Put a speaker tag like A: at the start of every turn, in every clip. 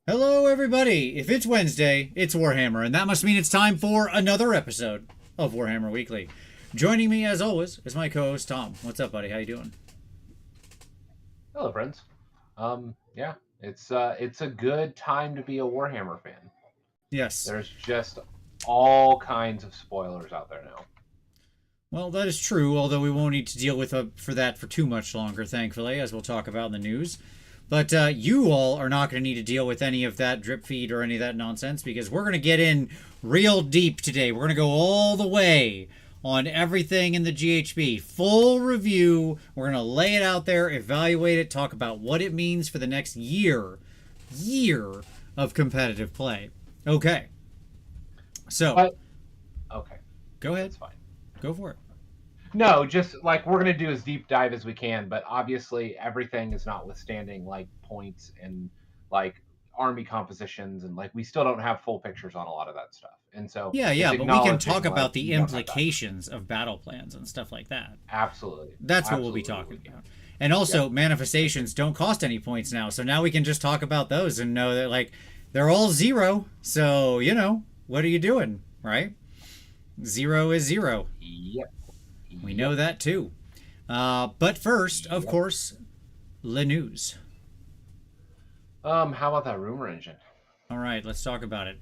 A: Hello, everybody! If it's Wednesday, it's Warhammer, and that must mean it's time for another episode of Warhammer Weekly. Joining me, as always, is my co-host Tom. What's up, buddy? How you doing?
B: Hello, friends. Yeah, it's a good time to be a Warhammer fan.
A: Yes.
B: There's just all kinds of spoilers out there now.
A: Well, that is true, although we won't need to deal with for that for too much longer, thankfully, as we'll talk about in the news. But you all are not going to need to deal with any of that drip feed or any of that nonsense because we're going to get in real deep today. We're going to go all the way on everything in the GHB. Full review. We're going to lay it out there, evaluate it, talk about what it means for the next year of competitive play. Okay. So,
B: But okay,
A: go ahead.
B: that's fine.
A: Go for it.
B: No, just like we're gonna do as deep dive as we can, but obviously everything is notwithstanding like points and like army compositions and like we still don't have full pictures on a lot of that stuff. And so
A: Yeah,
B: it's
A: yeah, but we can talk
B: acknowledging like
A: about the
B: we don't have that.
A: implications of battle plans and stuff like that.
B: Absolutely.
A: That's what we'll be
B: Absolutely
A: talking
B: we can.
A: about. And also,
B: Yep.
A: manifestations don't cost any points now, so now we can just talk about those and know that, like, they're all zero. So, what are you doing, right? Zero is zero.
B: Yep.
A: We
B: Yep.
A: know that too. But first, of
B: Yep.
A: course, Le News.
B: How about that rumor engine?
A: All right, let's talk about it.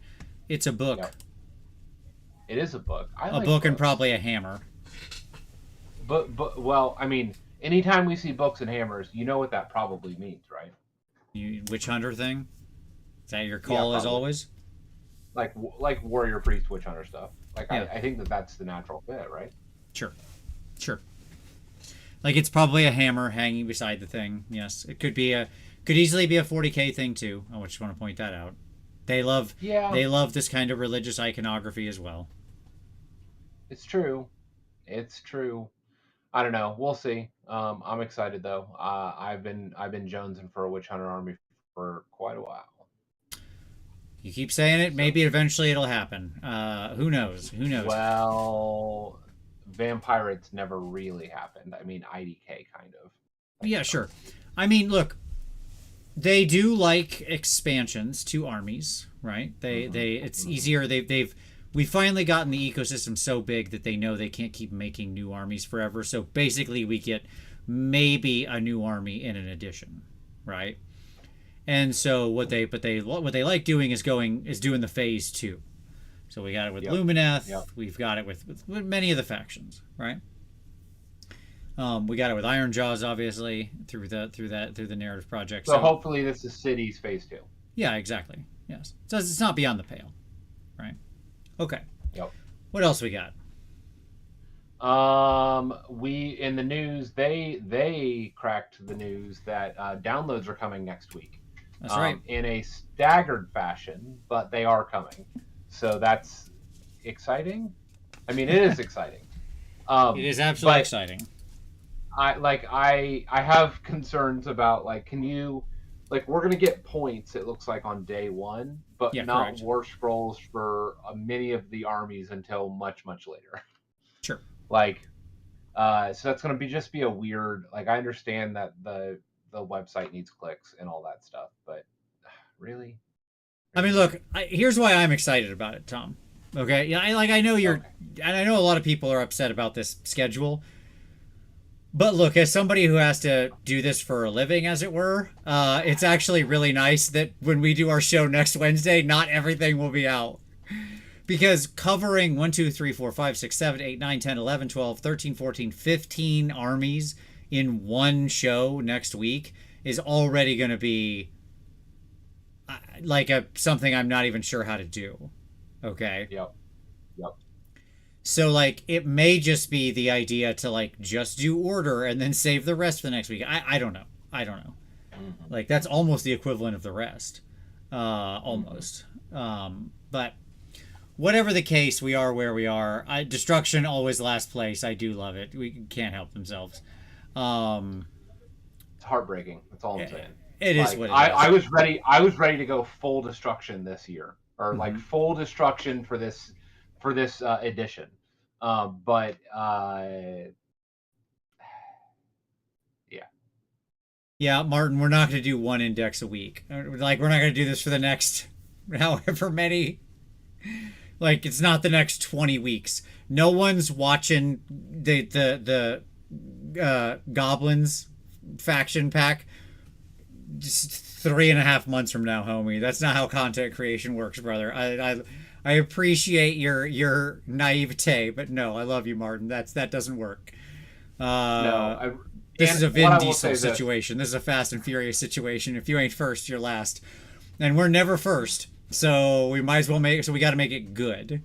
A: It's a book.
B: Yep. It is a book. I
A: A
B: like
A: book and
B: books.
A: probably a hammer.
B: But well, I mean, anytime we see books and hammers, you know what that probably means, right?
A: Witch Hunter thing? Is that your
B: Yeah,
A: call as
B: probably.
A: always?
B: Like warrior priest witch hunter stuff. Like I,
A: Yeah,
B: I think that that's the natural fit, right?
A: sure. Sure. Like it's probably a hammer hanging beside the thing. Yes, it could easily be a 40K thing too. I just want to point that out. They love
B: Yeah,
A: they love this kind of religious iconography as well.
B: it's true. It's true. I don't know. We'll see. I'm excited though. I've been jonesing for a witch hunter army for quite a while.
A: You keep saying it,
B: So
A: maybe eventually it'll happen. Who knows? Who knows?
B: well, vampirates never really happened. I mean, IDK kind of.
A: Yeah,
B: So.
A: sure. I mean, look, they do like expansions to armies, right?
B: Hmm.
A: They it's
B: Hmm.
A: easier. We finally gotten the ecosystem so big that they know they can't keep making new armies forever. So basically, we get maybe a new army in an addition, right? And so what they like doing is doing the phase two. So we got it with
B: Yep.
A: Lumineth.
B: Yep.
A: We've got it with many of the factions, right? We got it with Iron Jaws, obviously, through the narrative project.
B: So
A: So
B: hopefully this is cities phase two.
A: yeah, exactly. Yes, so it's not beyond the pale, right? Okay.
B: Yep.
A: What else we got?
B: We in the news they cracked the news that downloads are coming next week,
A: That's right.
B: in a staggered fashion, but they are coming, so that's exciting. I mean, it is exciting.
A: It
B: Um,
A: is absolutely
B: but
A: exciting.
B: I have concerns about like can you like we're gonna get points it looks like on day one, but
A: Yeah,
B: not
A: correct.
B: war scrolls for many of the armies until much later.
A: Sure.
B: Like so that's gonna be just be a weird. Like I understand that the website needs clicks and all that stuff, but really,
A: I mean,
B: really,
A: look. Here's why I'm excited about it, Tom. Okay. Yeah. I know you're,
B: okay,
A: and I know a lot of people are upset about this schedule. But look, as somebody who has to do this for a living, as it were, it's actually really nice that when we do our show next Wednesday, not everything will be out. Because covering 1, 2, 3, 4, 5, 6, 7, 8, 9, 10, 11, 12, 13, 14, 15 armies in one show next week is already going to be like something I'm not even sure how to do. Okay.
B: yep, yep,
A: So like it may just be the idea to like just do order and then save the rest for the next week. I don't know. I don't know.
B: hmm,
A: Like that's almost the equivalent of the rest.
B: hmm,
A: Almost. But whatever the case, we are where we are. Destruction always last place. I do love it. We can't help themselves. Um,
B: it's heartbreaking. That's all I'm saying.
A: it is
B: Like
A: what it
B: I
A: is.
B: was ready. I was ready to go full destruction this year, or like
A: Mm-hmm.
B: full destruction for this edition. But yeah,
A: Yeah, Martin, we're not going to do one index a week. Like, we're not going to do this for the next however many. Like, it's not the next 20 weeks. No one's watching the goblins faction pack just 3.5 months from now, homie. That's not how content creation works, brother. I appreciate your naivete, but no, I love you, Martin. That doesn't work.
B: No,
A: This is
B: and
A: a
B: what
A: Vin
B: I will say
A: Diesel
B: is this.
A: situation. This is a Fast and Furious situation. If you ain't first, you're last, and we're never first. So we might as well make. So we got to make it good,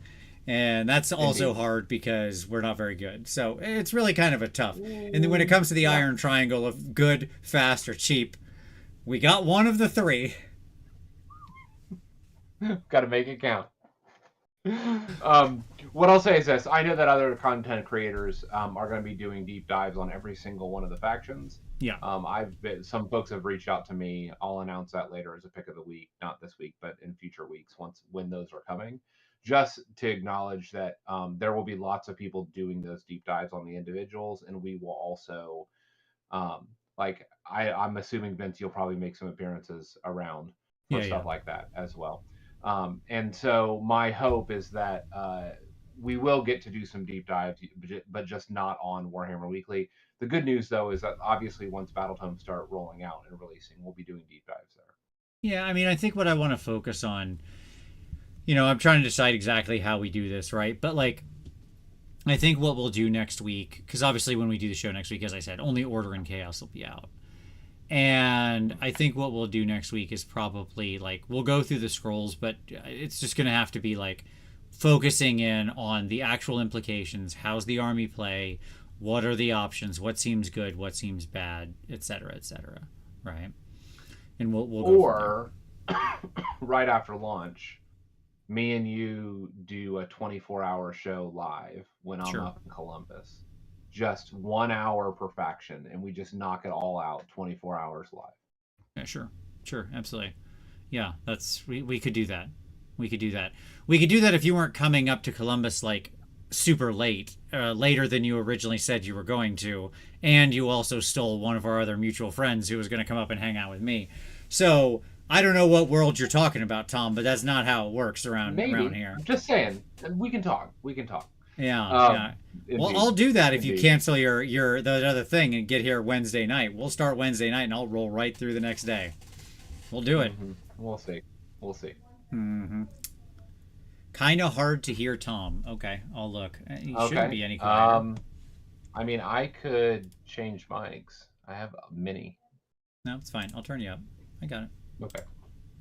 A: and that's also
B: Indeed.
A: hard because we're not very good. So it's really kind of a tough. And then when it comes to the iron triangle of good, fast, or cheap, we got one of the three.
B: Got to make it count. What I'll say is this: I know that other content creators are going to be doing deep dives on every single one of the factions.
A: Yeah,
B: Some folks have reached out to me. I'll announce that later as a pick of the week, not this week, but in future weeks when those are coming. Just to acknowledge that there will be lots of people doing those deep dives on the individuals, and we will also like I'm assuming Vince, you'll probably make some appearances around for
A: yeah,
B: stuff
A: yeah,
B: like that as well. And so my hope is that we will get to do some deep dives, but just not on Warhammer Weekly. The good news, though, is that obviously once Battletomes start rolling out and releasing, we'll be doing deep dives there.
A: yeah. I mean, I think what I want to focus on. I'm trying to decide exactly how we do this, right? But like, I think what we'll do next week, because obviously when we do the show next week, as I said, only Order and Chaos will be out. And I think what we'll do next week is probably like we'll go through the scrolls, but it's just going to have to be like focusing in on the actual implications. How's the army play? What are the options? What seems good? What seems bad? Etc. Etc. Right? And we'll go from there.
B: Or right after launch, me and you do a 24-hour show live when I'm
A: Sure.
B: up in Columbus. Just 1 hour per faction, and we just knock it all out 24 hours live.
A: Yeah. Sure. Sure. Absolutely. Yeah. We could do that. We could do that. We could do that if you weren't coming up to Columbus like super late, later than you originally said you were going to, and you also stole one of our other mutual friends who was going to come up and hang out with me. So I don't know what world you're talking about, Tom, but that's not how it works around
B: Maybe.
A: here.
B: I'm just saying. We can talk. We can talk.
A: Yeah, yeah.
B: Um,
A: Well,
B: indeed.
A: I'll do that if you
B: Indeed.
A: cancel your the other thing and get here Wednesday night. We'll start Wednesday night and I'll roll right through the next day. We'll do it.
B: We'll see. We'll see.
A: Mm-hmm. Kind of hard to hear Tom. Okay, I'll look. He shouldn't
B: Okay.
A: be any quieter.
B: I mean, I could change mics. I have a mini.
A: No, it's fine. I'll turn you up. I got it.
B: Okay.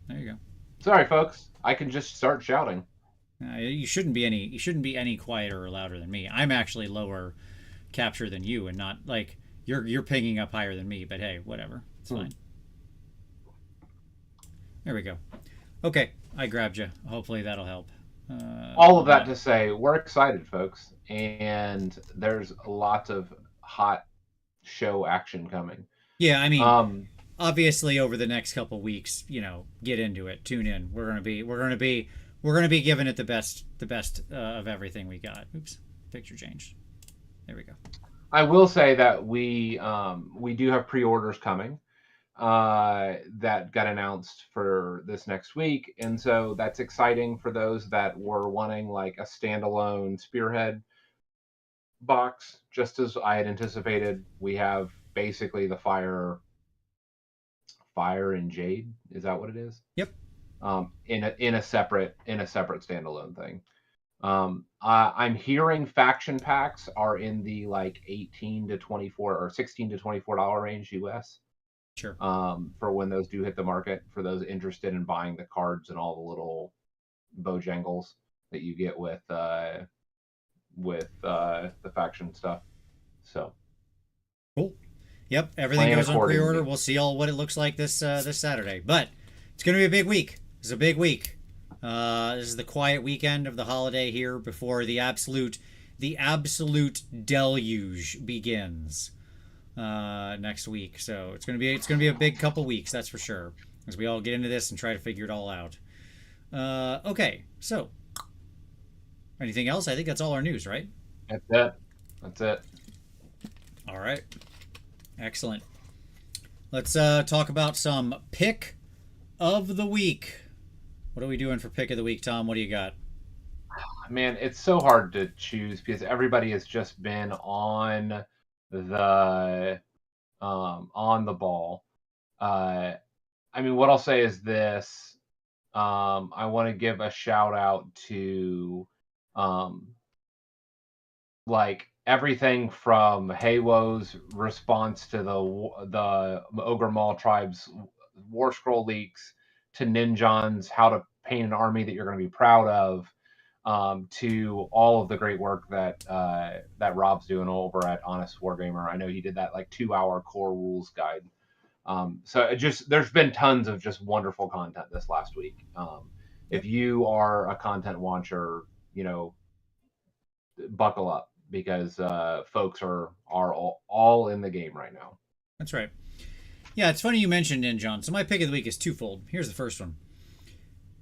A: There you go.
B: Sorry, folks. I can just start shouting.
A: You shouldn't be any. You shouldn't be any quieter or louder than me. I'm actually lower capture than you, and not like you're pinging up higher than me. But hey, whatever. It's fine. There we go. Okay, I grabbed you. Hopefully that'll help.
B: All of that to say, we're excited, folks, and there's lots of hot show action coming.
A: Yeah, I mean, obviously over the next couple weeks, get into it, tune in. We're gonna be giving it the best of everything we got. Oops, picture changed. There we go.
B: I will say that we do have pre-orders coming that got announced for this next week, and so that's exciting for those that were wanting like a standalone Spearhead box. Just as I had anticipated, we have basically the fire and jade. Is that what it is?
A: Yep.
B: In a separate standalone thing. I'm hearing faction packs are in the like 18 to 24 or 16 to $24 range US.
A: Sure.
B: For when those do hit the market, for those interested in buying the cards and all the little bojangles that you get with the faction stuff. So
A: Cool. Yep. Everything
B: plan
A: goes on
B: accordingly.
A: pre-order. We'll see all what it looks like this Saturday. But it's gonna be a big week. It's a big week. This is the quiet weekend of the holiday here before the absolute deluge begins next week. So it's gonna be a big couple weeks, that's for sure, as we all get into this and try to figure it all out. Okay, so anything else? I think that's all our news, right?
B: That's it. That's it.
A: All right, excellent. Let's talk about some pick of the week. What are we doing for pick of the week, Tom? What do you got?
B: Man, it's so hard to choose because everybody has just been the on the ball. I mean, what I'll say is this. I want to give a shout out to um, like everything from Haywo's response to the Ogre Mall tribe's War Scroll leaks to Ninjon's how to paint an army that you're going to be proud of, to all of the great work that Rob's doing over at Honest Wargamer. I know he did that like 2-hour core rules guide. So there's been tons of just wonderful content this last week. If you are a content watcher, buckle up because folks are all in the game right now.
A: That's right. Yeah, it's funny you mentioned Ninjon. So my pick of the week is twofold. Here's the first one.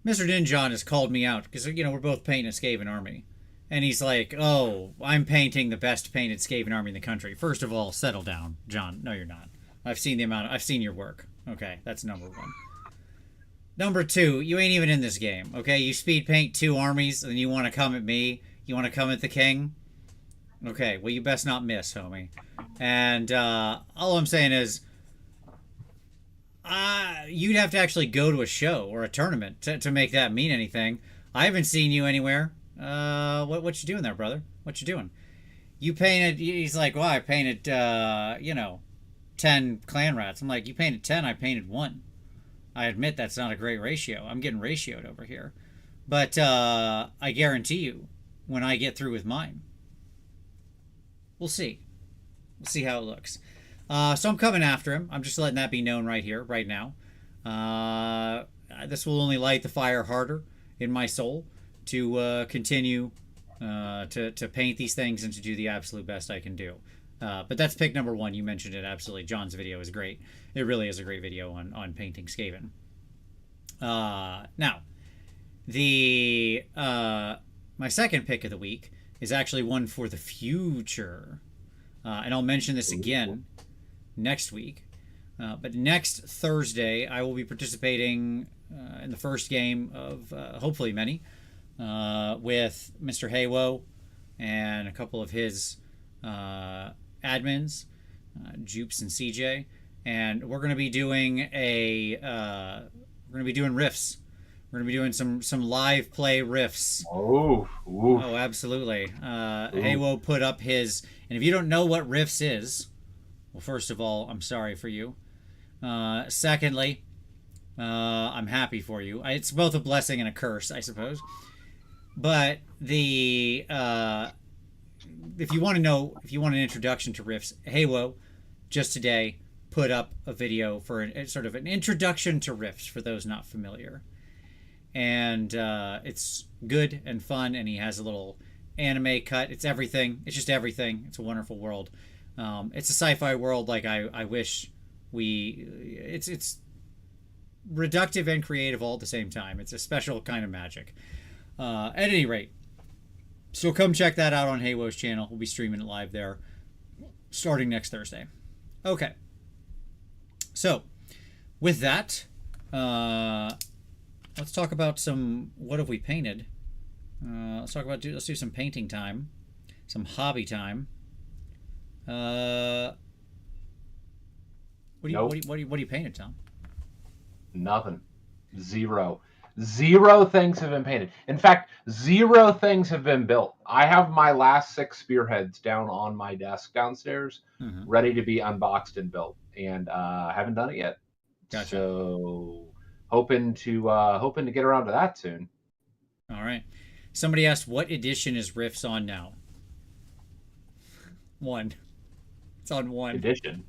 A: Mr. Ninjon has called me out because, we're both painting a Skaven army. And he's like, oh, I'm painting the best painted Skaven army in the country. First of all, settle down, John. No, you're not. I've seen your work. Okay, that's number one. Number two, you ain't even in this game, okay? You speed paint 2 armies and you want to come at me? You want to come at the king? Okay, well, you best not miss, homie. And all I'm saying is, you'd have to actually go to a show or a tournament to make that mean anything. I haven't seen you anywhere. What you doing there, brother? What you doing? You painted. He's like, well, I painted, 10 clan rats. I'm like, you painted 10. I painted 1. I admit that's not a great ratio. I'm getting ratioed over here, but I guarantee you, when I get through with mine, we'll see. We'll see how it looks. So I'm coming after him. I'm just letting that be known right here, right now. This will only light the fire harder in my soul to continue to paint these things and to do the absolute best I can do. But that's pick number 1. You mentioned it absolutely. John's video is great. It really is a great video on painting Skaven. Now, my second pick of the week is actually one for the future. And I'll mention this again next week. But next Thursday, I will be participating in the first game of hopefully many with Mr. Haywo and a couple of his admins, Jupes and CJ, and we're going to be doing riffs. We're going to be doing some live play riffs. Oh, absolutely. Haywo put up his, and if you don't know what riffs is, well, first of all, I'm sorry for you. Secondly, I'm happy for you. It's both a blessing and a curse, I suppose. But if you want an introduction to riffs, Haywo just today put up a video for sort of an introduction to riffs for those not familiar. And it's good and fun, and he has a little anime cut. It's everything. It's just everything. It's a wonderful world. It's a sci-fi world like I wish it's reductive and creative all at the same time. It's a special kind of magic. At any rate, so come check that out on Haywo's channel. We'll be streaming it live there starting next Thursday. Okay. So, with that, let's talk about what have we painted. Let's do some painting time, some hobby time. What do you painted, Tom?
B: Nothing. Zero things have been painted. In fact, 0 things have been built. I have my last 6 spearheads down on my desk downstairs, ready to be unboxed and built, and I haven't done it yet. Gotcha. So hoping to get around to that soon.
A: All right. Somebody asked, what edition is Riffs on now? 1. It's on 1
B: edition.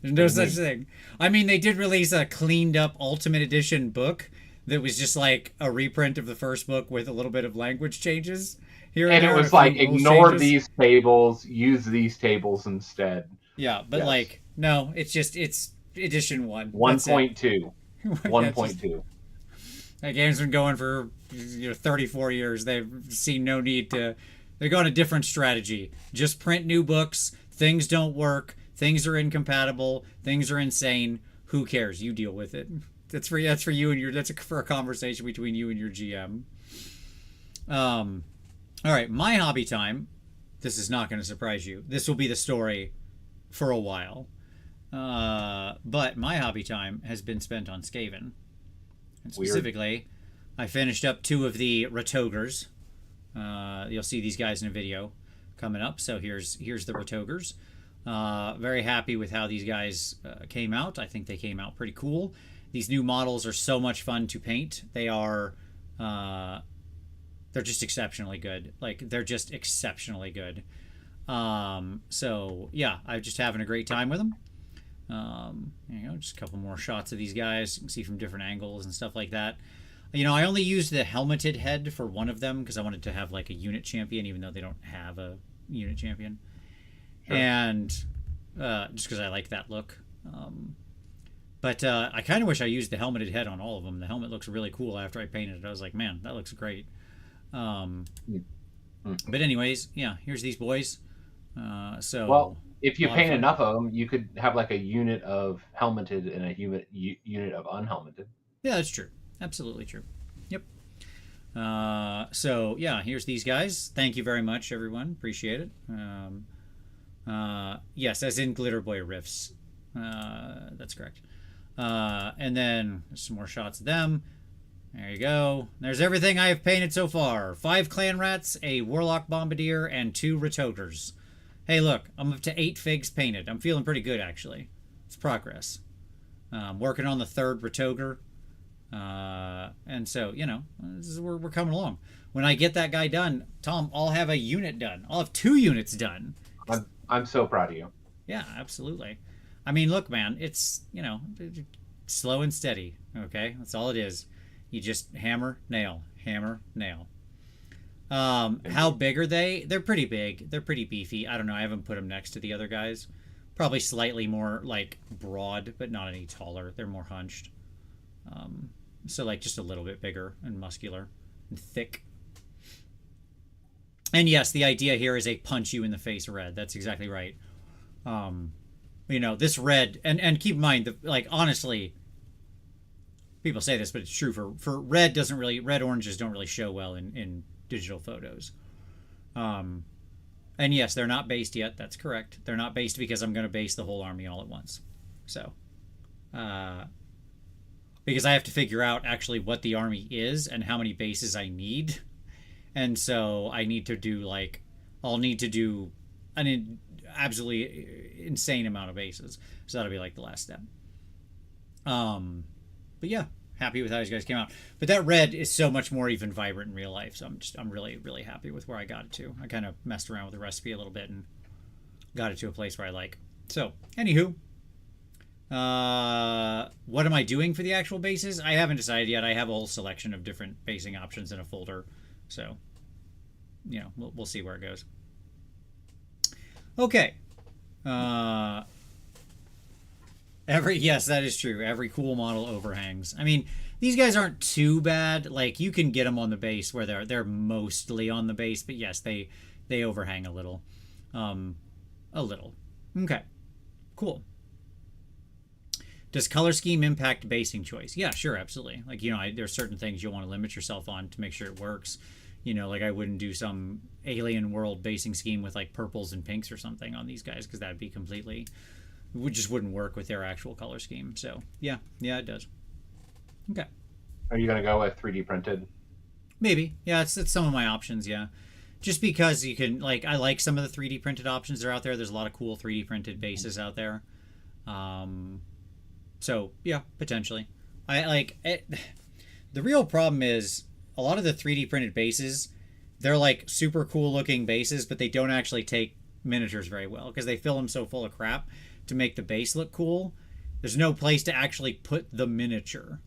A: There's no such thing. I mean, they did release a cleaned up Ultimate Edition book that was just like a reprint of the first book with a little bit of language changes here and
B: it was like, ignore these tables, use these tables instead.
A: Yeah, but yes. No, it's edition 1.
B: 1.2. 1.2.
A: That game's been going for 34 years. They've seen no need to. They're going a different strategy. Just print new books. Things don't work. Things are incompatible. Things are insane. Who cares? You deal with it. That's for you and your that's for a conversation between you and your GM. All right, my hobby time. This is not going to surprise you. This will be the story for a while. But my hobby time has been spent on Skaven. And specifically, I finished up 2 of the Retogers. You'll see these guys in a video coming up. So here's the Retogers. Very happy with how these guys came out. I think they came out pretty cool. These new models are so much fun to paint. They're just exceptionally good. Like, they're just exceptionally good. So yeah, I'm just having a great time with them. Just a couple more shots of these guys. You can see from different angles and stuff like that. I only used the helmeted head for one of them because I wanted to have like a unit champion, even though they don't have a unit champion. Sure. And just because I like that look. But I kind of wish I used the helmeted head on all of them. The helmet looks really cool after I painted it. I was like, man, that looks great. But anyways, yeah, here's these boys.
B: Well, if you paint enough of them, you could have like a unit of helmeted and a unit of unhelmeted.
A: Yeah, that's true. Absolutely true. Yep. So yeah, here's these guys. Thank you very much, everyone. Appreciate it. Yes, as in Glitter Boy riffs. That's correct. And then some more shots of them. There you go. There's everything I have painted so far. 5 clan rats, a warlock bombardier, and 2 retogers. Hey, look, I'm up to 8 figs painted. I'm feeling pretty good, actually. It's progress. I'm working on the 3rd retoger. And so, we're coming along. When I get that guy done, Tom, I'll have a unit done. I'll have 2 units done.
B: I'm so proud of you.
A: Yeah, absolutely. I mean, look, man, it's, slow and steady, okay? That's all it is. You just hammer, nail, hammer, nail. How big are they? They're pretty big. They're pretty beefy. I don't know. I haven't put them next to the other guys. Probably slightly more, like, broad, but not any taller. They're more hunched. So, like, just a little bit bigger and muscular and thick. And yes, the idea here is a punch you in the face red. That's exactly right. This red, and keep in mind, honestly, people say this, but it's true. For red red oranges don't really show well in digital photos. And yes, they're not based yet. That's correct. They're not based because I'm going to base the whole army all at once. So, because I have to figure out actually what the army is and how many bases I need. And so I need to do I'll need to do an absolutely insane amount of bases. So that'll be like the last step. But yeah, happy with how these guys came out. But that red is so much more even vibrant in real life. So I'm really, really happy with where I got it to. I kind of messed around with the recipe a little bit and got it to a place where I like. So, anywho. What am I doing for the actual bases? I haven't decided yet. I have a whole selection of different basing options in a folder. So, we'll see where it goes. Okay. Yes, that is true. Every cool model overhangs. I mean, these guys aren't too bad. Like, you can get them on the base where they're mostly on the base, but yes, they overhang a little. A little. Okay. Cool. Does color scheme impact basing choice? Yeah, sure, absolutely. Like, there's certain things you'll want to limit yourself on to make sure it works. Like I wouldn't do some alien world basing scheme with like purples and pinks or something on these guys because that'd be just wouldn't work with their actual color scheme. So yeah, it does. Okay.
B: Are you gonna go with 3D printed?
A: Maybe. Yeah, it's some of my options. Yeah, just because you can I like some of the 3D printed options that are out there. There's a lot of cool 3D printed bases out there. So yeah, potentially. I like it. The real problem is a lot of the 3D printed bases, they're like super cool looking bases, but they don't actually take miniatures very well because they fill them so full of crap to make the base look cool. There's no place to actually put the miniature,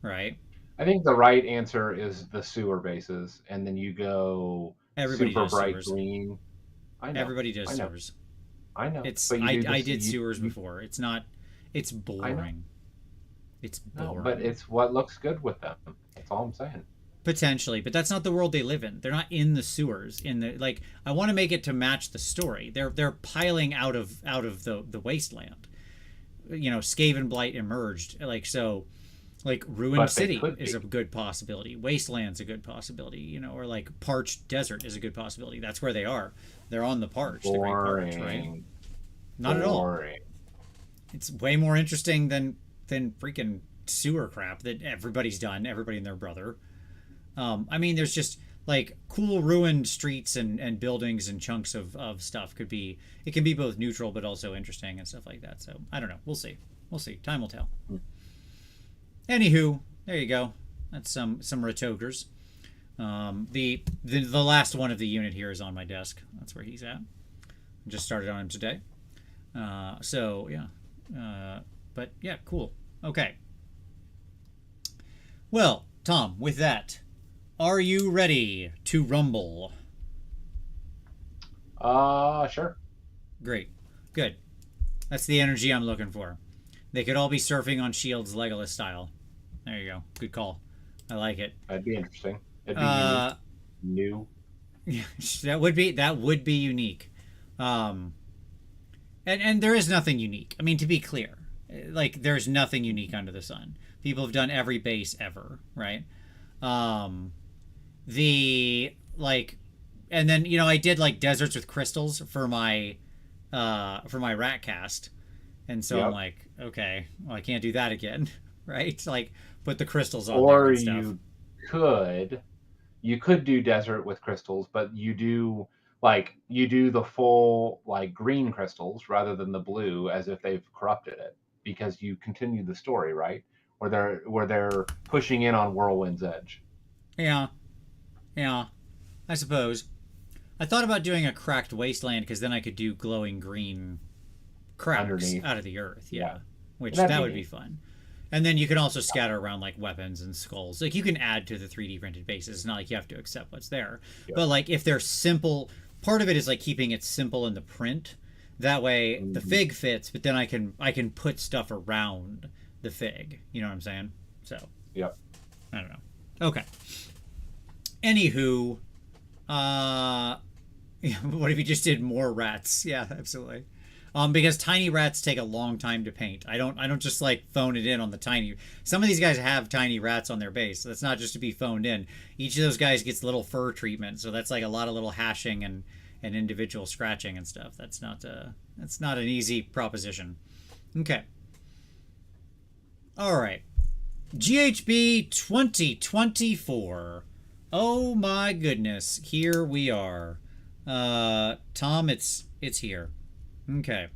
A: right?
B: I think the right answer is the sewer bases, and then you go super bright green. I know.
A: Everybody does sewers.
B: I know.
A: I did sewers before. It's not. It's boring. It's boring.
B: No, but it's what looks good with them. That's all I'm saying.
A: Potentially, but that's not the world they live in. They're not in the sewers. In the like, I want to make it to match the story. They're piling out of the wasteland. You know, Skaven Blight emerged, like, so, like Ruined
B: But they
A: City
B: could
A: is
B: be.
A: a good possibility. Wasteland's a good possibility. You know, or like Parched Desert is a good possibility. That's where they are. They're on the Parched, the Great Parched, right?
B: Boring.
A: Not at all.
B: Boring.
A: It's way more interesting than freaking sewer crap that everybody's done. Everybody and their brother. I mean, there's just like cool ruined streets and buildings and chunks of stuff could be. It can be both neutral but also interesting and stuff like that. So I don't know. We'll see. We'll see. Time will tell. Anywho, there you go. That's some retokers. The last one of the unit here is on my desk. That's where he's at. Just started on him today. So yeah. But yeah, cool. Okay. Well, Tom, with that, are you ready to rumble?
B: Sure.
A: Great. Good. That's the energy I'm looking for. They could all be surfing on shields Legolas style. There you go. Good call. I like it.
B: That'd be interesting. It'd be new.
A: That would be unique. And there is nothing unique. I mean, to be clear, like there's nothing unique under the sun. People have done every base ever, right? The like, and then I did like deserts with crystals for my rat cast, and so
B: Yep.
A: I'm like, okay, well I can't do that again, right? Like put the crystals on there
B: Or
A: and stuff.
B: you could do desert with crystals, but you do the full like green crystals rather than the blue, as if they've corrupted it, because you continue the story, right? Where they're pushing in on Whirlwind's Edge.
A: Yeah, yeah, I suppose. I thought about doing a cracked wasteland because then I could do glowing green cracks
B: Underneath.
A: out of the earth. Yeah, which
B: That'd
A: that
B: be
A: would be
B: neat.
A: fun. And then you can also scatter around like weapons and skulls. Like you can add to the 3D printed bases. It's not like you have to accept what's there.
B: Yep.
A: But like if they're simple, part of it is like keeping it simple in the print. That way the fig fits, but then I can put stuff around the fig. You know what I'm saying? So
B: Yep.
A: I don't know. Okay. Anywho, what if you just did more rats? Yeah, absolutely. Because tiny rats take a long time to paint. I don't just like phone it in on the tiny. Some of these guys have tiny rats on their base. So that's not just to be phoned in. Each of those guys gets little fur treatment, so that's like a lot of little hashing and individual scratching and stuff. That's not an easy proposition. Okay. All right. GHB 2024. Oh my goodness, here we are. Tom, it's here. Okay.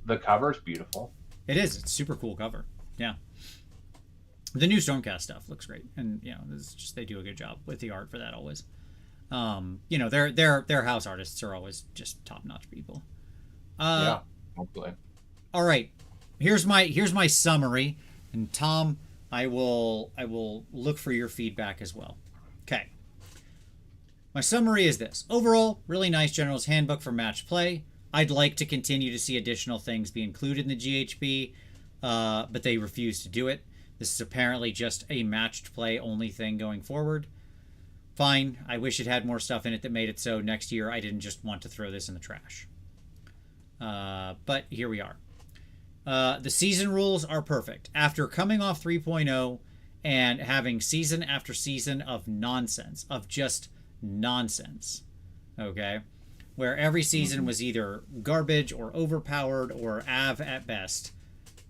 B: The cover's beautiful.
A: It is. It's super cool cover. Yeah. The new Stormcast stuff looks great, and this is just they do a good job with the art for that always. Their house artists are always just top notch people.
B: Yeah, hopefully.
A: All right. Here's my summary, and Tom, I will look for your feedback as well. Okay. My summary is this. Overall, really nice Generals Handbook for match play. I'd like to continue to see additional things be included in the GHB, but they refuse to do it. This is apparently just a matched play only thing going forward. Fine. I wish it had more stuff in it that made it so next year I didn't just want to throw this in the trash. But here we are. The season rules are perfect. After coming off 3.0 and having season after season of nonsense, of just nonsense, okay, where every season was either garbage or overpowered or av at best,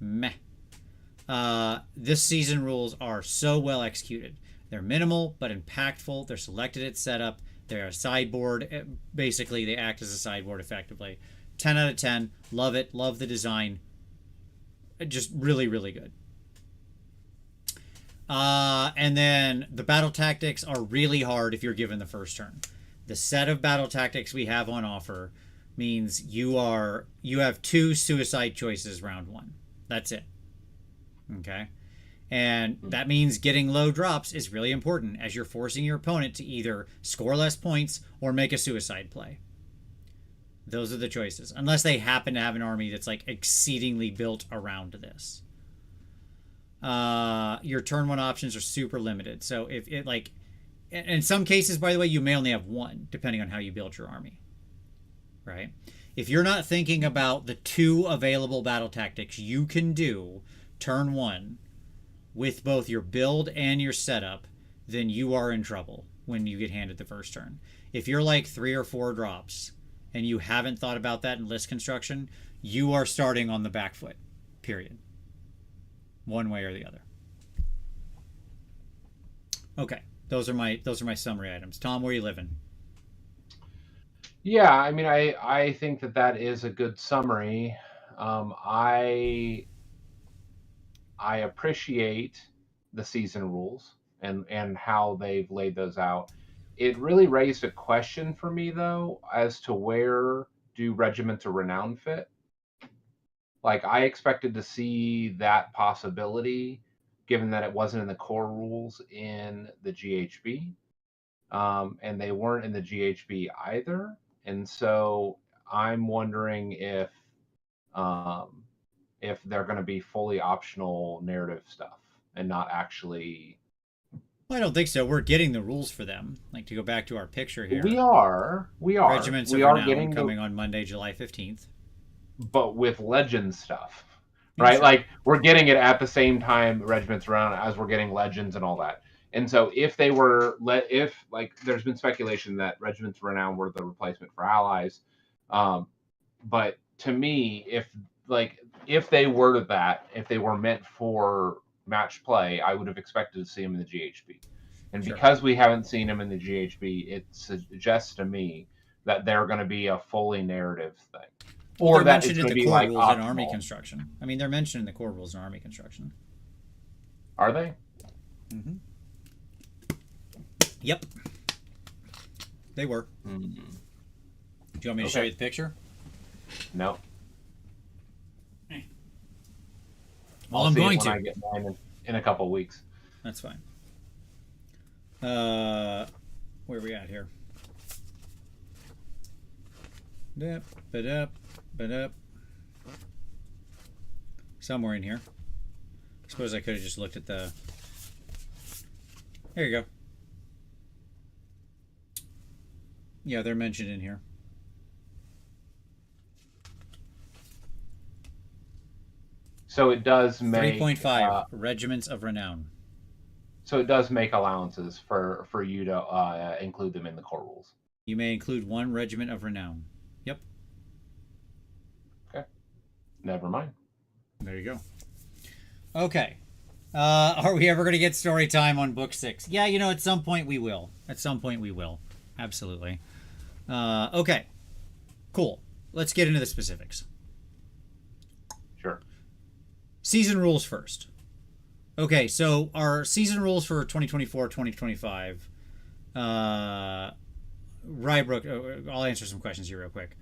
A: meh. This season rules are so well executed. They're minimal but impactful. They're selected at setup. They're a sideboard. Basically, they act as a sideboard effectively. 10 out of 10. Love it. Love the design. Just really, really good. And then the battle tactics are really hard if you're given the first turn. The set of battle tactics we have on offer means you have 2 suicide choices round 1. That's it. Okay? And that means getting low drops is really important, as you're forcing your opponent to either score less points or make a suicide play. Those are the choices. Unless they happen to have an army that's like exceedingly built around this. Your turn 1 options are super limited. So if in some cases, by the way, you may only have one, depending on how you build your army, right? If you're not thinking about the 2 available battle tactics you can do turn 1 with both your build and your setup, then you are in trouble when you get handed the first turn. If you're like 3 or 4 drops and you haven't thought about that in list construction, you are starting on the back foot, period. One way or the other. Okay, those are my summary items. Tom, where are you living?
B: Yeah, I mean, I think that is a good summary. I appreciate the season rules and how they've laid those out. It really raised a question for me though as to where do regiments of renown fit. Like I expected to see that possibility, given that it wasn't in the core rules in the GHB, and they weren't in the GHB either. And so I'm wondering um, if they're going to be fully optional narrative stuff and not actually.
A: Well, I don't think so. We're getting the rules for them. Like, to go back to our picture here.
B: We are.
A: Regiments
B: We
A: of
B: are
A: Renown
B: getting
A: coming on Monday, July 15th.
B: but with legend stuff,
A: Yeah,
B: right?
A: sure.
B: Like we're getting it at the same time regiments around as we're getting legends and all that. And so if they were if like there's been speculation that regiments of renown were the replacement for allies, but to me, if they were that, if they were meant for match play, I would have expected to see them in the GHB. And
A: Sure.
B: because we haven't seen them in the GHB, it suggests to me that they're going to be a fully narrative thing.
A: Well,
B: Or
A: they're
B: that it's
A: mentioned in
B: going to
A: the
B: be
A: core
B: like
A: rules in army
B: optional.
A: construction. I mean, they're mentioned in the core rules in army construction.
B: Are they?
A: Mm-hmm. Yep. They were.
B: Mm-hmm.
A: Do you want me to show you the picture?
B: No.
A: Well, I'm going to.
B: I get mine in a couple of weeks.
A: That's fine. Where are we at here? Somewhere in here. I suppose I could have just looked at the... There you go. Yeah, they're mentioned in here.
B: So it does make
A: 3.5 Regiments of Renown.
B: So it does make allowances for you to include them in the core rules.
A: You may include 1 Regiment of Renown. Yep.
B: Okay. Never mind.
A: There you go. Okay. Are we ever going to get story time on book 6? Yeah, you know, at some point we will. At some point we will. Absolutely. Okay. Cool. Let's get into the specifics.
B: Sure.
A: Season rules first. Okay, so our season rules for 2024-2025. Rybrook, I'll answer some questions here real quick.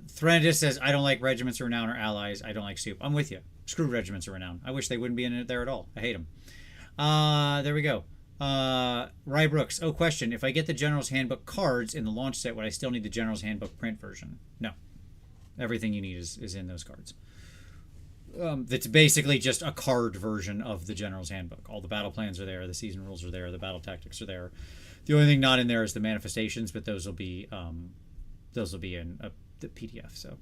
A: Threnadis says, I don't like Regiments of Renown or Allies. I don't like Soup. I'm with you. Screw Regiments of Renown. I wish they wouldn't be in it there at all. I hate them. There we go. Rybrooks. Oh, question. If I get the Generals Handbook cards in the launch set, would I still need the Generals Handbook print version? No. Everything you need is in those cards. That's basically just a card version of the General's Handbook. All the battle plans are there, the season rules are there, the battle tactics are there. The only thing not in there is the manifestations, but those will be in the PDF. So,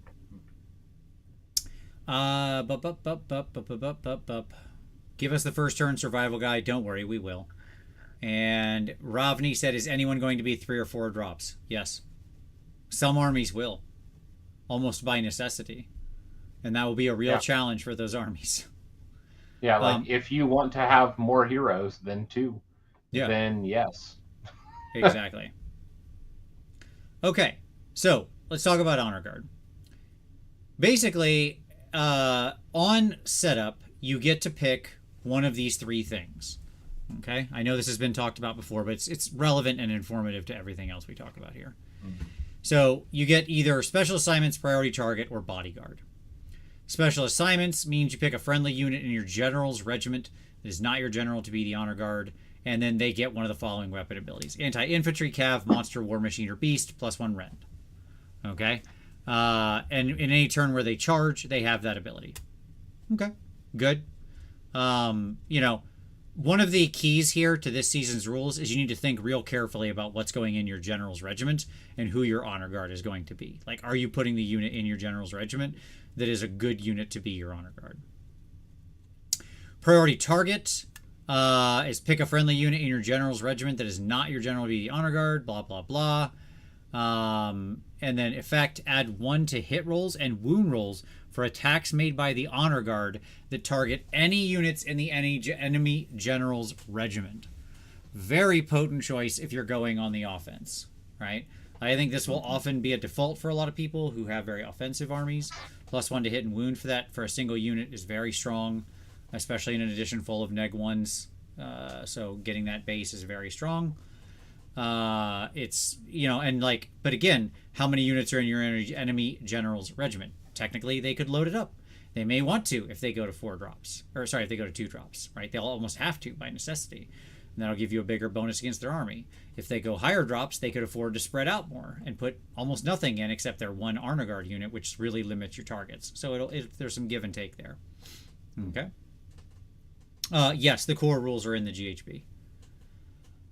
A: give us the first turn survival guide. Don't worry, we will. And Ravni said, "Is anyone going to be 3 or 4 drops?" Yes, some armies will, almost by necessity. And that will be a real challenge for those armies.
B: Yeah, like if you want to have more heroes than 2, then yes.
A: Exactly. Okay, so let's talk about Honor Guard. Basically, on setup, you get to pick one of these 3 things. Okay, I know this has been talked about before, but it's relevant and informative to everything else we talk about here. Mm-hmm. So you get either special assignments, priority target, or bodyguard. Special assignments means you pick a friendly unit in your general's regiment that is not your general to be the honor guard, and then they get one of the following weapon abilities: anti-infantry, cav, monster, war machine, or beast, +1 rend. Okay, and in any turn where they charge, they have that ability. Okay, good. You know, one of the keys here to this season's rules is you need to think real carefully about what's going in your general's regiment and who your honor guard is going to be. Like, are you putting the unit in your general's regiment that is a good unit to be your honor guard? Priority target is pick a friendly unit in your general's regiment that is not your general to be the honor guard, blah, blah, blah. And then effect, add 1 to hit rolls and wound rolls for attacks made by the honor guard that target any units in the enemy general's regiment. Very potent choice if you're going on the offense, right? I think this will often be a default for a lot of people who have very offensive armies. +1 to hit and wound for that for a single unit is very strong, especially in an edition full of neg 1s. So getting that base is very strong. It's, you know, and like, but again, how many units are in your enemy general's regiment? Technically, they could load it up. They may want to if they go to 4 drops, or sorry, if they go to 2 drops, right? They'll almost have to by necessity. And that'll give you a bigger bonus against their army. If they go higher drops, they could afford to spread out more and put almost nothing in except their 1 honor guard unit, which really limits your targets. So there's some give and take there. Okay. Yes, the core rules are in the GHB.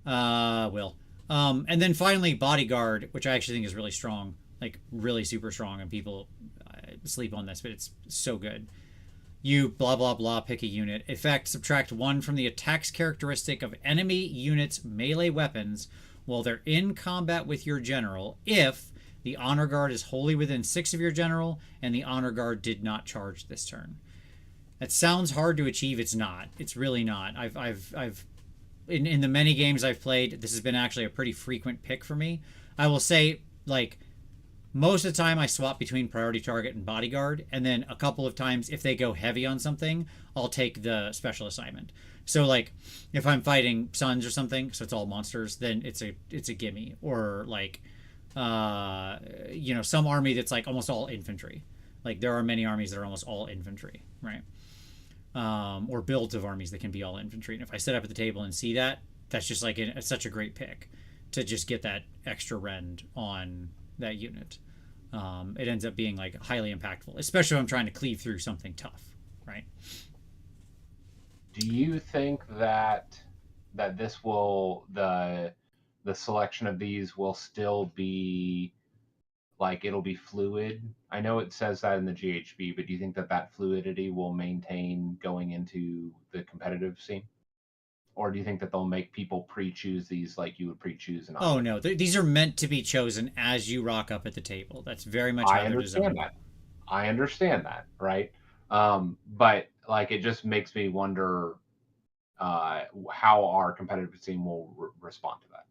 A: And then finally, bodyguard, which I actually think is really strong, like really super strong, and people sleep on this, but it's so good. You blah blah blah, pick a unit. Effect, subtract 1 from the attacks characteristic of enemy units' melee weapons while they're in combat with your general if the honor guard is wholly within 6 of your general and the honor guard did not charge this turn. That sounds hard to achieve. It's not. It's really not. I've in the many games I've played, this has been actually a pretty frequent pick for me. I will say, like, most of the time I swap between priority target and bodyguard, and then a couple of times if they go heavy on something, I'll take the special assignment. So like if I'm fighting Suns or something, so it's all monsters, then it's a gimme. Or like you know, some army that's like almost all infantry. Like there are many armies that are almost all infantry, right? Or builds of armies that can be all infantry. And if I sit up at the table and see that, that's just like it's such a great pick to just get that extra rend on that unit. It ends up being like highly impactful, especially if I'm trying to cleave through something tough, right?
B: Do you think that this will the selection of these will still be like it'll be fluid? I know it says that in the GHB, but do you think that fluidity will maintain going into the competitive scene? Or do you think that they'll make people pre-choose these like you would pre-choose an
A: Oh no, these are meant to be chosen as you rock up at the table. That's very much how they're designed.
B: I understand that, right? But like it just makes me wonder how our competitive scene will respond to
A: that.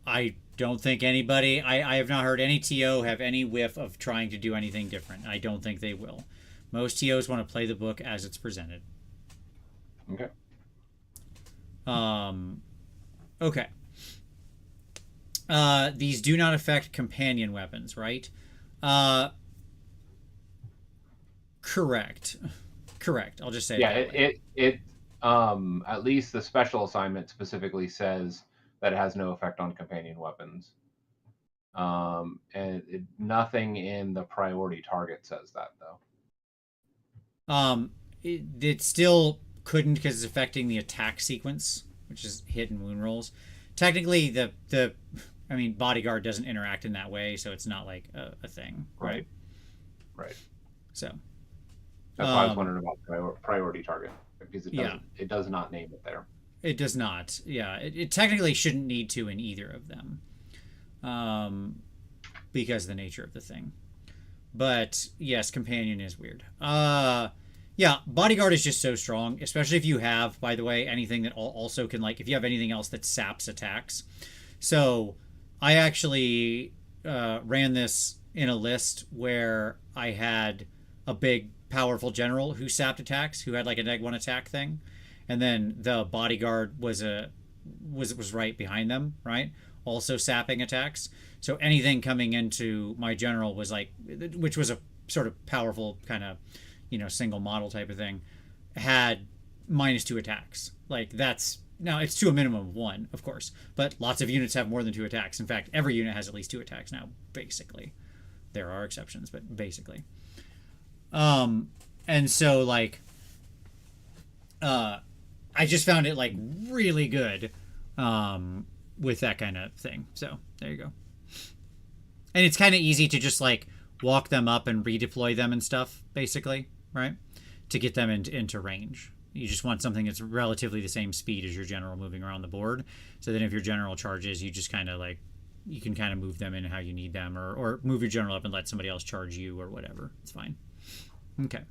A: I don't think anybody. I have not heard any TO have any whiff of trying to do anything different. I don't think they will. Most TOs want to play the book as it's presented.
B: Okay.
A: Okay. These do not affect companion weapons, right? Correct. I'll just say
B: it at least the special assignment specifically says that it has no effect on companion weapons. And nothing in the priority target says that though.
A: It still couldn't because it's affecting the attack sequence, which is hit and wound rolls. Technically, I mean, bodyguard doesn't interact in that way, so it's not like a thing, right?
B: Right.
A: So
B: that's why I was wondering about priority target because it does not name it there.
A: It does not. Yeah, it technically shouldn't need to in either of them, because of the nature of the thing. But yes, companion is weird. Yeah, bodyguard is just so strong, especially if you have, by the way, anything that also can, like, if you have anything else that saps attacks. So I actually ran this in a list where I had a big, powerful general who sapped attacks, who had like a -1 attack thing, and then the bodyguard was right behind them, right? Also sapping attacks. So anything coming into my general was like, which was a sort of powerful kind of, you know, single model type of thing, had -2 attacks. Like that's, now it's to a minimum of 1, of course, but lots of units have more than 2 attacks. In fact, every unit has at least 2 attacks now, basically. There are exceptions, but basically. And so like, I just found it like really good with that kind of thing. So there you go. And it's kind of easy to just like walk them up and redeploy them and stuff, basically, right? To get them into range. You just want something that's relatively the same speed as your general moving around the board. So then if your general charges, you just kind of like, you can kind of move them in how you need them, or move your general up and let somebody else charge you or whatever. It's fine. Okay.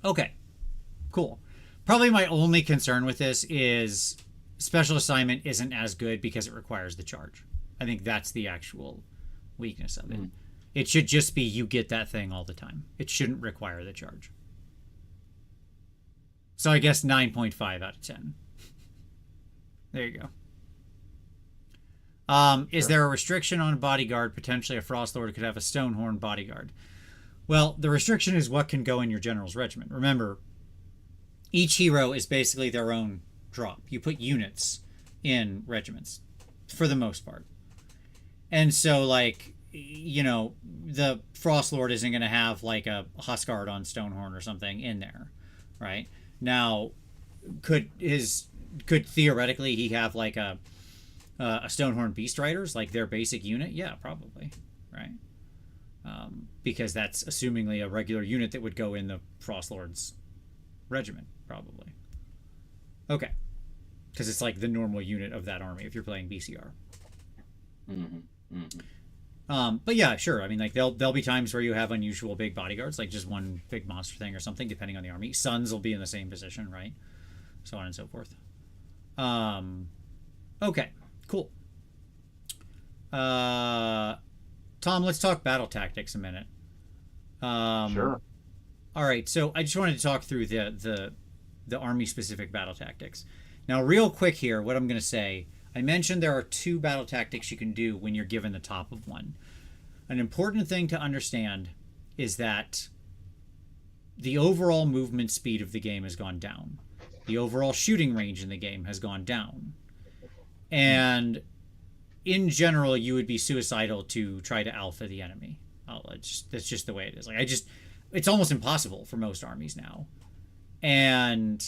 A: Okay. Cool. Probably my only concern with this is special assignment isn't as good because it requires the charge. I think that's the actual weakness of it. It should just be you get that thing all the time. It shouldn't require the charge. So I guess 9.5 out of 10. There you go. Is there a restriction on a bodyguard? Potentially a Frostlord could have a Stonehorn bodyguard. Well, the restriction is what can go in your general's regiment. Remember, each hero is basically their own drop. You put units in regiments, for the most part. And so, like, you know, the Frostlord isn't going to have, like, a Huskard on Stonehorn or something in there, right? Now, could theoretically he have, like, a Stonehorn Beast Riders, like their basic unit? Yeah, probably, right? Because that's assumingly a regular unit that would go in the Frostlord's regiment, probably. Okay. Because it's like the normal unit of that army if you're playing BCR. But yeah, sure. I mean, like there'll be times where you have unusual big bodyguards, like just one big monster thing or something, depending on the army. Suns will be in the same position, right? So on and so forth. Okay, cool. Tom, let's talk battle tactics a minute.
B: Sure.
A: All right, so I just wanted to talk through the army specific battle tactics. Now, real quick here, what I'm going to say, I mentioned there are 2 battle tactics you can do when you're given the top of one. An important thing to understand is that the overall movement speed of the game has gone down. The overall shooting range in the game has gone down. And in general, you would be suicidal to try to alpha the enemy. That's just the way it is. Like it's almost impossible for most armies now. And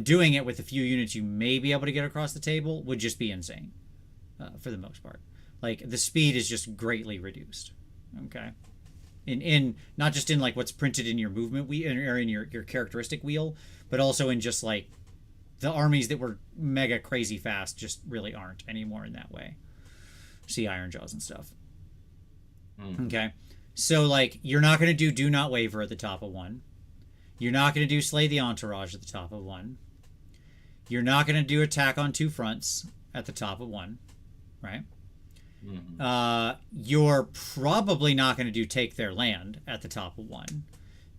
A: doing it with a few units you may be able to get across the table would just be insane for the most part. Like the speed is just greatly reduced. Okay. In not just in like what's printed in your movement wheel or in your characteristic wheel, but also in just like the armies that were mega crazy fast just really aren't anymore in that way. See Ironjaws and stuff. Okay. So like you're not going to do not waver at the top of one. You're not going to do slay the entourage at the top of one. You're not going to do attack on 2 fronts at the top of one, right? You're probably not going to do take their land at the top of one,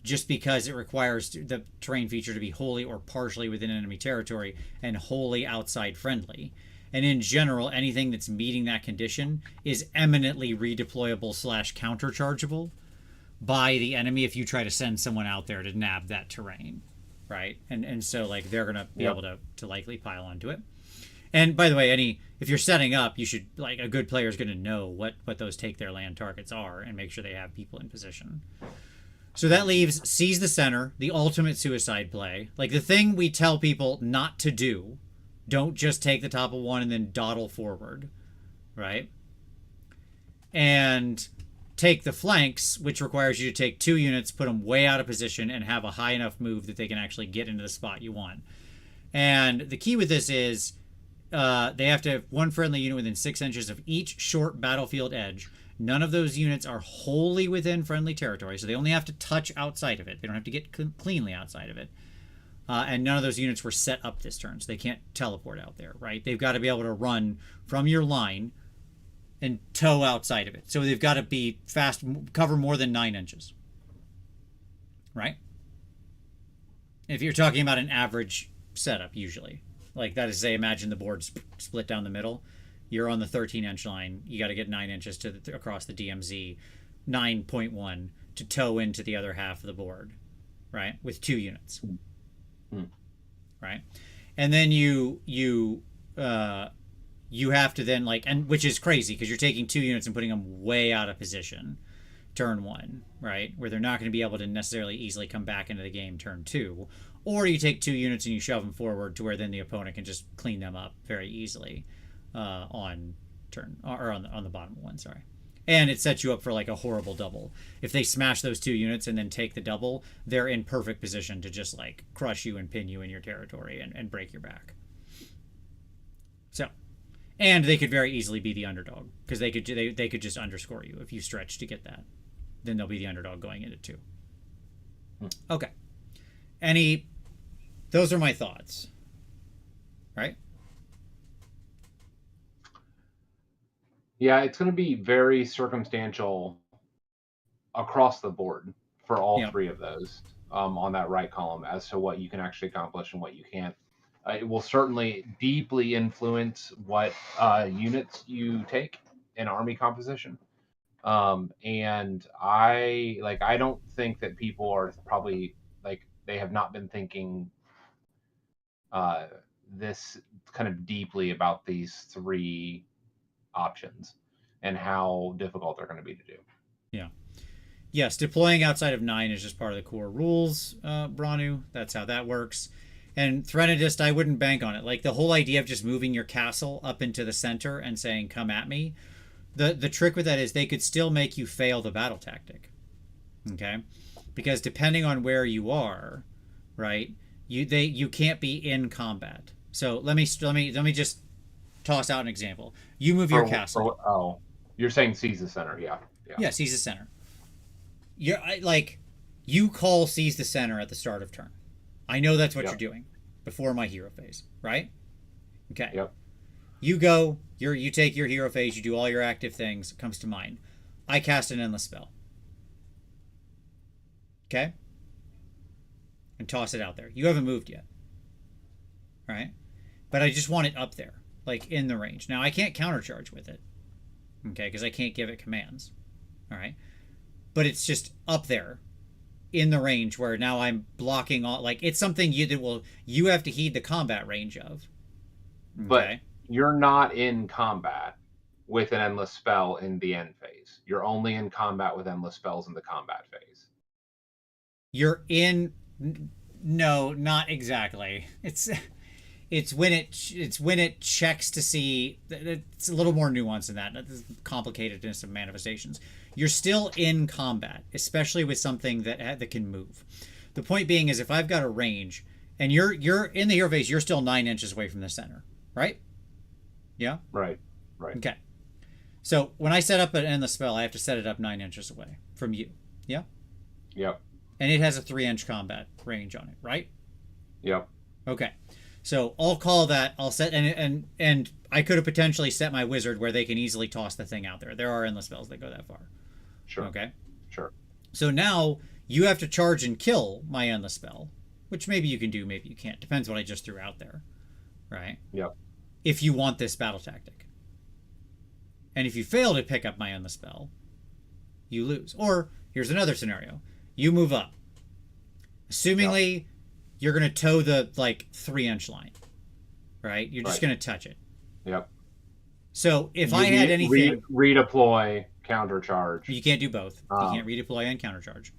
A: just because it requires the terrain feature to be wholly or partially within enemy territory and wholly outside friendly. And in general, anything that's meeting that condition is eminently redeployable / counterchargeable by the enemy if you try to send someone out there to nab that terrain, right? And so like they're gonna be able to likely pile onto it. And by the way, if you're setting up, you should, like, a good player is going to know what those take their land targets are and make sure they have people in position. So that leaves seize the center, the ultimate suicide play. Like the thing we tell people not to do. Don't just take the top of one and then dawdle forward, right? And take the flanks, which requires you to take 2 units, put them way out of position, and have a high enough move that they can actually get into the spot you want. And the key with this is they have to have 1 friendly unit within 6 inches of each short battlefield edge. None of those units are wholly within friendly territory, so they only have to touch outside of it. They don't have to get cleanly outside of it. And none of those units were set up this turn, so they can't teleport out there, right? They've got to be able to run from your line and tow outside of it. So they've got to be fast, cover more than 9 inches, right? If you're talking about an average setup, usually. Like, that is, say, imagine the board's split down the middle. You're on the 13-inch line. You got to get 9 inches across the DMZ, 9.1 to tow into the other half of the board, right? With 2 units, right? And then you have to then, like, and which is crazy because you're taking 2 units and putting them way out of position turn 1, right? Where they're not going to be able to necessarily easily come back into the game turn 2. Or you take 2 units and you shove them forward to where then the opponent can just clean them up very easily on turn, or on the bottom one, sorry. And it sets you up for like a horrible double. If they smash those 2 units and then take the double, they're in perfect position to just like crush you and pin you in your territory and break your back. So, and they could very easily be the underdog because they could just underscore you if you stretch to get that. Then they'll be the underdog going into 2. Okay. Those are my thoughts. Right?
B: Yeah, it's going to be very circumstantial across the board for all 3 of those on that right column as to what you can actually accomplish and what you can't. It will certainly deeply influence what units you take in army composition. And I don't think that people are probably like, they have not been thinking this kind of deeply about these 3 options and how difficult they're going to be to do.
A: Yeah. Yes, deploying outside of 9 is just part of the core rules, Branu. That's how that works. And Threnodist, I wouldn't bank on it. Like the whole idea of just moving your castle up into the center and saying, come at me. The trick with that is they could still make you fail the battle tactic. Okay? Because depending on where you are, right, you can't be in combat. So let me just toss out an example. You move your castle.
B: You're saying seize the center, yeah.
A: Yeah, seize the center. You call seize the center at the start of turn. I know that's what you're doing before my hero phase, right? Okay.
B: Yep.
A: You go, you take your hero phase, you do all your active things, it comes to mine. I cast an endless spell. Okay? And toss it out there. You haven't moved yet. Right? But I just want it up there, like in the range. Now I can't countercharge with it. Okay, because I can't give it commands. All right? But it's just up there in the range where now I'm blocking all, like it's something you have to heed the combat range of.
B: Okay? But you're not in combat with an endless spell in the end phase. You're only in combat with endless spells in the combat phase.
A: No, not exactly. It's when it checks to see. It's a little more nuanced than that. It's complicatedness of manifestations. You're still in combat, especially with something that can move. The point being is if I've got a range and you're in the hero phase, you're still 9 inches away from the center, right? Yeah?
B: Right.
A: Okay. So when I set up an endless spell, I have to set it up 9 inches away from you. Yeah?
B: Yep.
A: And it has a 3-inch combat range on it, right?
B: Yep.
A: Okay. So I'll call that, I'll set, and I could have potentially set my wizard where they can easily toss the thing out there. There are endless spells that go that far.
B: Sure.
A: Okay?
B: Sure.
A: So now you have to charge and kill my endless spell, which maybe you can do, maybe you can't. Depends what I just threw out there. Right?
B: Yep.
A: If you want this battle tactic. And if you fail to pick up my endless spell, you lose. Or here's another scenario. You move up. Assumingly, you're going to toe the 3-inch line. Right? You're just going to touch it.
B: Yep.
A: So if I had anything...
B: Redeploy, countercharge.
A: You can't do both. You can't redeploy and countercharge.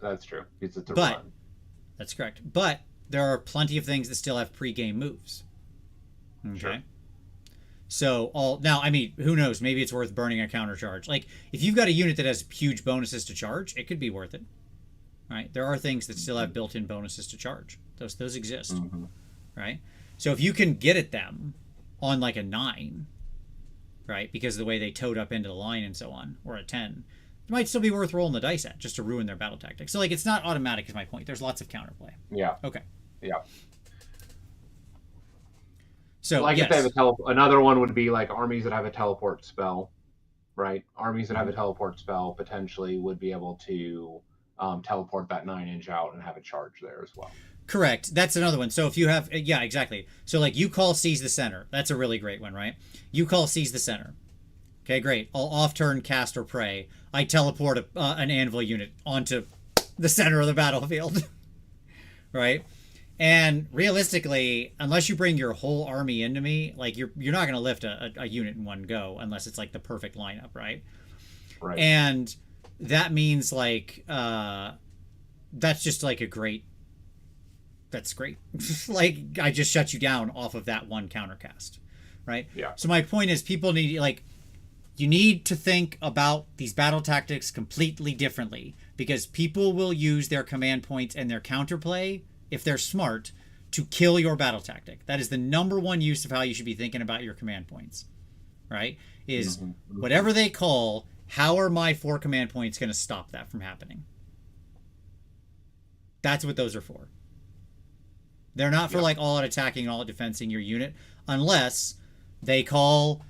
B: That's true. It's a
A: run. That's correct. But there are plenty of things that still have pre-game moves. Okay. Sure. So now, I mean, who knows? Maybe it's worth burning a countercharge. Like if you've got a unit that has huge bonuses to charge, it could be worth it. Right? There are things that still have built-in bonuses to charge. Those exist. Mm-hmm. Right? So if you can get at them on like a 9, right? Because of the way they towed up into the line and so on, or a 10, it might still be worth rolling the dice at just to ruin their battle tactics. So like it's not automatic is my point. There's lots of counterplay.
B: Yeah.
A: Okay.
B: Yeah.
A: So
B: like if they have another one would be like armies that have a teleport spell, right? Armies that have a teleport spell potentially would be able to teleport that 9-inch out and have a charge there as well.
A: Correct. That's another one. So if you have, yeah, exactly. So like you call seize the center. That's a really great one, right? You call seize the center. Okay, great. I'll off turn cast or pray. I teleport an anvil unit onto the center of the battlefield, right? And realistically, unless you bring your whole army into me, like you're not going to lift a unit in one go unless it's like the perfect lineup, right?
B: Right.
A: And that means like that's just like a great that's great. Like, I just shut you down off of that one countercast, right?
B: Yeah.
A: So my point is, people need, like, you need to think about these battle tactics completely differently, because people will use their command points and their counterplay, if they're smart, to kill your battle tactic. That is the number one use of how you should be thinking about your command points, right? Is whatever they call, how are my 4 command points going to stop that from happening? That's what those are for. They're not for like all out attacking and all out defensing your unit, unless they call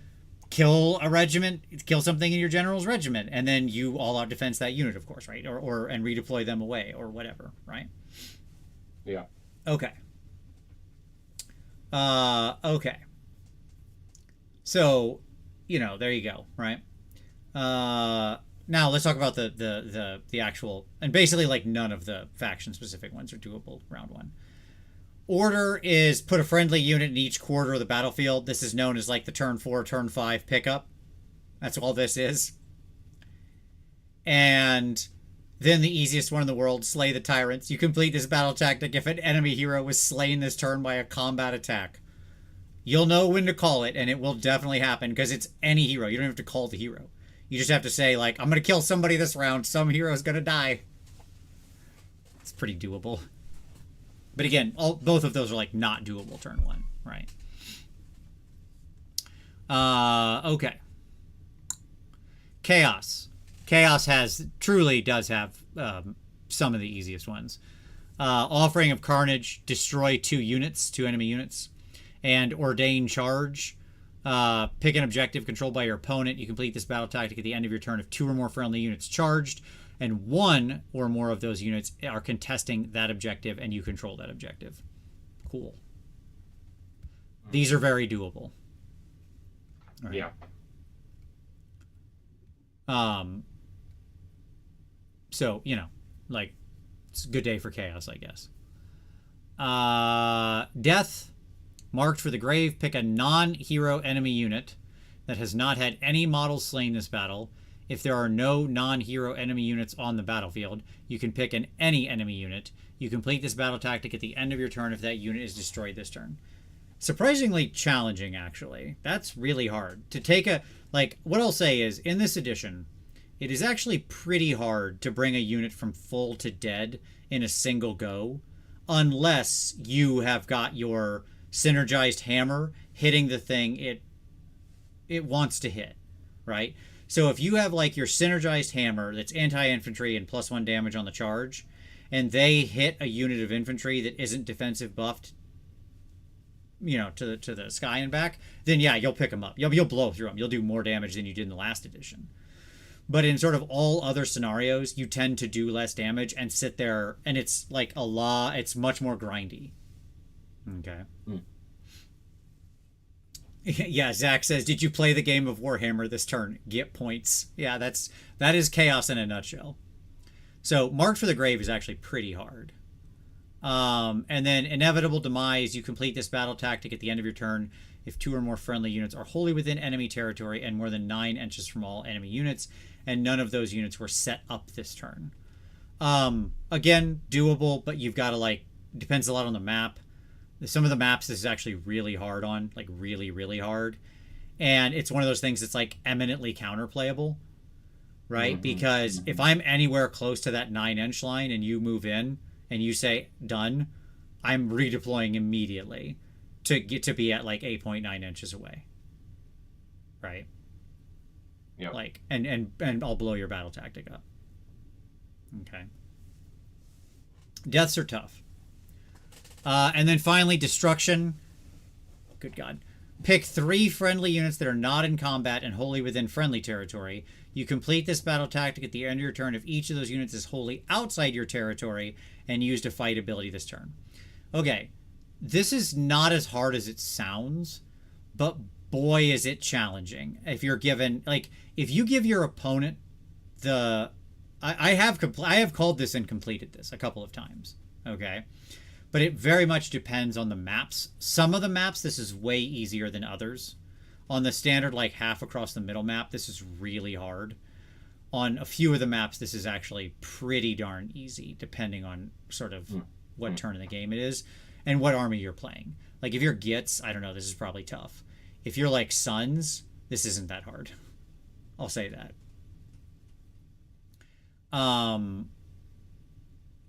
A: kill a regiment, kill something in your general's regiment, and then you all out defense that unit, of course, right? Or and redeploy them away or whatever, right?
B: Yeah.
A: Okay. Okay. So, there you go, right? Now let's talk about the actual, and basically like none of the faction specific ones are doable round 1. Order is put a friendly unit in each quarter of the battlefield. This is known as like the turn 4, turn 5 pickup. That's all this is. And then the easiest one in the world, slay the tyrants. You complete this battle tactic if an enemy hero was slain this turn by a combat attack. You'll know when to call it, and it will definitely happen because it's any hero. You don't have to call the hero. You just have to say, like, I'm going to kill somebody this round. Some hero's going to die. It's pretty doable. But again, both of those are like not doable turn 1, right? Okay. Chaos. Chaos truly does have some of the easiest ones. Offering of Carnage, destroy 2 enemy units, and ordain charge. Pick an objective controlled by your opponent. You complete this battle tactic at the end of your turn if 2 or more friendly units charged, and 1 or more of those units are contesting that objective, and you control that objective. Cool. These are very doable. Right.
B: Yeah.
A: So, like, it's a good day for chaos, I guess. Death. Marked for the grave, pick a non-hero enemy unit that has not had any models slain this battle. If there are no non-hero enemy units on the battlefield, you can pick any enemy unit. You complete this battle tactic at the end of your turn if that unit is destroyed this turn. Surprisingly challenging, actually. That's really hard. To take what I'll say is, in this edition, it is actually pretty hard to bring a unit from full to dead in a single go, unless you have got your synergized hammer hitting the thing it wants to hit, right? So if you have like your synergized hammer that's anti-infantry and +1 damage on the charge, and they hit a unit of infantry that isn't defensive buffed, to the sky and back, then yeah, you'll pick them up. You'll blow through them. You'll do more damage than you did in the last edition. But in sort of all other scenarios, you tend to do less damage and sit there, and it's like it's much more grindy. Okay. Yeah, Zach says, did you play the game of Warhammer this turn? Get points. Yeah, that is chaos in a nutshell. So Marked for the Grave is actually pretty hard. And then Inevitable Demise, you complete this battle tactic at the end of your turn if 2 or more friendly units are wholly within enemy territory and more than 9 inches from all enemy units, and none of those units were set up this turn. Again, doable, but you've got to depends a lot on the map. Some of the maps this is actually really hard on, like really, really hard. And it's one of those things that's like eminently counterplayable, right? Mm-hmm. Because if I'm anywhere close to that 9-inch line and you move in and you say done, I'm redeploying immediately to get to be at like 8.9 inches away. Right?
B: Yeah.
A: And I'll blow your battle tactic up. Okay. Deaths are tough. And then finally, Destruction. Good God. Pick 3 friendly units that are not in combat and wholly within friendly territory. You complete this battle tactic at the end of your turn if each of those units is wholly outside your territory and used a fight ability this turn. Okay. This is not as hard as it sounds, but boy is it challenging. If you're given, if you give your opponent I have called this and completed this a couple of times. Okay. But it very much depends on the maps. Some of the maps, this is way easier than others. On the standard, half across the middle map, this is really hard. On a few of the maps, this is actually pretty darn easy, depending on sort of what turn in the game it is and what army you're playing. Like if you're Gits, I don't know, this is probably tough. If you're like Suns, this isn't that hard. I'll say that.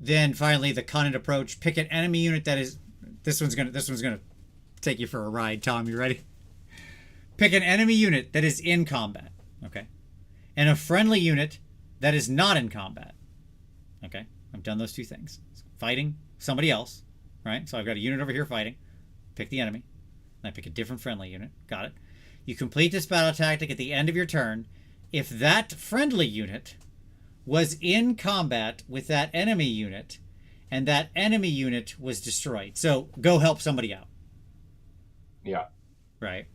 A: Then finally the cunning approach. Pick an enemy unit that is. This one's gonna take you for a ride, Tom. You ready? Pick an enemy unit that is in combat. Okay. And a friendly unit that is not in combat. Okay. I've done those two things. Fighting somebody else. Right? So I've got a unit over here fighting. Pick the enemy. And I pick a different friendly unit. Got it. You complete this battle tactic at the end of your turn. If that friendly unit was in combat with that enemy unit and that enemy unit was destroyed. So go help somebody out.
B: Yeah.
A: Right.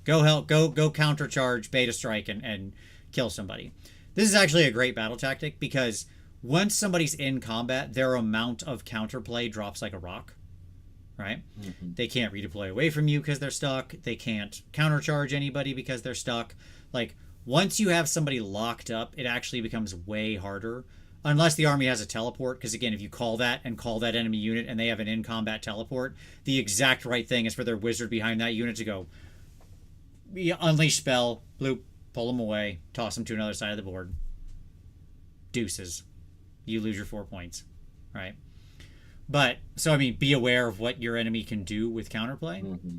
A: Go help, go countercharge, beta strike, and kill somebody. This is actually a great battle tactic because once somebody's in combat, their amount of counterplay drops like a rock. Right? Mm-hmm. They can't redeploy away from you because they're stuck. They can't countercharge anybody because they're stuck. Like, once you have somebody locked up, it actually becomes way harder. Unless the army has a teleport, because again, if you call that and call that enemy unit and they have an in-combat teleport, the exact right thing is for their wizard behind that unit to go, unleash spell, bloop, pull them away, toss them to another side of the board. Deuces. You lose your 4 points. Right? But, so I mean, be aware of what your enemy can do with counterplay. Mm-hmm.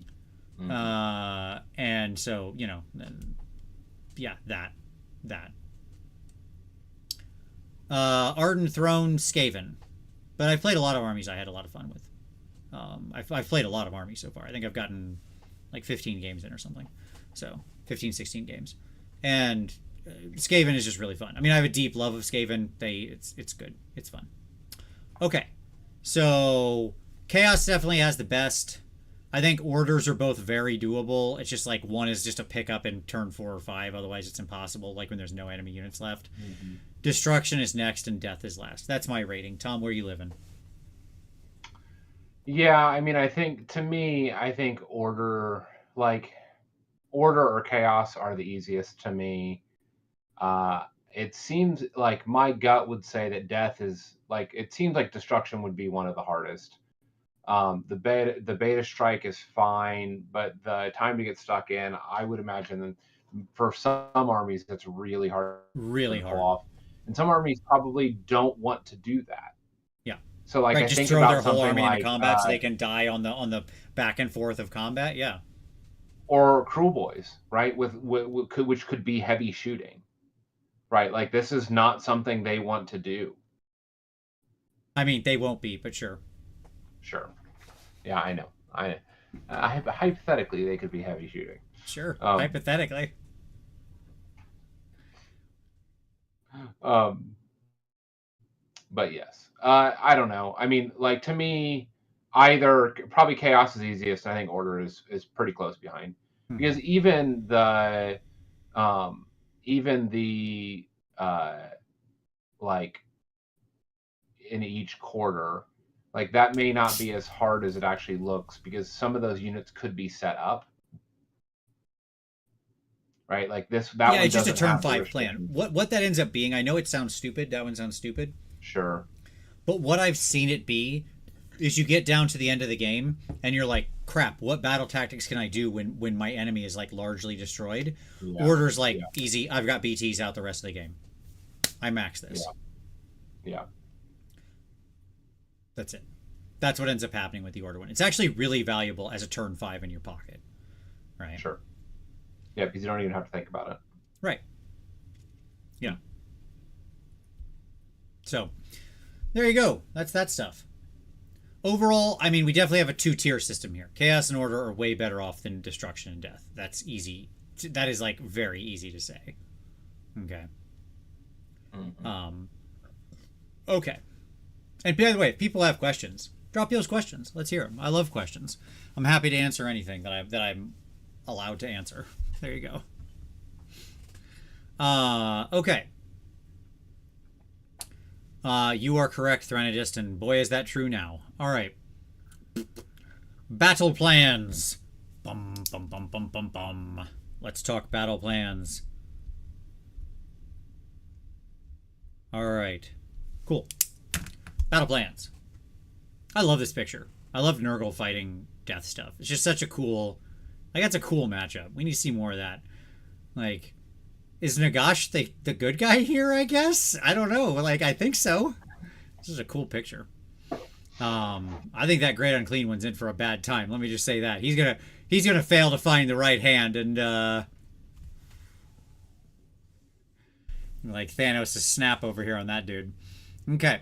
A: Mm-hmm. And so, you know... Yeah, that. Arden Throne Skaven. But I've played a lot of armies I had a lot of fun with. I've played a lot of armies so far. I think I've gotten like 15 games in or something. So 15, 16 games. And Skaven is just really fun. I mean, I have a deep love of Skaven. It's good. It's fun. Okay. So Chaos definitely has the best. I think orders are both very doable. It's just like one is just a pickup in turn 4 or 5. Otherwise, it's impossible. Like when there's no enemy units left. Mm-hmm. Destruction is next and death is last. That's my rating. Tom, where are you living?
B: Yeah, I mean, I think order or chaos are the easiest to me. It seems like my gut would say that death is like. It seems like destruction would be one of the hardest. The beta strike is fine, but the time to get stuck in, I would imagine for some armies that's really hard
A: to pull
B: off. And some armies probably don't want to do that.
A: Yeah.
B: So like,
A: right,
B: I
A: just
B: think
A: throw
B: about
A: their whole army
B: like,
A: into combat so they can die on the back and forth of combat. Yeah.
B: Or Cruel Boys, right? With which could be heavy shooting, right? Like this is not something they want to do.
A: I mean, they won't be, but sure.
B: Sure. Yeah, I know. Hypothetically, they could be heavy shooting.
A: Sure. Hypothetically.
B: But yes, I don't know. I mean, like to me, either probably chaos is easiest. I think order is pretty close behind, because even the like in each quarter, like that may not be as hard as it actually looks, because some of those units could be set up. Right, like this. That
A: yeah, it's just a turn 5 plan. What that ends up being, I know it sounds stupid. That one sounds stupid.
B: Sure.
A: But what I've seen it be is you get down to the end of the game and you're like, crap, what battle tactics can I do when my enemy is like largely destroyed? Yeah. Order's like easy. I've got BTs out the rest of the game. I max this.
B: Yeah.
A: That's it. That's what ends up happening with the order one. It's actually really valuable as a turn 5 in your pocket. Right.
B: Sure. Yeah, because you don't even have to think about it.
A: Right. Yeah. So, there you go. That's that stuff. Overall, I mean, we definitely have a 2-tier system here. Chaos and order are way better off than destruction and death. That's easy. That is, like, very easy to say. Okay. Mm-hmm. Okay. And by the way, if people have questions, drop those questions. Let's hear them. I love questions. I'm happy to answer anything that I'm allowed to answer. There you go. Okay. You are correct, Threnodist, and boy, is that true now. All right. Battle plans. Bum, bum, bum, bum, bum, bum. Let's talk battle plans. All right. Cool. Battle plans. I love this picture. I love Nurgle fighting death stuff. It's just such a cool, like, that's a cool matchup. We need to see more of that. Like, is Nagash the good guy here, I guess? I don't know. Like, I think so. This is a cool picture. I think that Great Unclean one's in for a bad time. Let me just say that. He's gonna fail to find the right hand, and like Thanos' snap over here on that dude. Okay.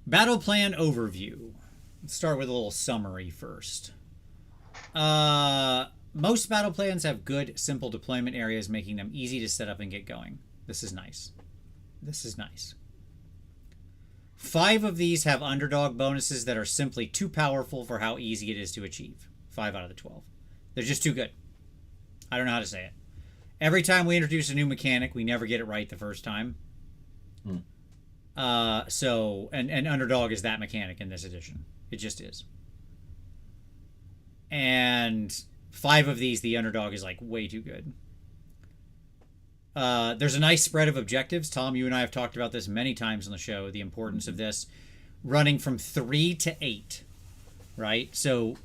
A: Battle plan overview. Let's start with a little summary first. Most battle plans have good, simple deployment areas, making them easy to set up and get going. This is nice. This is nice. 5 of these have underdog bonuses that are simply too powerful for how easy it is to achieve. 5 out of the 12. They're just too good. I don't know how to say it. Every time we introduce a new mechanic, we never get it right the first time. So, and underdog is that mechanic in this edition. It just is. And 5 of these, the underdog is like way too good. There's a nice spread of objectives. Tom, you and I have talked about this many times on the show, the importance of this. Running from 3 to 8, right? So,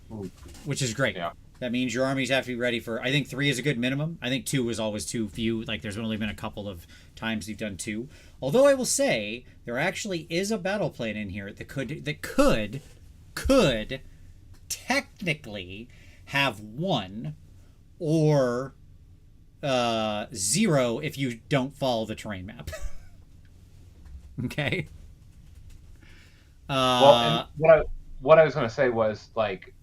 A: which is great. Yeah. That means your armies have to be ready for, I think 3 is a good minimum. I think 2 is always too few. Like, there's only been a couple of times you've done 2. Although I will say, there actually is a battle plan in here that could technically have 1 or 0 if you don't follow the terrain map. Okay.
B: Well, and what I was going to say was, like,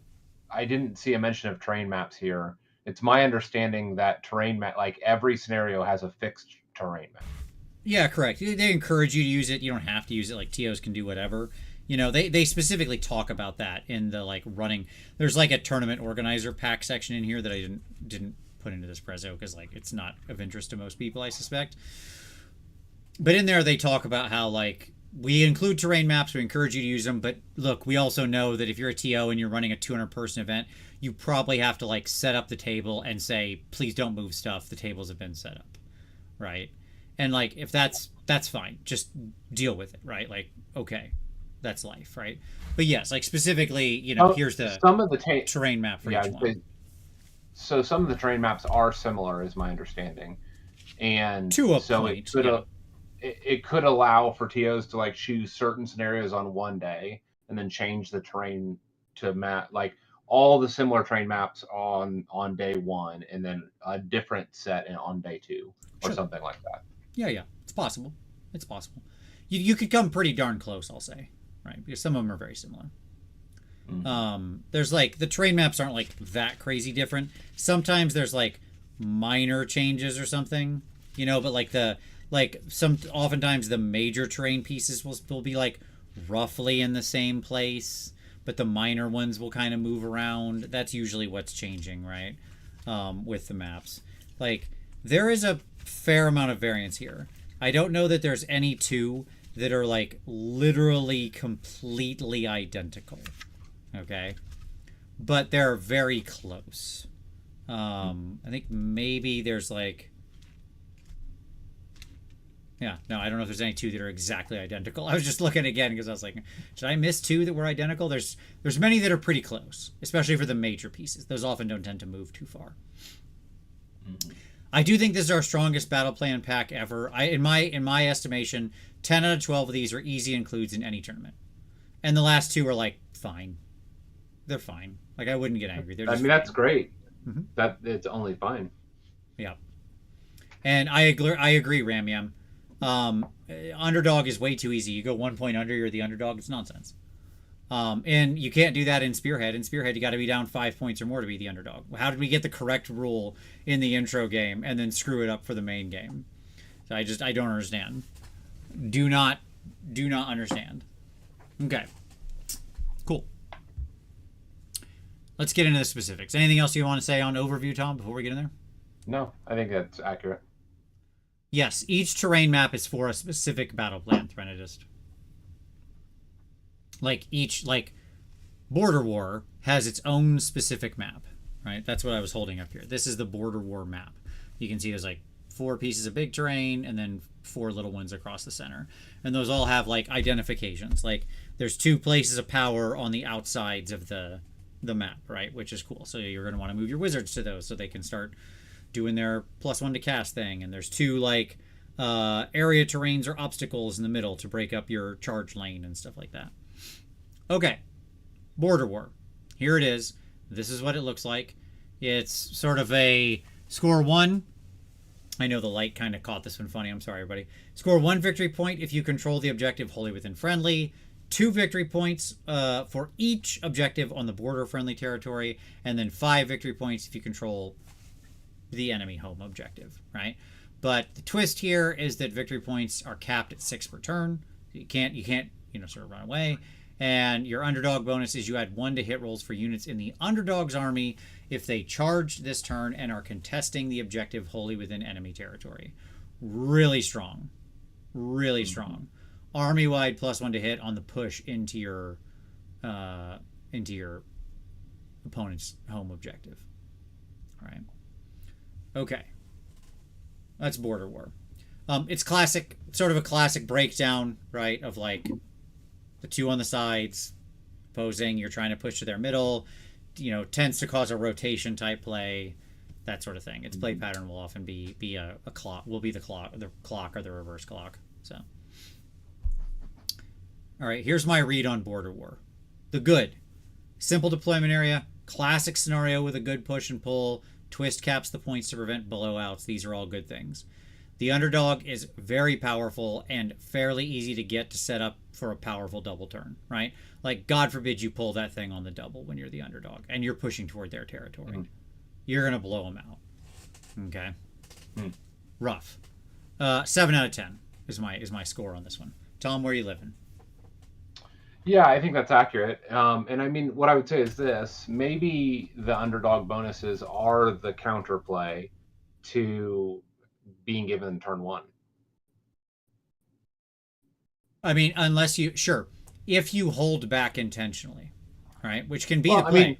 B: I didn't see a mention of terrain maps here. It's my understanding that terrain map, like every scenario, has a fixed terrain map.
A: Yeah, correct. They encourage you to use it. You don't have to use it. Like, TOs can do whatever. You know, they specifically talk about that in the, like, running. There's, like, a tournament organizer pack section in here that I didn't put into this prezzo because, like, it's not of interest to most people, I suspect. But in there, they talk about how, like, we include terrain maps. We encourage you to use them. But, look, we also know that if you're a TO and you're running a 200-person event, you probably have to, like, set up the table and say, please don't move stuff. The tables have been set up, right? And, like, if that's fine. Just deal with it, right? Like, okay. That's life, right? But yes, like specifically, you know, here's the
B: some of the
A: terrain map for each one.
B: So some of the terrain maps are similar, is my understanding, and
A: to a point,
B: it could allow for TOs to, like, choose certain scenarios on one day and then change the terrain to map, like, all the similar terrain maps on day 1, and then a different set on day 2, or something like that.
A: Yeah, it's possible. It's possible. You could come pretty darn close, I'll say. Right, because some of them are very similar. There's, like, the terrain maps aren't, like, that crazy different. Sometimes there's, like, minor changes or something, you know, but, like, oftentimes the major terrain pieces will be, like, roughly in the same place, but the minor ones will kind of move around. That's usually what's changing, right? With the maps. Like, there is a fair amount of variance here. I don't know that there's any 2 that are, like, literally completely identical, okay? But they're very close. I think maybe there's, like... Yeah, no, I don't know if there's any 2 that are exactly identical. I was just looking again because I was like, should I miss 2 that were identical? There's many that are pretty close, especially for the major pieces. Those often don't tend to move too far. I do think this is our strongest battle plan pack ever. In my estimation, 10 out of 12 of these are easy includes in any tournament. And the last 2 are, like, fine. They're fine. Like, I wouldn't get angry.
B: That's great. That it's only fine.
A: Yeah. And I agree, Ramyam. Underdog is way too easy. You go 1 point under, you're the underdog. It's nonsense. And you can't do that in Spearhead. In Spearhead, you got to be down 5 points or more to be the underdog. How did we get the correct rule in the intro game and then screw it up for the main game? So I don't understand. Do not understand. Okay. Cool. Let's get into the specifics. Anything else you want to say on overview, Tom, before we get in there?
B: No, I think that's accurate.
A: Yes, each terrain map is for a specific battle plan, Threnodist. Like, Border War has its own specific map, right? That's what I was holding up here. This is the Border War map. You can see there's, like, 4 pieces of big terrain, and then 4 little ones across the center. And those all have like identifications. Like there's 2 places of power on the outsides of the map, right? Which is cool. So you're going to want to move your wizards to those so they can start doing their +1 to cast thing. And there's 2 like area terrains or obstacles in the middle to break up your charge lane and stuff like that. Okay, Border War. Here it is. This is what it looks like. It's sort of a score 1. I know the light kind of caught this one funny. I'm sorry, everybody. Score 1 victory point if you control the objective wholly within friendly. 2 victory points for each objective on the border friendly territory. And then 5 victory points if you control the enemy home objective, right? But the twist here is that victory points are capped at 6 per turn. You can't, sort of run away. And your underdog bonus is you add 1 to hit rolls for units in the underdog's army if they charge this turn and are contesting the objective wholly within enemy territory. Really strong. Really strong. Army-wide +1 to hit on the push into your opponent's home objective. All right. Okay. That's Border War. It's classic, sort of a classic breakdown, right, of like the 2 on the sides opposing, you're trying to push to their middle, tends to cause a rotation type play, that sort of thing. Its play pattern will often be a clock, will be the clock or the reverse clock. So, all right, here's my read on Border War. The good: simple deployment area, classic scenario with a good push and pull, twist caps the points to prevent blowouts. These are all good things. The underdog is very powerful and fairly easy to get to set up for a powerful double turn, right? Like, God forbid you pull that thing on the double when you're the underdog and you're pushing toward their territory. Mm-hmm. You're going to blow them out. Okay? Rough. 7 out of 10 is my score on this one. Tom, where are you living?
B: Yeah, I think that's accurate. And I mean, what I would say is this. Maybe the underdog bonuses are the counterplay to being given turn 1.
A: I mean, if you hold back intentionally, right? Which can be the play. I mean,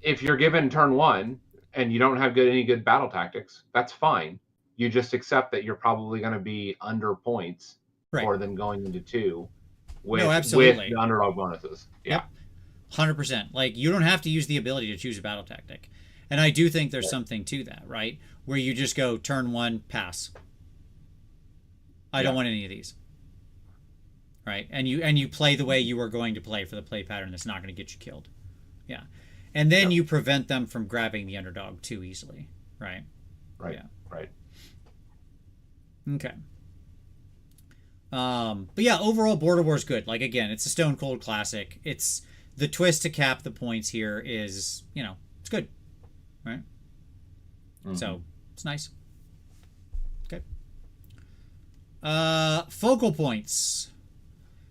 B: if you're given turn 1 and you don't have any good battle tactics, that's fine. You just accept that you're probably going to be under points for them going into 2 with the underdog bonuses. Yeah.
A: Yep. 100%. Like, you don't have to use the ability to choose a battle tactic. And I do think there's something to that, right? Where you just go turn 1, pass. I don't want any of these. Right? And you play the way you were going to play for the play pattern that's not going to get you killed. Yeah. And then you prevent them from grabbing the underdog too easily. Right?
B: Right. Yeah. Right.
A: Okay. But yeah, overall Border War is good. Like, again, it's a stone cold classic. It's the twist to cap the points here is, it's good. Right? So it's nice. Okay. Focal points.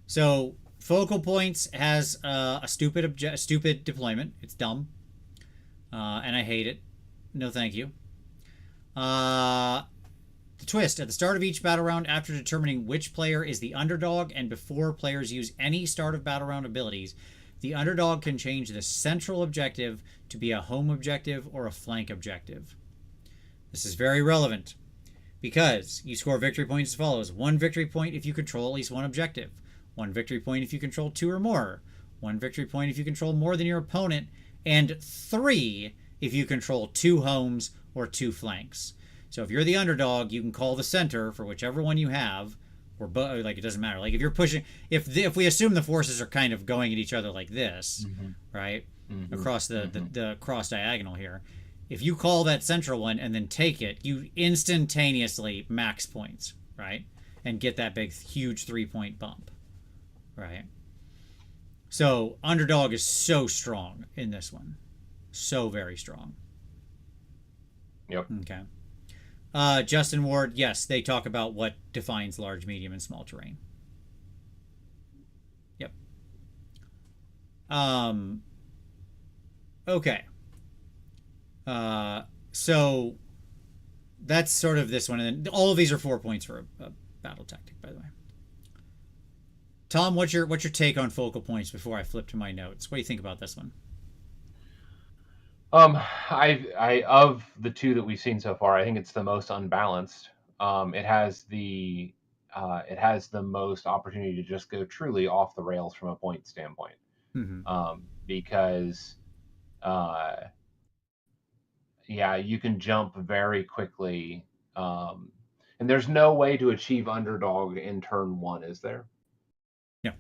A: So focal points has a stupid deployment. It's dumb, and I hate it. No, thank you. The twist: at the start of each battle round, after determining which player is the underdog, and before players use any start of battle round abilities, the underdog can change the central objective to be a home objective or a flank objective. This is very relevant because you score victory points as follows: 1 victory point if you control at least 1 objective, 1 victory point if you control 2 or more, 1 victory point if you control more than your opponent, and 3 if you control 2 homes or 2 flanks. So if you're the underdog, you can call the center for whichever one you have, or like, it doesn't matter. Like, if you're pushing, if we assume the forces are kind of going at each other like this, right, across the cross diagonal here, if you call that central one and then take it, you instantaneously max points, right, and get that big huge 3-point bump, right? So underdog is so strong in this one, so very strong.
B: Yep.
A: Okay. Justin Ward, yes, they talk about what defines large, medium, and small terrain. Yep. Okay. So that's sort of this one, and then all of these are 4 points for a battle tactic, by the way. Tom, what's your take on focal points before I flip to my notes? What do you think about this one?
B: I of the two that we've seen so far, I think it's the most unbalanced. It has the most opportunity to just go truly off the rails from a point standpoint.
A: Mm-hmm.
B: Because uh, yeah, you can jump very quickly. Um, and there's no way to achieve underdog in turn one, is there?
A: Yeah.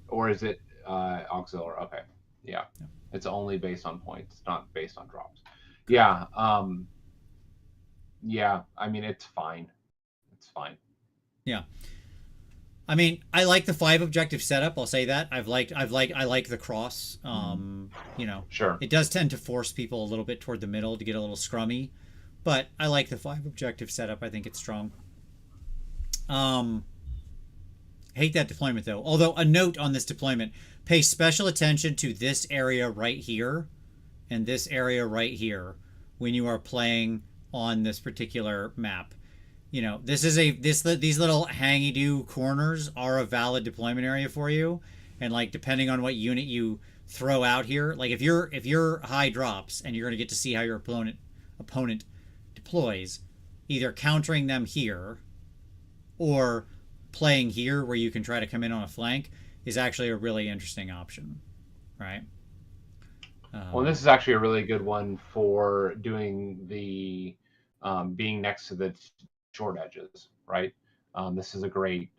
B: Or is it auxiliary? Okay, yeah,
A: Yeah.
B: it's only based on points, not based on drops.
A: Correct.
B: Yeah, yeah. I mean, it's fine. It's fine.
A: Yeah. I mean, I like the 5 objective setup. I'll say that. I like the cross. You know,
B: Sure.
A: it does tend to force people a little bit toward the middle to get a little scrummy, but I like the 5 objective setup. I think it's strong. Um, hate that deployment though. Although a note on this deployment: pay special attention to this area right here and this area right here when you are playing on this particular map. You know, these little hangy do corners are a valid deployment area for you, and like depending on what unit you throw out here, like if you're high drops and you're going to get to see how your opponent deploys, either countering them here or playing here where you can try to come in on a flank is actually a really interesting option, right?
B: Well, this is actually a really good one for doing the being next to the short edges, right? This is a great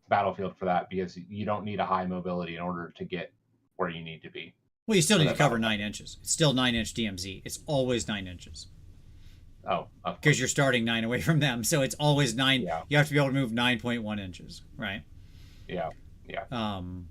B: battlefield for that because you don't need a high mobility in order to get where you need to be.
A: Well, you still
B: For
A: need to
B: that
A: cover
B: battle.
A: 9 inches. It's still 9 inch DMZ. It's always 9 inches
B: Oh, of
A: because
B: course.
A: you're starting 9 away from them. So it's always 9.
B: Yeah,
A: You have to be able to move 9.1 inches, right?
B: yeah, yeah.
A: Um,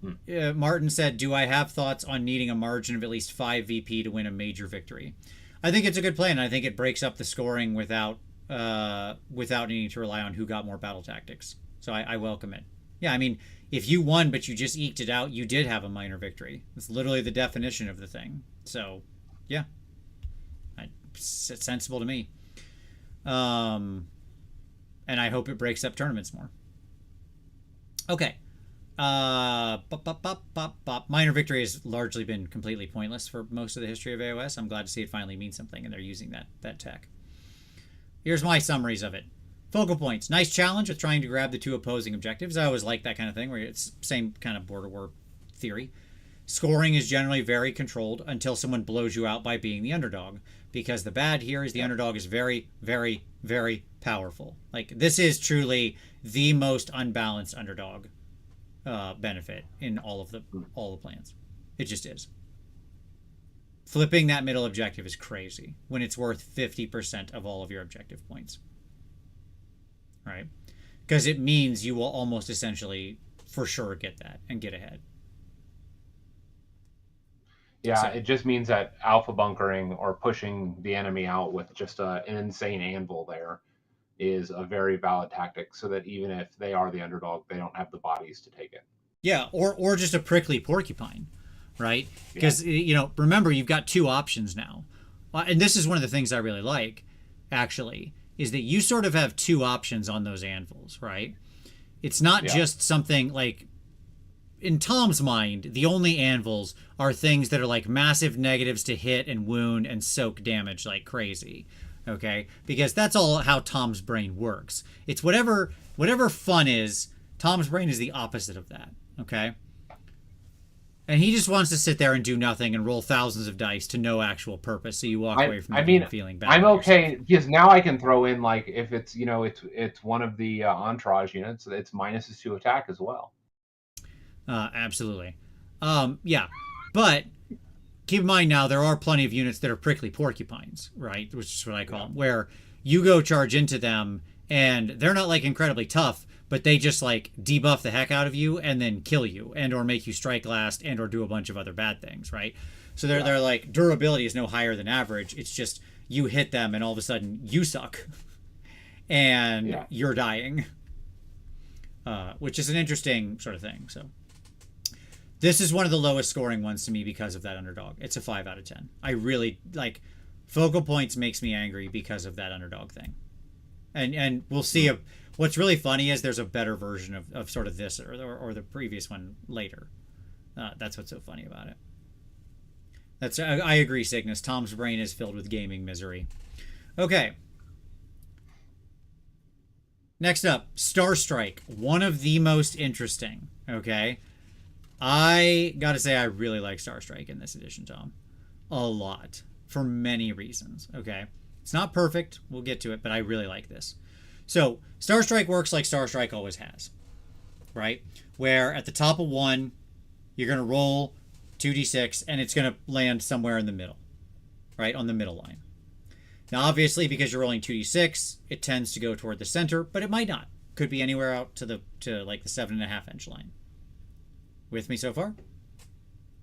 B: Hmm.
A: Martin said, "Do I have thoughts on needing a margin of at least 5 VP to win a major victory?" I think it's a good plan. I think it breaks up the scoring without needing to rely on who got more battle tactics. So I welcome it. Yeah, I mean, if you won but you just eked it out, you did have a minor victory. It's literally the definition of the thing. So, yeah, it's sensible to me. Um, and I hope it breaks up tournaments more. Okay. Minor victory has largely been completely pointless for most of the history of AOS. I'm glad to see it finally means something, and they're using that tech. Here's my summaries of it. Focal points. Nice challenge with trying to grab the 2 opposing objectives. I always like that kind of thing, where it's same kind of border war theory. Scoring is generally very controlled until someone blows you out by being the underdog. Because the bad here is the underdog is very, very, very powerful. Like, this is truly the most unbalanced underdog benefit in all the plans. It just is. Flipping that middle objective is crazy when it's worth 50% of all of your objective points. Right? Because it means you will almost essentially for sure get that and get ahead.
B: Yeah,
A: So,
B: it just means that alpha bunkering or pushing the enemy out with just an insane anvil there is a very valid tactic so that even if they are the underdog, they don't have the bodies to take it.
A: yeah, or just a prickly porcupine, right?
B: Yeah.
A: Because remember you've got 2 options now, and this is one of the things I really like, actually, is that you sort of have 2 options on those anvils, right? It's not just something like, in Tom's mind, the only anvils are things that are like massive negatives to hit and wound and soak damage like crazy. Okay? Because that's all how Tom's brain works. It's whatever fun is, Tom's brain is the opposite of that. Okay? And he just wants to sit there and do nothing and roll thousands of dice to no actual purpose, so you walk away from the game feeling bad.
B: I'm okay because now I can throw in, like, if it's it's one of the entourage units, it's -2 attack as well.
A: Absolutely. Yeah. But keep in mind now, there are plenty of units that are prickly porcupines, right? Which is what I call them, where you go charge into them and they're not like incredibly tough, but they just like debuff the heck out of you and then kill you and or make you strike last and or do a bunch of other bad things, right? So they're like, durability is no higher than average. It's just you hit them and all of a sudden you suck and you're dying, which is an interesting sort of thing. So this is one of the lowest scoring ones to me because of that underdog. It's a 5 out of 10. I really like focal points makes me angry because of that underdog thing. And we'll see. What's really funny is there's a better version of sort of this or the previous one later. That's what's so funny about it. I agree, Cygnus. Tom's brain is filled with gaming misery. Okay. Next up, Star Strike. One of the most interesting. Okay. I gotta say, I really like Star Strike in this edition, Tom. A lot. For many reasons. Okay. It's not perfect. We'll get to it, but I really like this. So, Star Strike works like Star Strike always has. Right? Where at the top of one, you're going to roll 2d6, and it's going to land somewhere in the middle. Right? On the middle line. Now, obviously, because you're rolling 2d6, it tends to go toward the center, but it might not. Could be anywhere out to like the 7.5-inch line. With me so far?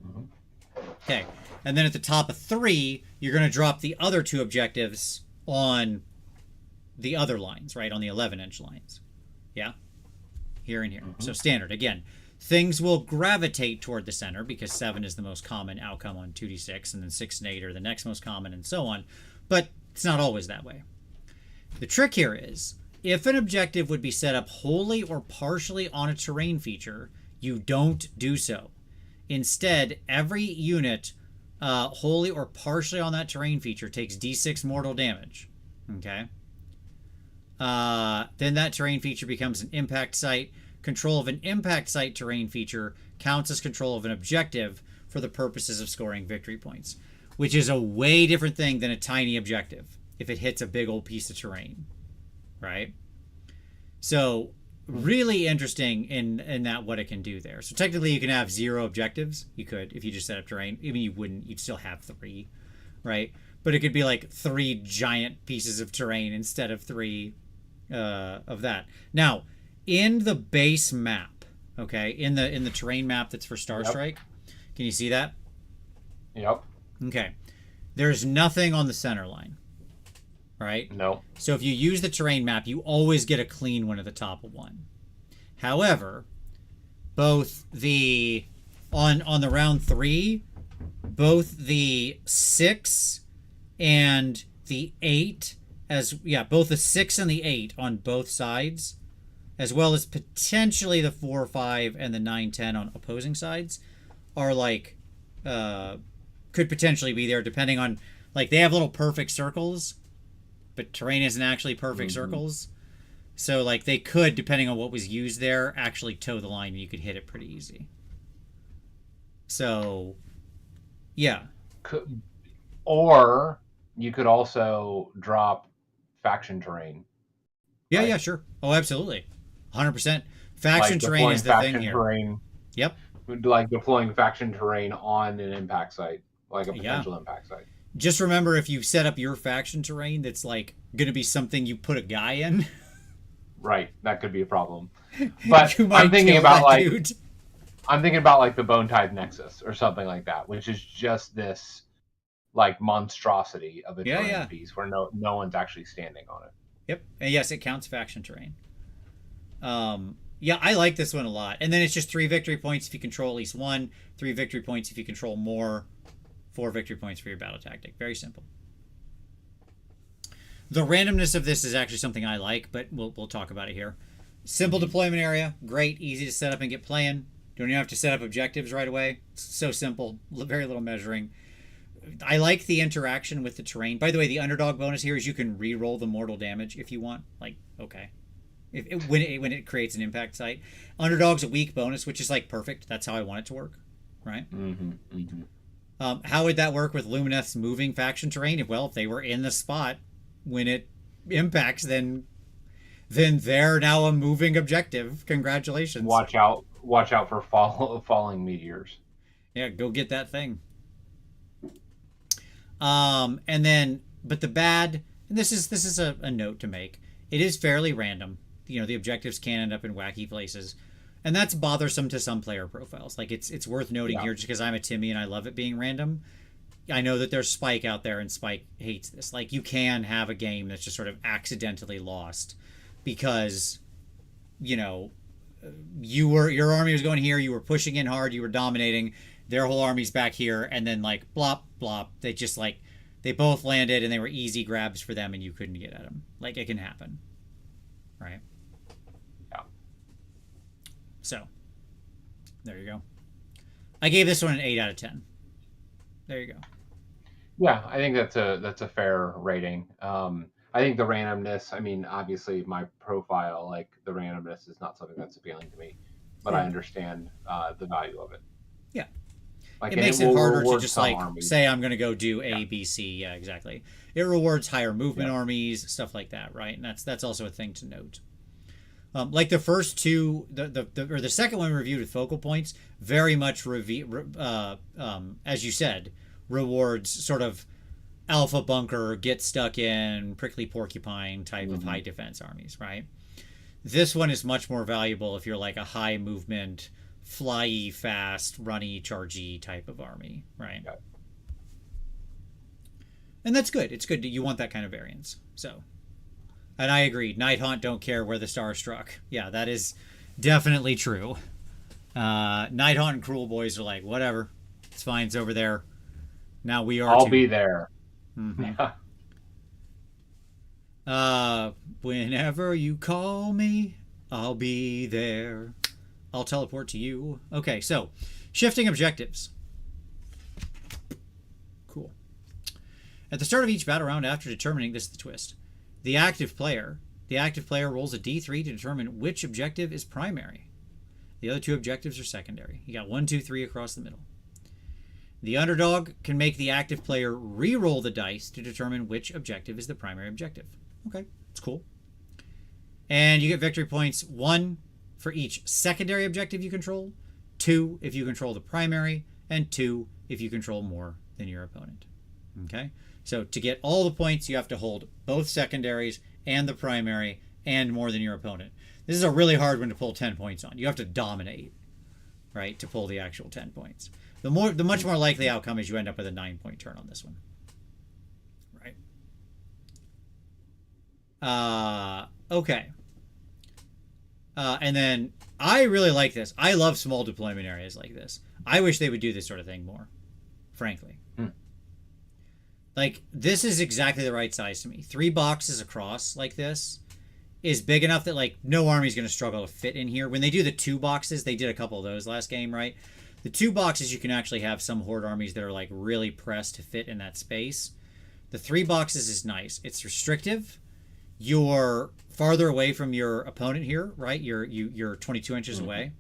B: Mm-hmm.
A: Okay. And then at the top of 3, you're going to drop the other 2 objectives on the other lines, right? On the 11-inch lines. Yeah? Here and here. Mm-hmm. So standard. Again, things will gravitate toward the center because 7 is the most common outcome on 2d6, and then 6 and 8 are the next most common, and so on. But it's not always that way. The trick here is, if an objective would be set up wholly or partially on a terrain feature, you don't do so. Instead, every unit wholly or partially on that terrain feature takes d6 mortal damage. Okay? Then that terrain feature becomes an impact site. Control of an impact site terrain feature counts as control of an objective for the purposes of scoring victory points, which is a way different thing than a tiny objective if it hits a big old piece of terrain, right? So really interesting in that what it can do there. So technically you can have 0 objectives. You could if you just set up terrain. Even you wouldn't. You'd still have 3, right? But it could be like 3 giant pieces of terrain instead of 3 of that. Now, in the base map, okay, in the terrain map that's for Star Strike, can you see that?
B: Yep.
A: Okay. There's nothing on the center line. Right?
B: No.
A: So if you use the terrain map, you always get a clean one at the top of one. However, both the on the round 3, both the 6 and the 8 both the 6 and the 8 on both sides, as well as potentially the 4, 5, and the 9, 10 on opposing sides, are like could potentially be there depending on, like, they have little perfect circles, but terrain isn't actually perfect circles. So, like, they could, depending on what was used there, actually toe the line and you could hit it pretty easy. So, yeah.
B: Or you could also drop faction terrain.
A: Yeah, yeah, sure. Oh, absolutely. 100%. Faction terrain is the thing here.
B: Terrain,
A: yep.
B: Like deploying faction terrain on an impact site, like a potential impact site.
A: Just remember, if you set up your faction terrain that's like going to be something you put a guy in,
B: right, that could be a problem. But I'm thinking about like the Bone Tithe Nexus or something like that, which is just this like monstrosity of a terrain piece where no one's actually standing on it.
A: Yep, and yes, it counts faction terrain. Yeah, I like this one a lot. And then it's just 3 victory points if you control at least 1, 3 victory points if you control more, 4 victory points for your battle tactic. Very simple. The randomness of this is actually something I like, but we'll talk about it here. Simple deployment area, great, easy to set up and get playing. Don't even have to set up objectives right away. It's so simple, very little measuring. I like the interaction with the terrain. By the way, the underdog bonus here is you can re-roll the mortal damage if you want. Like, okay. When it creates an impact site. Underdog's a weak bonus, which is like perfect. That's how I want it to work, right? How would that work with Lumineth's moving faction terrain? Well, if they were in the spot when it impacts, then they're now a moving objective. Congratulations.
B: Watch out for falling meteors.
A: Yeah, go get that thing. And then, but the bad, and this is a note to make. It is fairly random. You know, the objectives can end up in wacky places, and that's bothersome to some player profiles. Like, it's worth noting here, just because I'm a Timmy and I love it being random. I know that there's Spike out there, and Spike hates this. Like, you can have a game that's just sort of accidentally lost because, you know, your army was going here, you were pushing in hard, you were dominating, their whole army's back here, and then like blop blop, they both landed and they were easy grabs for them and you couldn't get at them. Like, it can happen, right?
B: Yeah.
A: So there you go. I gave this one an 8 out of 10. There you go.
B: Yeah, I think that's a fair rating. I think the randomness. I mean, obviously, my profile, like the randomness, is not something that's appealing to me, but I
A: Right.
B: understand the value of it.
A: Yeah.
B: Like,
A: It
B: and it
A: makes it
B: will
A: harder to
B: reward
A: just
B: some
A: like
B: armies.
A: say I'm going to go do
B: Yeah,
A: A, B, C. Yeah, exactly. It rewards higher movement
B: yeah.
A: armies, stuff like that, right? And that's also a thing to note. Like the first two, the second one reviewed with focal points, very much as you said, rewards sort of alpha bunker, get stuck in, prickly porcupine type of
B: Hmm.
A: high defense armies, right? This one is much more valuable if you're like a high movement, flyy, fast, runny, chargy type of army, right?
B: Yeah.
A: And that's good. It's good. You want that kind of variance. So, and I agree. Nighthaunt don't care where the star struck. Yeah, that is definitely true. Nighthaunt and Cruel Boys are like, whatever. It's fine. It's over there. Now we are
B: I'll
A: too.
B: be there.
A: Mm-hmm.
B: Yeah.
A: Whenever you call me, I'll be there. I'll teleport to you. Okay, so shifting objectives. Cool. At the start of each battle round, after determining this is the twist, the active player rolls a d3 to determine which objective is primary. The other two objectives are secondary. You got 1, 2, 3 across the middle. The underdog can make the active player re-roll the dice to determine which objective is the primary objective. Okay, it's cool. And you get victory points 1 for each secondary objective you control, 2 if you control the primary, and 2 if you control more than your opponent. Okay? So to get all the points, you have to hold both secondaries and the primary and more than your opponent. This is a really hard one to pull 10 points on. You have to dominate, right, to pull the actual 10 points. The much more likely outcome is you end up with a 9-point turn on this one. Right? Okay. And then I really like this. I love small deployment areas like this. I wish they would do this sort of thing more, frankly. Like, this is exactly the right size to me. 3 boxes across like this is big enough that, like, no army's going to struggle to fit in here. When they do the 2 boxes, they did a couple of those last game, right? The 2 boxes, you can actually have some horde armies that are, like, really pressed to fit in that space. The 3 boxes is nice. It's restrictive. You're farther away from your opponent here, right? You're 22 inches away.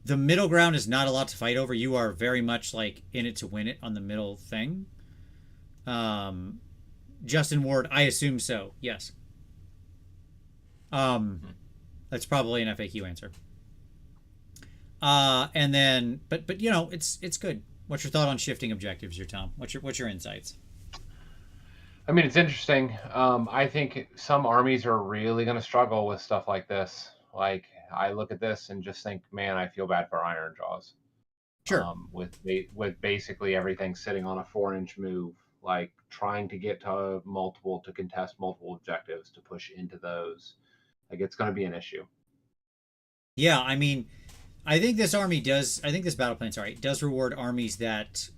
A: The middle ground is not a lot to fight over. You are very much like in it to win it on the middle thing. Justin Ward, I assume so. Yes. That's probably an FAQ answer. And then, but you know, it's good. What's your thought on shifting objectives, here, Tom? What's your insights?
B: I mean, it's interesting. I think some armies are really going to struggle with stuff like this. Like, I look at this and just think, man, I feel bad for Iron Jaws.
A: Sure.
B: With basically everything sitting on a 4-inch move, like trying to get to contest multiple objectives to push into those. Like, it's going to be an issue.
A: Yeah, I mean, I think this battle plan, does reward armies that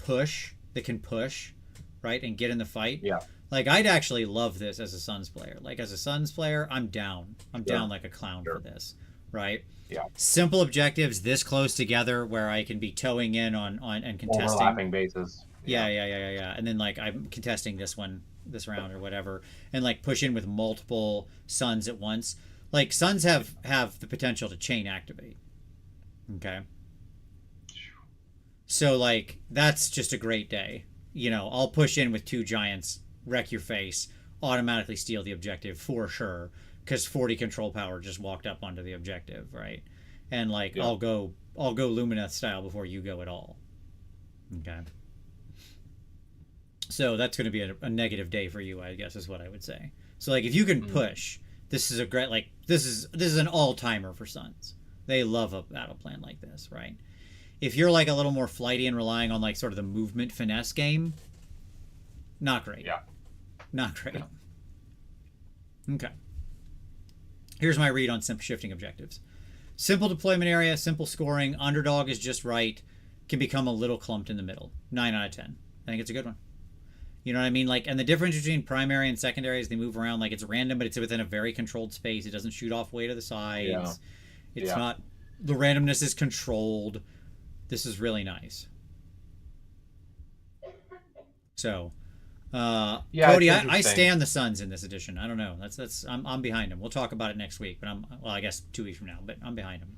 A: can push, right, and get in the fight.
B: Yeah.
A: Like, I'd actually love this as a Suns player. Like, as a Suns player, I'm down. I'm down like a clown for this, right?
B: Yeah.
A: Simple objectives this close together where I can be towing in on and contesting.
B: Overlapping bases.
A: Yeah. And then, like, I'm contesting this round or whatever, and, like, push in with multiple Suns at once. Like, Suns have the potential to chain activate. Okay. So, like, that's just a great day. You know, I'll push in with 2 giants, wreck your face, automatically steal the objective for sure, because 40 control power just walked up onto the objective, right? And, like, yeah. I'll go Lumineth style before you go at all. Okay. So that's going to be a negative day for you, I guess, is what I would say. So, like, if you can push, this is a great, like, this is an all-timer for Suns. They love a battle plan like this, right? If you're, like, a little more flighty and relying on, like, sort of the movement finesse game, not great.
B: Yeah.
A: Not great. Yeah. Okay. Here's my read on shifting objectives. Simple deployment area, simple scoring, underdog is just right, can become a little clumped in the middle. 9 out of 10. I think it's a good one. You know what I mean? Like, and the difference between primary and secondary is they move around, like, it's random, but it's within a very controlled space. It doesn't shoot off way to the sides. Yeah. It's not, the randomness is controlled. This is really nice. So,
B: Yeah,
A: Cody,
B: it's
A: I
B: interesting.
A: stand the Suns in this edition. I don't know. I'm behind him. We'll talk about it next week, but I guess 2 weeks from now, but I'm behind him.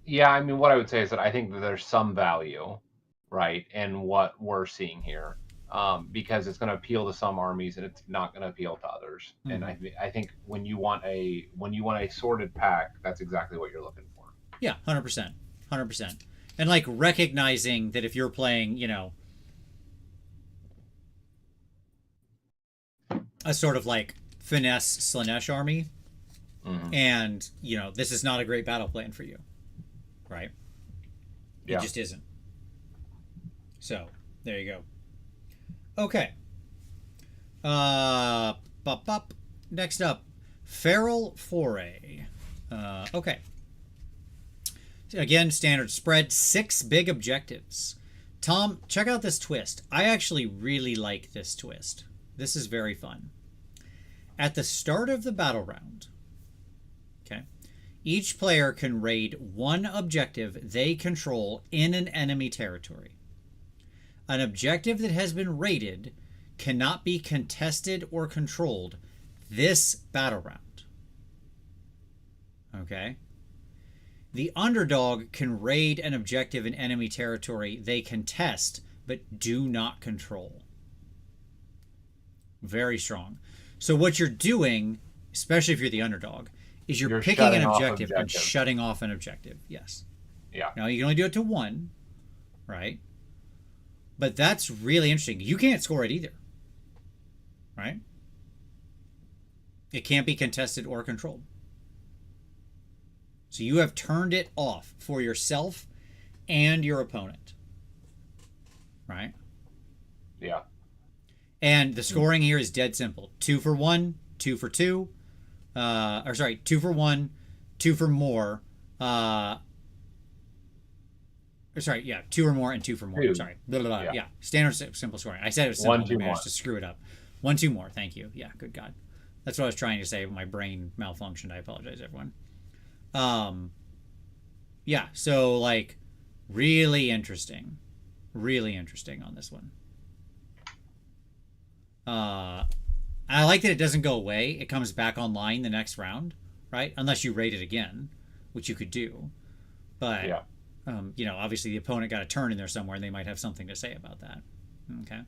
B: Yeah, I mean, what I would say is that I think that there's some value, right, in what we're seeing here, because it's going to appeal to some armies and it's not going to appeal to others. And I think when you want a sorted pack, that's exactly what you're looking for.
A: Yeah, 100%, 100%, and like recognizing that if you're playing, a sort of like finesse Slanesh army, and this is not a great battle plan for you, right? It just isn't. So there you go. Okay. Next up, Feral Foray. Okay. Again, standard spread, 6 big objectives. Tom, check out this twist. I actually really like this twist. This is very fun. At the start of the battle round, okay, each player can raid one objective they control in an enemy territory. An objective that has been raided cannot be contested or controlled this battle round. Okay? The underdog can raid an objective in enemy territory they contest but do not control. Very strong. So what you're doing, especially if you're the underdog, is you're picking an objective and shutting off an objective. Yes.
B: Yeah.
A: Now you can only do it to one, right? But that's really interesting. You can't score it either, right? It can't be contested or controlled. So you have turned it off for yourself and your opponent, right?
B: Yeah.
A: And the scoring here is dead simple. 2 for 1, 2 for 2. 2 for 1, 2 for more. 2 or more and 2 for more.
B: Two.
A: Sorry. Blah, blah, blah. Yeah. Standard simple scoring. I said it was simple.
B: 1, 2,
A: I managed to screw it up. 1, 2 more. Thank you. Yeah, good God. That's what I was trying to say. My brain malfunctioned. I apologize, everyone. Yeah, so like really interesting. Really interesting on this one. I like that it doesn't go away. It comes back online the next round, right? Unless you raid it again, which you could do. But,
B: yeah.
A: Obviously the opponent got a turn in there somewhere and they might have something to say about that. Okay.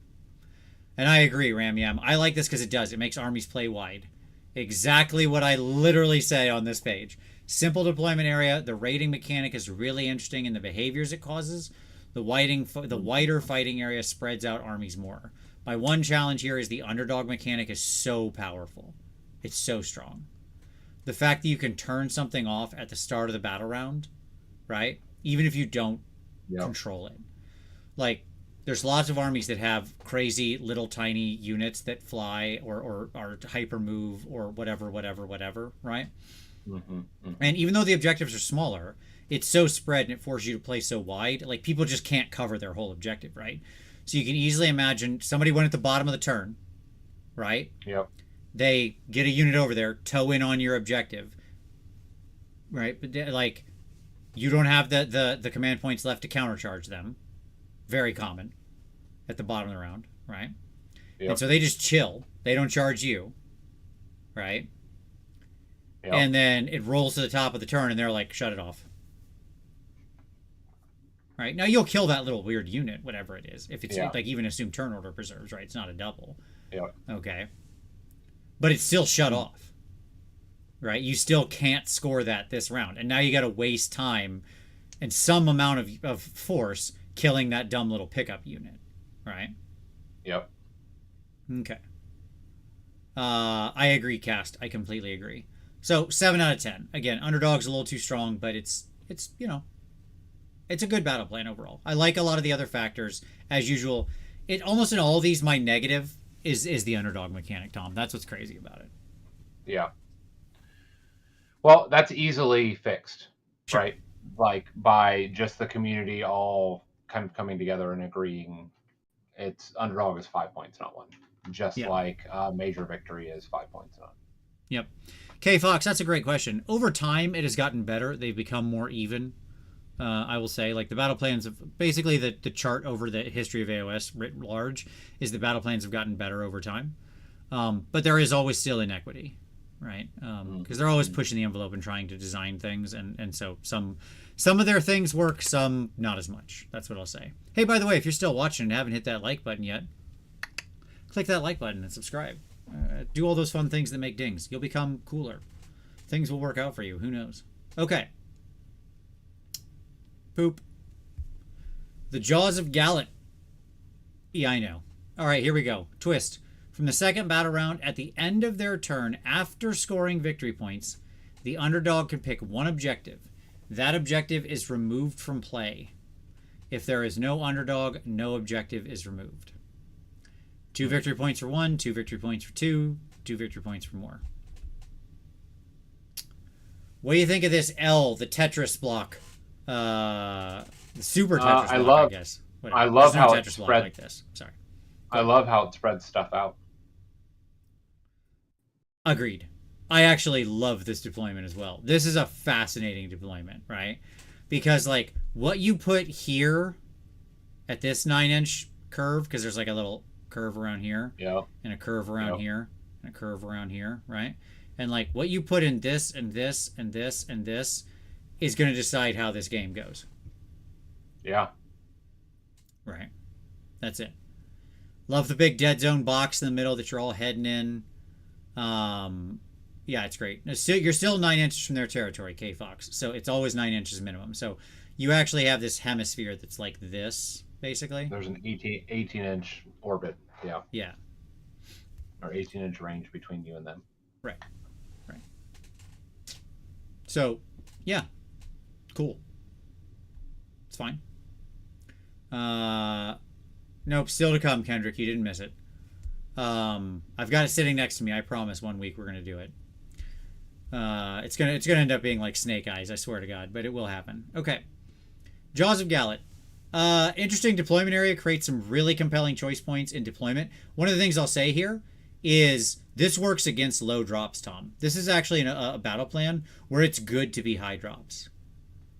A: And I agree, Ram Yam. I like this because it does. It makes armies play wide. Exactly what I literally say on this page. Simple deployment area. The raiding mechanic is really interesting in the behaviors it causes. The wider fighting area spreads out armies more. My one challenge here is the underdog mechanic is so powerful. It's so strong. The fact that you can turn something off at the start of the battle round, right? Even if you don't control it. Like, there's lots of armies that have crazy little tiny units that fly or hyper move or whatever, right? And even though the objectives are smaller, it's so spread and it forces you to play so wide. Like, people just can't cover their whole objective, right? So you can easily imagine somebody went at the bottom of the turn, right?
B: Yep.
A: They get a unit over there, toe in on your objective, right? But like, you don't have the command points left to countercharge them. Very common at the bottom of the round, right? Yep. And so they just chill. They don't charge you, right? Yep. And then it rolls to the top of the turn, and they're like, shut it off. Right? Now, you'll kill that little weird unit, whatever it is. If it's like even assume turn order preserves, right? It's not a double.
B: Yeah.
A: Okay. But it's still shut off. Right? You still can't score that this round. And now you got to waste time and some amount of force killing that dumb little pickup unit. Right?
B: Yep.
A: Okay. I agree, Cast. I completely agree. So 7 out of 10. Again, underdog's a little too strong, but it's it's a good battle plan overall. I like a lot of the other factors as usual. It almost in all of these, my negative is the underdog mechanic, Tom. That's what's crazy about it.
B: Yeah. Well, that's easily fixed,
A: sure.
B: Right? Like by just the community all kind of coming together and agreeing. It's underdog is 5 points, not 1. Just like major victory is 5 points, not.
A: Yep. K Fox, that's a great question. Over time, it has gotten better. They've become more even. I will say, like the battle plans of basically the chart over the history of AOS writ large is the battle plans have gotten better over time. But there is always still inequity, right? Because they're always pushing the envelope and trying to design things, and so some of their things work, some not as much. That's what I'll say. Hey, by the way, if you're still watching and haven't hit that like button yet, click that like button and subscribe. Do all those fun things that make dings. You'll become cooler. Things will work out for you. Who knows? Okay. Poop. The Jaws of Gallet. Yeah, I know. All right, here we go. Twist. From the second battle round, at the end of their turn, after scoring victory points, the underdog can pick one objective. That objective is removed from play. If there is no underdog, no objective is removed. 2 victory points for 1, 2 victory points for 2, 2 victory points for more. What do you think of this L, the Tetris block? The super Tetris block, I guess. Whatever.
B: I love how
A: it spreads like this. Sorry.
B: I love how it spreads stuff out.
A: Agreed. I actually love this deployment as well. This is a fascinating deployment, right? Because like what you put here at this 9-inch curve, because there's like a little curve around here, and a curve around here, and a curve around here, right? And like what you put in this and this and this and this is going to decide how this game goes.
B: Yeah.
A: Right. That's it. Love the big dead zone box in the middle that you're all heading in. Yeah, it's great. You're still 9 inches from their territory, K-Fox. So it's always 9 inches minimum. So you actually have this hemisphere that's like this, basically.
B: There's an 18-inch orbit. Yeah.
A: Yeah.
B: Or 18-inch range between you and them.
A: Right. Right. So, yeah. Cool. It's fine. Nope, still to come, Kendrick. You didn't miss it. I've got it sitting next to me. I promise 1 week we're gonna do it. It's gonna end up being like Snake Eyes, I swear to God, but it will happen. Okay. Jaws of Gallet. Interesting deployment area, creates some really compelling choice points in deployment. One of the things I'll say here is this works against low drops, Tom. This is actually a battle plan where it's good to be high drops.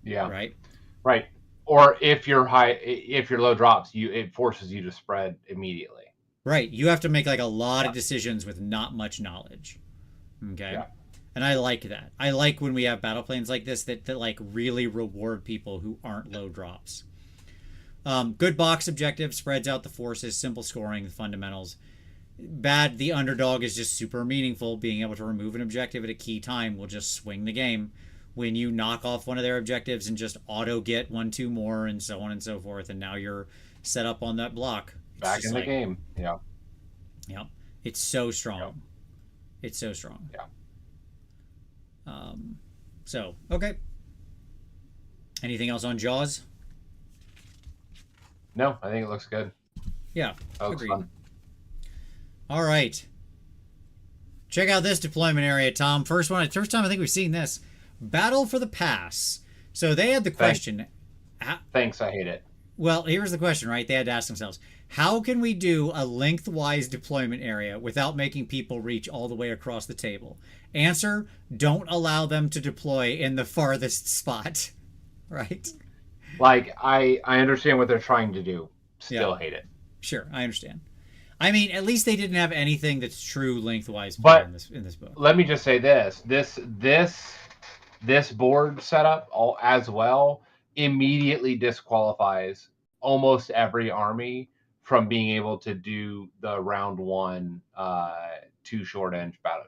B: Yeah.
A: Right?
B: Right. Or if you're low drops, it forces you to spread immediately.
A: Right. You have to make like a lot of decisions with not much knowledge. Okay.
B: Yeah.
A: And I like that. I like when we have battle plans like this that like really reward people who aren't low drops. Good box objective, spreads out the forces, simple scoring, the fundamentals. Bad, the underdog is just super meaningful. Being able to remove an objective at a key time will just swing the game. When you knock off one of their objectives and just auto get 1-2 more and so on and so forth, and now you're set up on that block.
B: Back in the game. Yeah.
A: Yeah. It's so strong. Yep. It's so strong.
B: Yeah.
A: So, okay. Anything else on Jaws?
B: No, I think it looks good.
A: Yeah.
B: That looks fun.
A: All right. Check out this deployment area, Tom. First time I think we've seen this. Battle for the Pass. So they had the question.
B: Thanks, I hate it.
A: Well, here's the question, right? They had to ask themselves, how can we do a lengthwise deployment area without making people reach all the way across the table? Answer, don't allow them to deploy in the farthest spot. Right?
B: Like, I understand what they're trying to do. Still hate it.
A: Sure, I understand. I mean, at least they didn't have anything that's true lengthwise in this book.
B: Let me just say this board setup as well immediately disqualifies almost every army from being able to do the round 1 short edge battle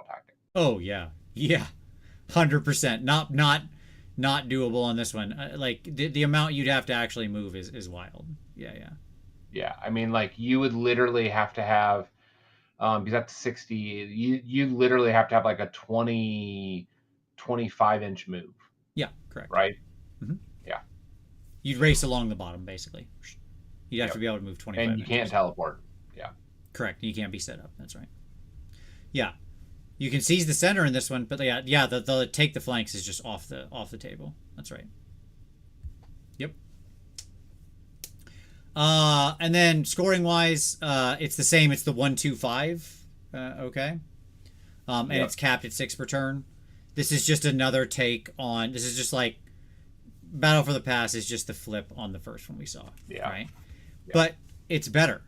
B: tactic.
A: Oh yeah, 100%. Not doable on this one. Like the amount you'd have to actually move is wild. Yeah.
B: I mean, like you would literally have to have because that's 60. You literally have to have like a 25-inch move.
A: Yeah, correct.
B: Right.
A: Mm-hmm.
B: Yeah.
A: You'd race along the bottom basically. You'd have to be able to move 25.
B: And you can't teleport. Yeah.
A: Correct. You can't be set up. That's right. Yeah. You can seize the center in this one, but the take the flanks is just off the table. That's right. Yep. And then scoring wise, it's the same. It's the 1-2-5. Okay. And it's capped at 6 per turn. This is just another take on. This is just like Battle for the Pass is just the flip on the first one we saw.
B: Yeah.
A: Right.
B: Yeah.
A: But it's better.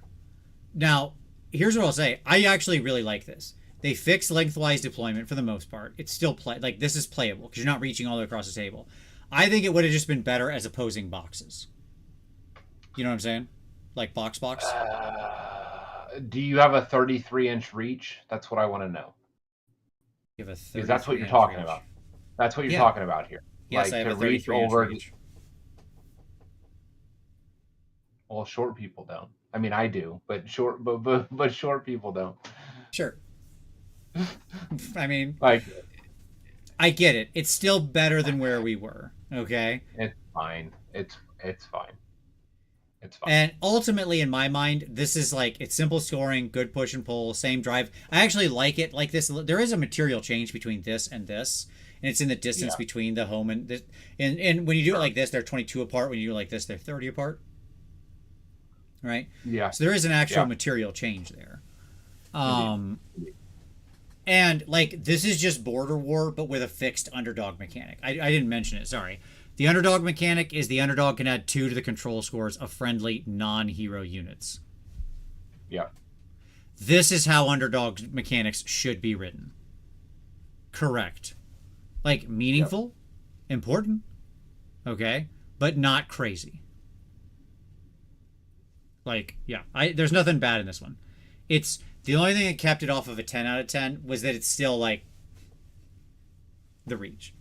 A: Now, here's what I'll say. I actually really like this. They fixed lengthwise deployment for the most part. It's still this is playable because you're not reaching all the way across the table. I think it would have just been better as opposing boxes. You know what I'm saying? Like box.
B: Do you have a 33-inch reach? That's what I want to know.
A: You have a 33
B: because that's what you're talking
A: reach.
B: about. That's what you're talking about here.
A: Yes,
B: like
A: I have
B: to
A: a 33
B: reach over.
A: reach.
B: Well, short people don't. I mean, I do, but short people don't.
A: Sure. I mean,
B: like,
A: I get it. It's still better than where we were. Okay.
B: It's fine. It's fine. It's fine.
A: And ultimately, in my mind, this is like, it's simple scoring, good push and pull, same drive. I actually like it like this. There is a material change between this and this, and it's in the distance between the home and this. And when you do it like this, they're 22 apart. When you do it like this, they're 30 apart. Right?
B: Yeah.
A: So there is an actual material change there. And like, this is just Border War, but with a fixed underdog mechanic. I didn't mention it. Sorry. The underdog mechanic is the underdog can add 2 to the control scores of friendly non-hero units.
B: Yeah.
A: This is how underdog mechanics should be written. Correct. Like, meaningful, important, okay, but not crazy. Like, there's nothing bad in this one. It's the only thing that kept it off of a 10 out of 10 was that it's still like the reach.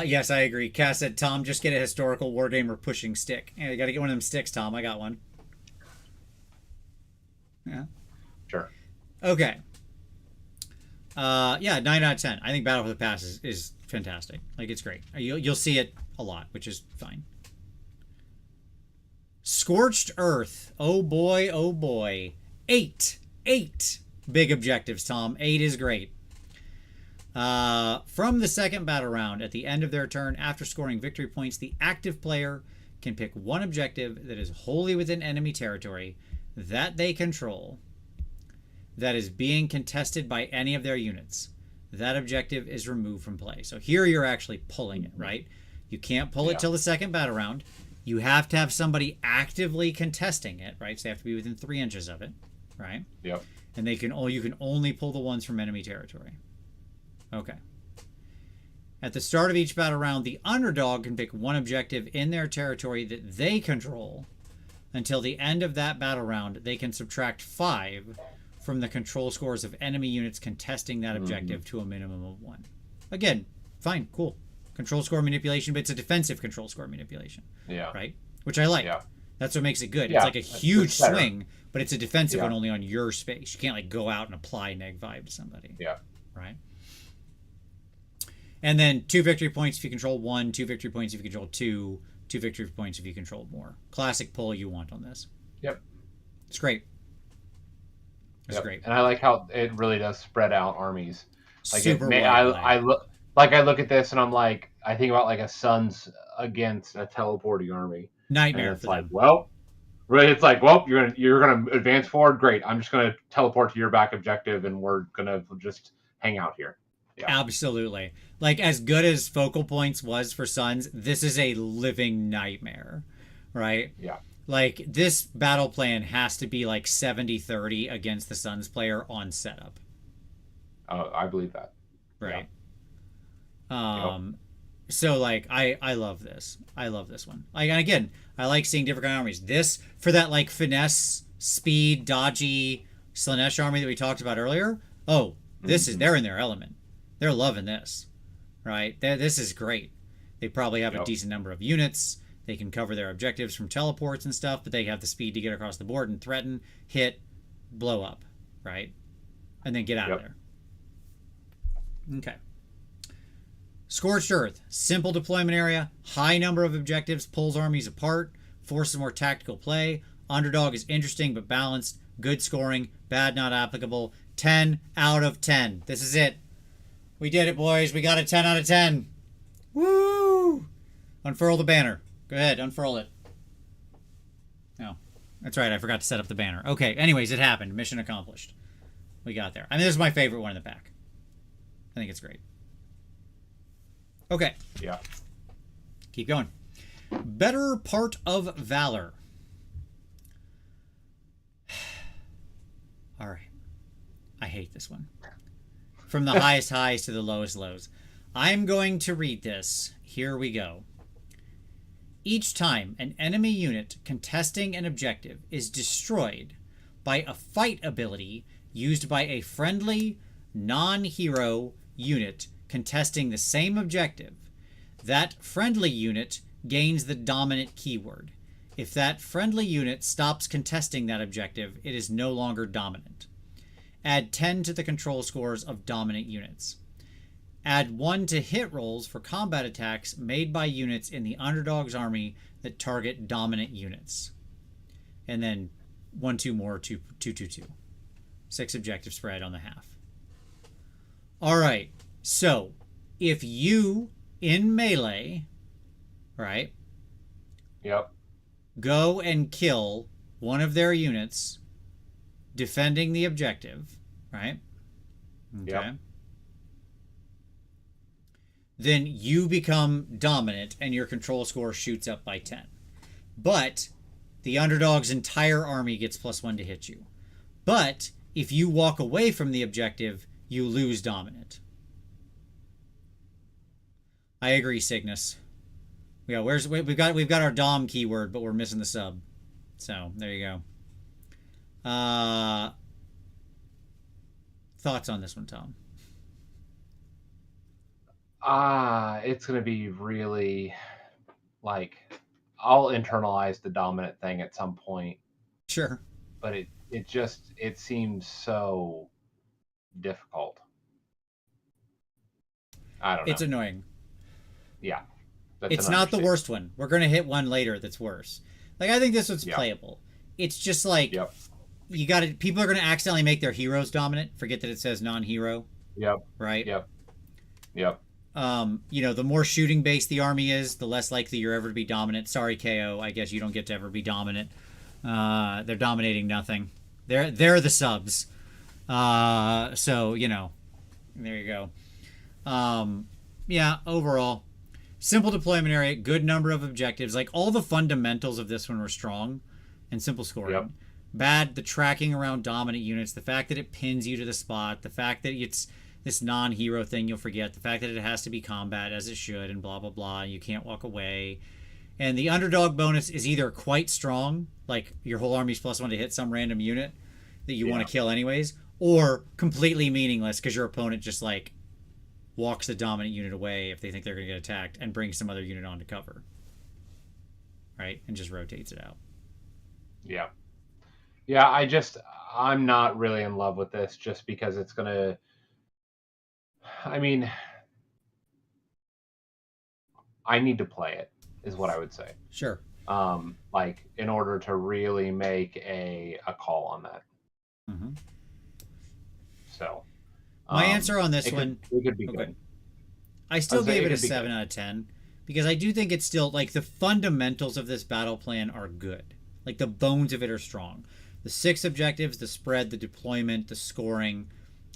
A: Yes, I agree. Cass said, Tom, just get a historical Wargamer pushing stick. Yeah, you got to get one of them sticks, Tom. I got one. Yeah.
B: Sure.
A: Okay. 9 out of 10. I think Battle for the Pass is fantastic. Like, it's great. You'll see it a lot, which is fine. Scorched Earth. Oh boy, oh boy. 8 big objectives, Tom. 8 is great. From the second battle round, at the end of their turn, after scoring victory points, the active player can pick one objective that is wholly within enemy territory that they control that is being contested by any of their units. That objective is removed from play. So here you're actually pulling it, right? You can't pull it till the second battle round. You have to have somebody actively contesting it, right? So they have to be within 3 inches of it, right?
B: Yep.
A: And you can only pull the ones from enemy territory. Okay. At the start of each battle round, the underdog can pick one objective in their territory that they control. Until the end of that battle round, they can subtract 5 from the control scores of enemy units contesting that objective to a minimum of 1. Again, fine, cool. Control score manipulation, but it's a defensive control score manipulation.
B: Yeah.
A: Right? Which I like.
B: Yeah.
A: That's what makes it good.
B: Yeah,
A: it's like a huge
B: it's better.
A: swing, but it's a defensive one only on your space. You can't like go out and apply neg vibe to somebody.
B: Yeah.
A: Right? And then 2 victory points if you control 1, 2 victory points if you control 2, 2 victory points if you control more. Classic pull you want on this.
B: Yep.
A: It's great. It's great.
B: And I like how it really does spread out armies. Like
A: Super
B: I look at this and I'm like, I think about like a Suns against a teleporting army.
A: Nightmare
B: and it's
A: for
B: like,
A: them.
B: well, really, it's like, well, you're gonna advance forward. Great. I'm just gonna teleport to your back objective, and we're gonna just hang out here. Yeah.
A: Absolutely. Like, as good as Focal Points was for Suns, this is a living nightmare, right?
B: Yeah.
A: Like, this battle plan has to be like 70-30 against the Suns player on setup.
B: Oh, I believe that.
A: Right.
B: Yeah.
A: So like I love this. I love this one. Like, and again, I like seeing different kind of armies. This for that like finesse, speed, dodgy Slanesh army that we talked about earlier. Oh, this is they're in their element. They're loving this. Right? This is great. They probably have a decent number of units. They can cover their objectives from teleports and stuff, but they have the speed to get across the board and threaten, hit, blow up, right? And then get out of there. Okay. Scorched Earth. Simple deployment area. High number of objectives. Pulls armies apart. Forces more tactical play. Underdog is interesting but balanced. Good scoring. Bad not applicable. 10 out of 10. This is it. We did it, boys. We got a 10 out of 10. Woo! Unfurl the banner. Go ahead, unfurl it. Oh, that's right. I forgot to set up the banner. Okay, anyways, it happened. Mission accomplished. we got there. I mean, this is my favorite one in the pack. I think it's great. Okay.
B: Yeah.
A: Keep going. Better Part of Valor. All right. I hate this one. From the highest highs to the lowest lows. I'm going to read this. Here we go. Each time an enemy unit contesting an objective is destroyed by a fight ability used by a friendly, non-hero unit contesting the same objective, that friendly unit gains the dominant keyword. If that friendly unit stops contesting that objective, it is no longer dominant. Add 10 to the control scores of dominant units. Add 1 to hit rolls for combat attacks made by units in the underdog's army that target dominant units. And then 1, 2 more, 2, 2, 2, 2. 6 objective spread on the half. All right. So if you, in melee, right?
B: Yep.
A: Go and kill one of their units defending the objective, right? Okay.
B: Yep.
A: Then you become dominant and your control score shoots up by 10. But the underdog's entire army gets +1 to hit you. But if you walk away from the objective, you lose dominant. I agree, Cygnus. Yeah, we've got our dom keyword, but we're missing the sub. So there you go. Thoughts on this one, Tom?
B: It's gonna be really like I'll internalize the dominant thing at some point.
A: Sure.
B: But it seems so difficult. I don't know.
A: It's annoying.
B: Yeah.
A: It's not the worst one. We're going to hit one later that's worse. Like, I think this one's playable. It's just like, you got to, people are going to accidentally make their heroes dominant. Forget that it says non-hero.
B: Yep.
A: Right?
B: Yep.
A: The more shooting based the army is, the less likely you're ever to be dominant. Sorry, KO. I guess you don't get to ever be dominant. They're dominating nothing. They're the subs. So, there you go. Overall, simple deployment area, good number of objectives. Like, all the fundamentals of this one were strong and simple scoring.
B: Yep.
A: Bad, the tracking around dominant units, the fact that it pins you to the spot, the fact that it's this non-hero thing you'll forget, the fact that it has to be combat as it should, and blah, blah, blah, you can't walk away. And the underdog bonus is either quite strong, like your whole army's +1 to hit some random unit that you want to kill anyways, or completely meaningless because your opponent just, like, walks the dominant unit away if they think they're going to get attacked and brings some other unit onto cover. Right? And just rotates it out.
B: Yeah. Yeah, I'm not really in love with this just because it's going to... I mean, I need to play it, is what I would say.
A: Sure.
B: Like, in order to really make a call on that.
A: Mm-hmm.
B: So...
A: My answer on this one...
B: It could be good.
A: I still gave it a 7 out of 10 because I do think it's still, like, the fundamentals of this battle plan are good. Like, the bones of it are strong. The 6 objectives, the spread, the deployment, the scoring,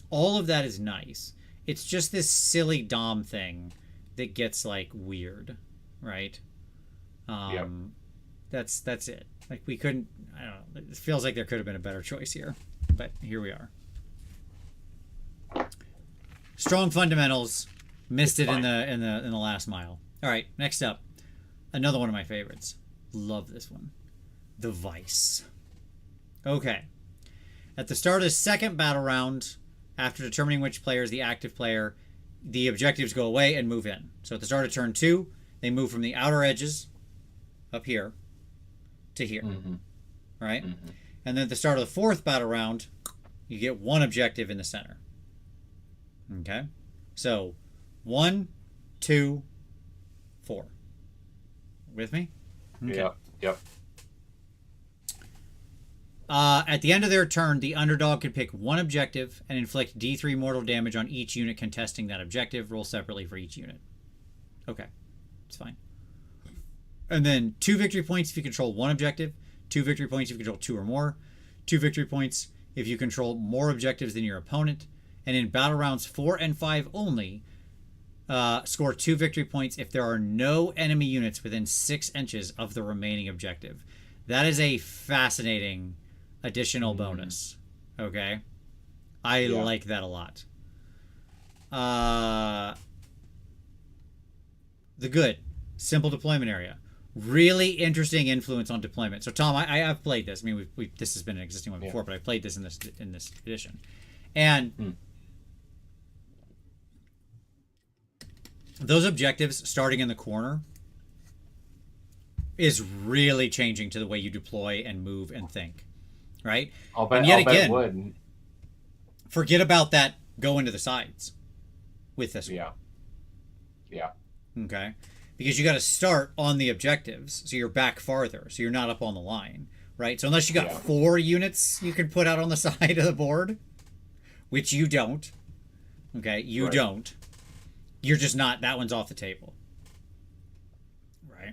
A: all of that is nice. It's just this silly dom thing that gets, like, weird, right? That's it. Like, we couldn't... I don't know. It feels like there could have been a better choice here, but here we are. Strong fundamentals, missed it in the last mile. All right, next up, another one of my favorites. Love this one, the Vice. Okay, at the start of the second battle round, after determining which player is the active player, the objectives go away and move in. So at the start of turn 2, they move from the outer edges, up here, to here, right? Mm-hmm. And then at the start of the fourth battle round, you get one objective in the center. Okay, so 1, 2, 4. With me? Okay.
B: Yep.
A: At the end of their turn, the underdog can pick one objective and inflict D3 mortal damage on each unit contesting that objective. Roll separately for each unit. Okay, it's fine. And then 2 victory points if you control one objective, 2 victory points if you control 2 or more, 2 victory points if you control more objectives than your opponent. And in battle rounds 4 and 5 only, score 2 victory points if there are no enemy units within 6 inches of the remaining objective. That is a fascinating additional bonus. Okay? I like that a lot. The good. Simple deployment area. Really interesting influence on deployment. So Tom, I've played this. I mean, this has been an existing one before, but I played this in this edition, and those objectives starting in the corner is really changing to the way you deploy and move and think, right?
B: And yet again,
A: forget about that. Go into the sides with this one.
B: Yeah.
A: Okay. Because you got to start on the objectives, so you're back farther, so you're not up on the line, right? So unless you got 4 units you can put out on the side of the board, which you don't, okay, you don't, you're just not, that one's off the table, right?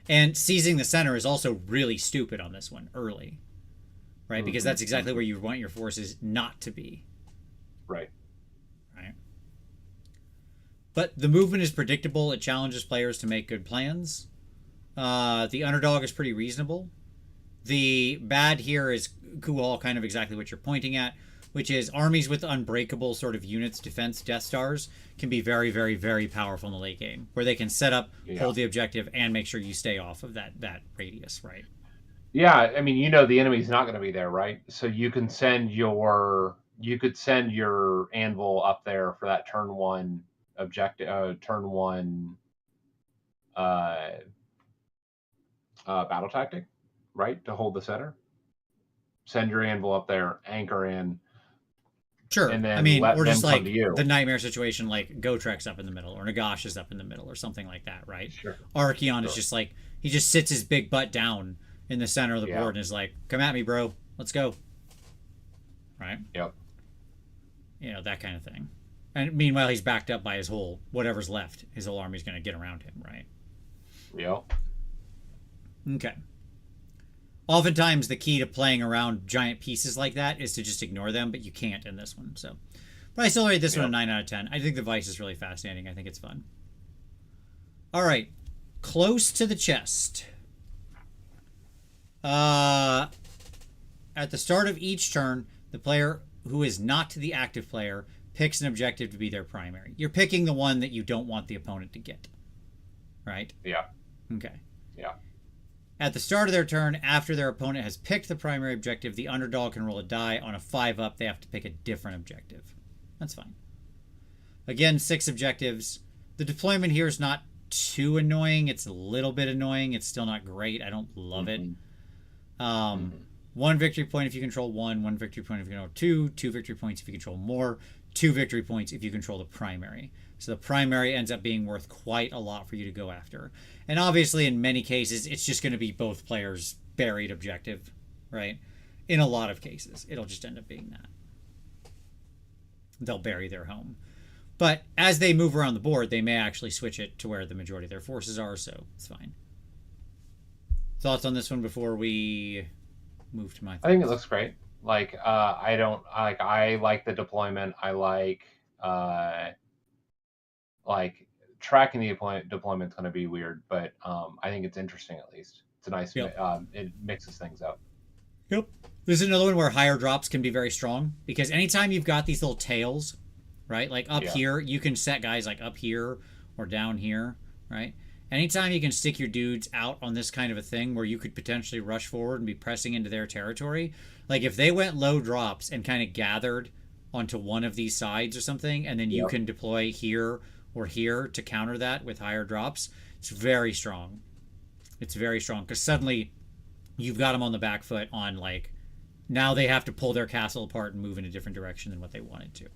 A: And seizing the center is also really stupid on this one early, right? Because that's exactly where you want your forces not to be.
B: Right.
A: But the movement is predictable. It challenges players to make good plans. The underdog is pretty reasonable. The bad here is Kuhal, kind of exactly what you're pointing at, which is armies with unbreakable sort of units, defense, Death Stars, can be very, very, very powerful in the late game, where they can set up, hold the objective, and make sure you stay off of that radius, right?
B: Yeah, I mean, the enemy's not going to be there, right? So you can send your anvil up there for that turn 1 objective, turn 1 battle tactic, right? To hold the center. Send your anvil up there, anchor in.
A: Sure.
B: And then
A: I mean, or just like
B: the
A: nightmare situation, like Gotrek's up in the middle, or Nagash is up in the middle, or something like that, right?
B: Sure.
A: Archeon is just like, he just sits his big butt down in the center of the board and is like, come at me, bro. Let's go. Right?
B: Yep.
A: That kind of thing. And meanwhile, he's backed up by his whole, whatever's left. His whole army's going to get around him, right?
B: Yep.
A: Okay. Oftentimes, the key to playing around giant pieces like that is to just ignore them, but you can't in this one. So, but I still rate this one a 9 out of 10. I think the Vice is really fascinating. I think it's fun. All right. Close to the chest. At the start of each turn, the player who is not the active player picks an objective to be their primary. You're picking the one that you don't want the opponent to get. Right?
B: Yeah.
A: Okay.
B: Yeah.
A: At the start of their turn, after their opponent has picked the primary objective, the underdog can roll a die. On a 5-up, they have to pick a different objective. That's fine. Again, 6 objectives. The deployment here is not too annoying. It's a little bit annoying. It's still not great. I don't love it. 1 victory point if you control 1, 1 victory point if you control 2, 2 victory points if you control more, 2 victory points if you control the primary. So the primary ends up being worth quite a lot for you to go after. And obviously, in many cases, it's just going to be both players' buried objective, right? In a lot of cases, it'll just end up being that. They'll bury their home. But as they move around the board, they may actually switch it to where the majority of their forces are, so it's fine. Thoughts on this one before we move to my thoughts?
B: I think it looks great. I like the deployment. I like tracking the deployment's going to be weird, but I think it's interesting at least. It's a nice, it mixes things up.
A: Yep. This is another one where higher drops can be very strong, because anytime you've got these little tails, right? Like up here, you can set guys like up here or down here, right? Anytime you can stick your dudes out on this kind of a thing where you could potentially rush forward and be pressing into their territory, like if they went low drops and kind of gathered onto one of these sides or something, and then you can deploy here or here to counter that with higher drops, it's very strong. It's very strong, because suddenly you've got them on the back foot on, like, now they have to pull their castle apart and move in a different direction than what they wanted to,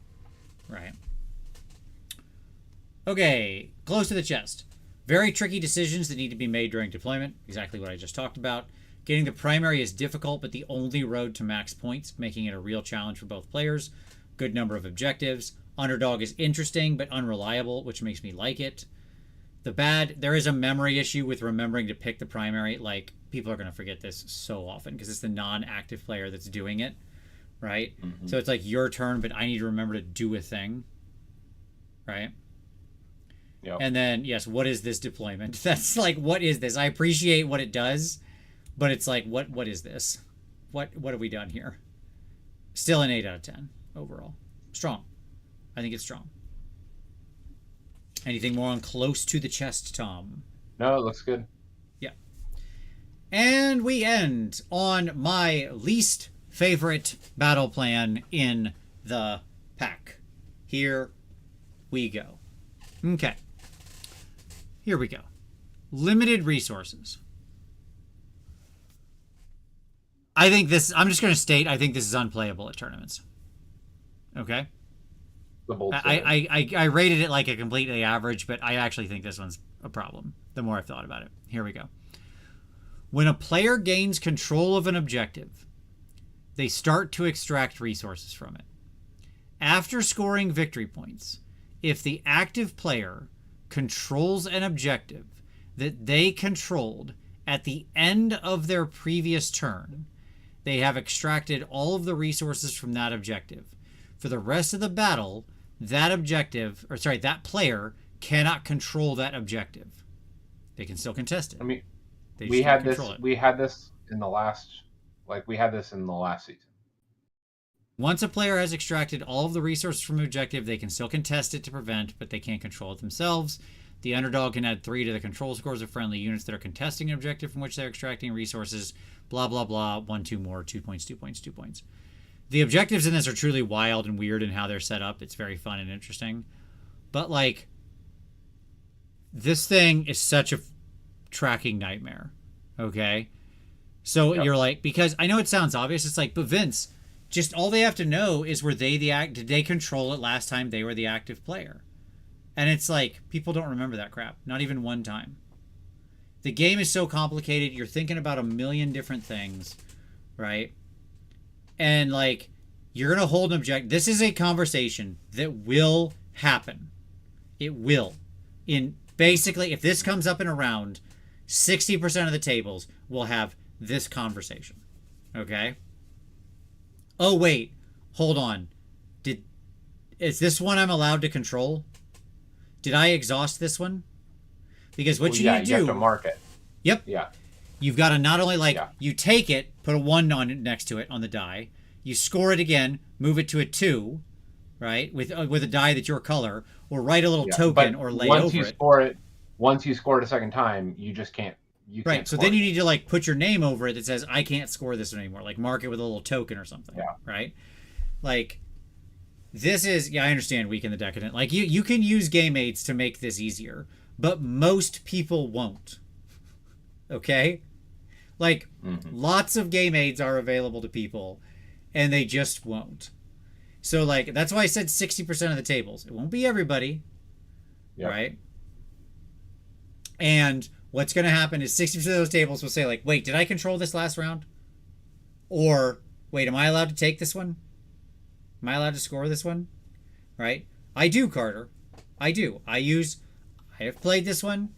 A: right? Okay, close to the chest. Very tricky decisions that need to be made during deployment. Exactly what I just talked about. Getting the primary is difficult, but the only road to max points, making it a real challenge for both players. Good number of objectives. Underdog is interesting, but unreliable, which makes me like it. The bad, there is a memory issue with remembering to pick the primary. Like, people are going to forget this so often, because it's the non-active player that's doing it, right? So it's like your turn, but I need to remember to do a thing, right?
B: Yep.
A: And then, yes, what is this deployment? That's like, what is this? I appreciate what it does, but it's like, what is this? What have we done here? Still an 8 out of 10 overall. Strong. I think it's strong. Anything more on close to the chest, Tom?
B: No, it looks good.
A: Yeah. And we end on my least favorite battle plan in the pack. Here we go. Okay. Here we go. Limited resources. I think this, I'm just going to state, I think this is unplayable at tournaments. Okay? I rated it like a completely average, but I actually think this one's a problem the more I've thought about it. Here we go. When a player gains control of an objective, they start to extract resources from it. After scoring victory points, if the active player controls an objective that they controlled at the end of their previous turn, they have extracted all of the resources from that objective. For the rest of the battle, that player cannot control that objective. They can still contest it.
B: I mean, we had this in the last season.
A: Once a player has extracted all of the resources from an objective, they can still contest it to prevent, but they can't control it themselves. The underdog can add 3 to the control scores of friendly units that are contesting an objective from which they're extracting resources. Blah, blah, blah. 1, 2 more. 2 points, 2 points, 2 points. The objectives in this are truly wild and weird in how they're set up. It's very fun and interesting. But, like, this thing is such a tracking nightmare. Okay? So You're like, because I know it sounds obvious. It's like, but Vince, just all they have to know is did they control it last time they were the active player? And it's like, people don't remember that crap. Not even one time. The game is so complicated. You're thinking about a million different things, right? And, like, you're going to hold an object. This is a conversation that will happen. It will. Basically, if this comes up in a round, 60% of the tables will have this conversation. Okay? Oh, wait. Hold on. Is this one I'm allowed to control? Did I exhaust this one? Because what you need to do...
B: you have to mark it.
A: Yep.
B: Yeah.
A: You've got to not only, you take it, put a 1 on it next to it on the die. You score it again, move it to a 2, right? With a die that's your color, or write a little token or lay over it.
B: Once you score it a second time, you just can't.
A: Right. So then you need to, like, put your name over it that says, I can't score this one anymore. Like, mark it with a little token or something.
B: Yeah.
A: Right? Like, this is, I understand Weak in the Decadent. Like, you can use game aids to make this easier, but most people won't. Okay? Like, lots of game aids are available to people, and they just won't. So, like, that's why I said 60% of the tables. It won't be everybody, right? And what's going to happen is 60% of those tables will say, like, wait, did I control this last round? Or, wait, am I allowed to take this one? Am I allowed to score this one? Right? I do, Carter. I do. I have played this one.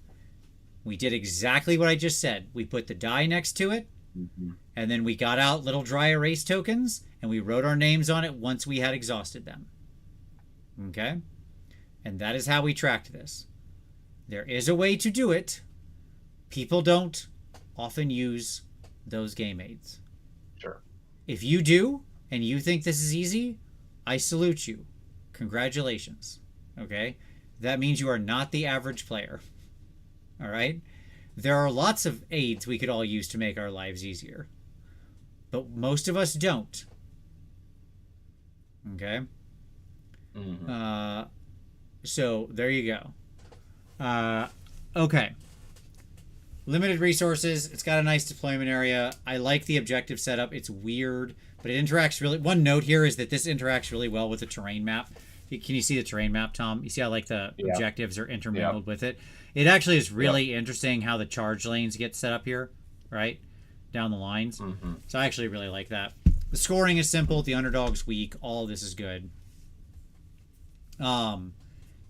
A: We did exactly what I just said. We put the die next to it, and then we got out little dry erase tokens, and we wrote our names on it once we had exhausted them. Okay? And that is how we tracked this. There is a way to do it. People don't often use those game aids.
B: Sure.
A: If you do, and you think this is easy, I salute you. Congratulations. Okay? That means you are not the average player. All right? There are lots of aids we could all use to make our lives easier. But most of us don't. Okay? So, there you go. Okay. Limited resources. It's got a nice deployment area. I like the objective setup. It's weird, but it interacts really... One note here is that this interacts really well with the terrain map. Can you see the terrain map, Tom? You see how, like, the objectives are intermingled with it? It actually is really interesting how the charge lanes get set up here, right? Down the lines. So I actually really like that. The scoring is simple. The underdog's weak. All of this is good. But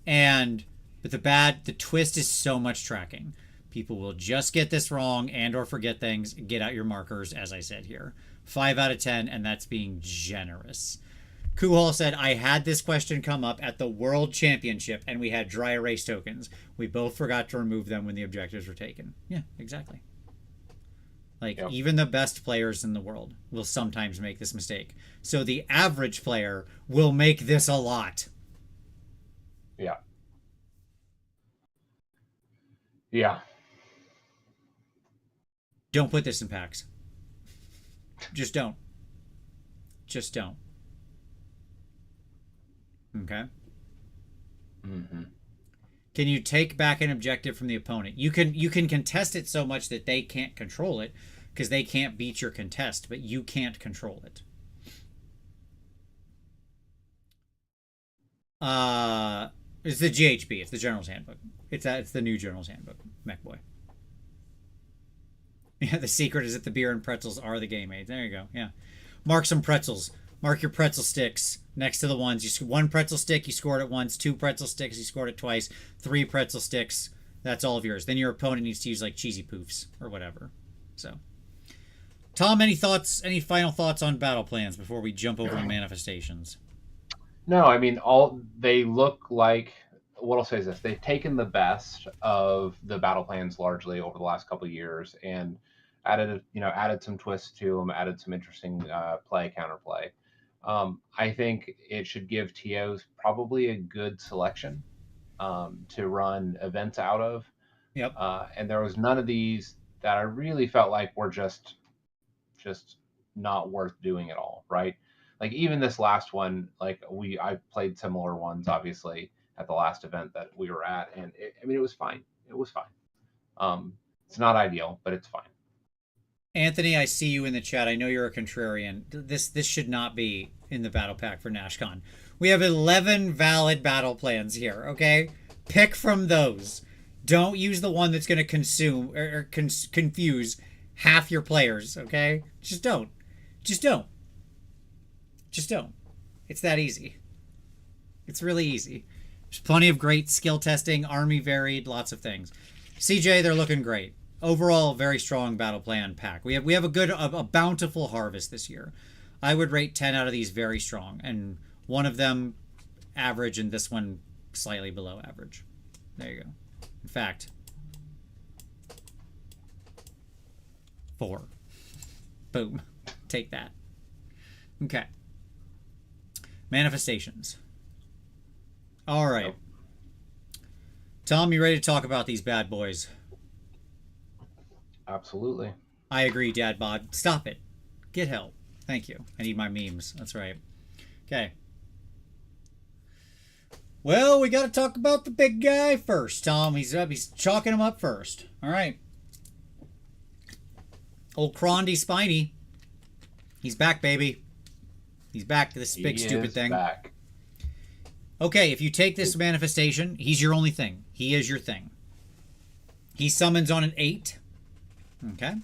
A: the twist is so much tracking. People will just get this wrong and or forget things. Get out your markers, as I said here. 5 out of 10, and that's being generous. Kuhal said, I had this question come up at the World Championship, and we had dry erase tokens. We both forgot to remove them when the objectives were taken. Yeah, exactly. Like,
B: Yep.
A: even the best players in the world will sometimes make this mistake. So the average player will make this a lot.
B: Yeah. Yeah.
A: Don't put this in packs. Just don't. Just don't. Okay?
B: Mm-hmm.
A: Can you take back an objective from the opponent? You can contest it so much that they can't control it because they can't beat your contest, but you can't control it. It's the GHB. It's the Generals Handbook. It's the new Generals Handbook. Mech Boy. Yeah, the secret is that the beer and pretzels are the game aids. There you go. Yeah. Mark some pretzels. Mark your pretzel sticks next to the ones. One pretzel stick, you scored it once. 2 pretzel sticks, you scored it twice. 3 pretzel sticks, that's all of yours. Then your opponent needs to use like cheesy poofs or whatever. So, Tom, any thoughts? Any final thoughts on battle plans before we jump over to manifestations?
B: No, I mean, they look like, what I'll say is this: they've taken the best of the battle plans largely over the last couple of years and added some twists to them, added some interesting counterplay. I think it should give TOs probably a good selection to run events out of.
A: Yep.
B: And there was none of these that I really felt like were just not worth doing at all, right? Like even this last one, I played similar ones obviously at the last event that we were at, and it was fine. It was fine. It's not ideal, but it's fine.
A: Anthony, I see you in the chat. I know you're a contrarian. This should not be in the battle pack for NashCon. We have 11 valid battle plans here, okay? Pick from those. Don't use the one that's going to consume or confuse half your players, okay? Just don't. Just don't. Just don't. It's that easy. It's really easy. There's plenty of great skill testing, army varied, lots of things. CJ, they're looking great. Overall, very strong battle plan pack. We have a bountiful harvest this year. I would rate 10 out of these very strong, and one of them average, and this one slightly below average. There you go. In fact, 4. Boom. Take that. Okay. Manifestations. All right. Tom, you ready to talk about these bad boys?
B: Absolutely.
A: I agree, Dad Bod. Stop it. Get help. Thank you. I need my memes. That's right. Okay. Well, we got to talk about the big guy first, Tom. He's up. He's chalking him up first. All right. Old Crondy Spiny. He's back, baby. He's back to this big stupid thing.
B: Back.
A: Okay, if you take this manifestation, he's your only thing. He is your thing. He summons on an 8. Okay.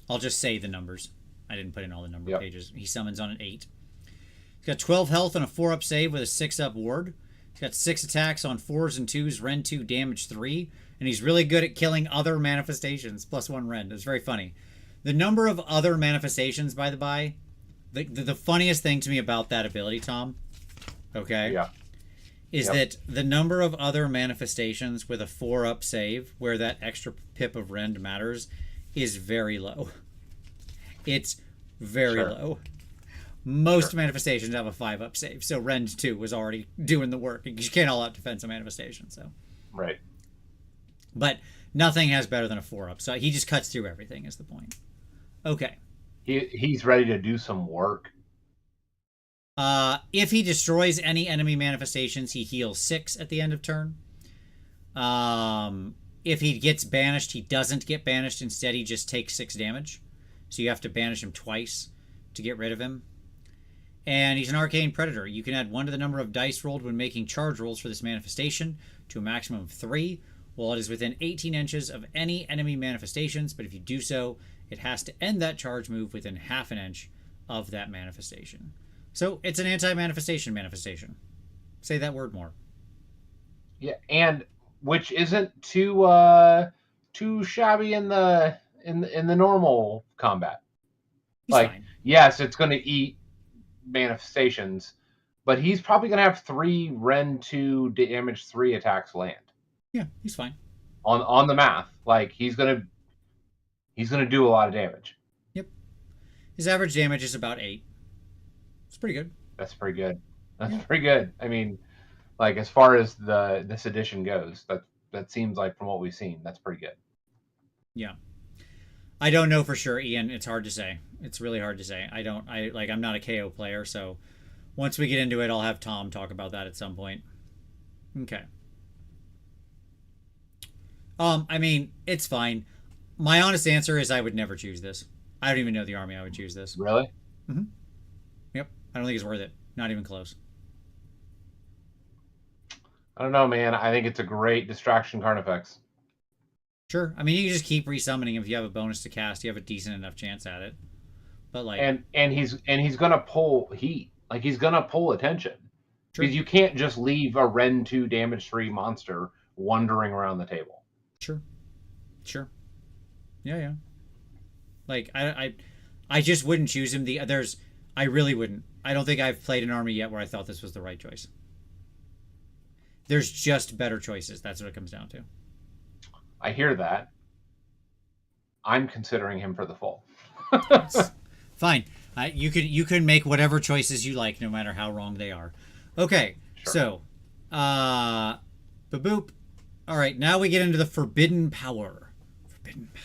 A: I'll just say the numbers. I didn't put in all the number pages. He summons on an 8. He's got 12 health and a 4-up save with a 6-up ward. He's got 6 attacks on 4s and 2s, Rend 2, damage 3. And he's really good at killing other manifestations. +1 Rend. It's very funny. The number of other manifestations, by the by, the funniest thing to me about that ability, Tom, okay, is that the number of other manifestations with a 4-up save, where that extra pip of Rend matters, is very low. It's very low. Most manifestations have a 5-up save, so Rend 2 was already doing the work. You can't all-out defense a manifestation, so.
B: Right.
A: But nothing has better than a 4-up, so he just cuts through everything is the point. Okay.
B: He's ready to do some work.
A: If he destroys any enemy manifestations, he heals 6 at the end of turn. If he gets banished, he doesn't get banished. Instead, he just takes 6 damage. So you have to banish him twice to get rid of him. And he's an Arcane Predator. You can add 1 to the number of dice rolled when making charge rolls for this manifestation to a maximum of 3, while it is within 18 inches of any enemy manifestations. But if you do so, it has to end that charge move within half an inch of that manifestation. So it's an anti-manifestation manifestation. Say that word more.
B: Yeah, and which isn't too shabby in the normal combat.
A: He's fine.
B: yes, it's going to eat manifestations, but he's probably going to have 3 Ren 2 damage 3 attacks land.
A: Yeah, he's fine.
B: On the math, like he's going to do a lot of damage.
A: Yep. His average damage is about 8. It's pretty good.
B: That's pretty good. That's pretty good. I mean, like as far as this edition goes, that seems like from what we've seen, that's pretty good.
A: Yeah. I don't know for sure, Ian. It's hard to say. It's really hard to say. I'm not a KO player, so once we get into it, I'll have Tom talk about that at some point. Okay. I mean, it's fine. My honest answer is I would never choose this. I don't even know the army I would choose this.
B: Really?
A: Mm-hmm. Yep. I don't think it's worth it. Not even close.
B: I don't know, man. I think it's a great distraction Carnifex.
A: Sure. I mean, you can just keep resummoning him if you have a bonus to cast. You have a decent enough chance at it. But like,
B: and he's gonna pull heat. Like he's gonna pull attention.
A: sure.
B: Because you can't just leave a Ren 2 damage 3 monster wandering around the table.
A: Sure. Sure. Yeah, yeah. Like I just wouldn't choose him. I really wouldn't. I don't think I've played an army yet where I thought this was the right choice. There's just better choices. That's what it comes down to.
B: I hear that. I'm considering him for the full.
A: Fine. You can make whatever choices you like, no matter how wrong they are. Okay.
B: Sure.
A: So, boop. All right. Now we get into the forbidden power. Forbidden power.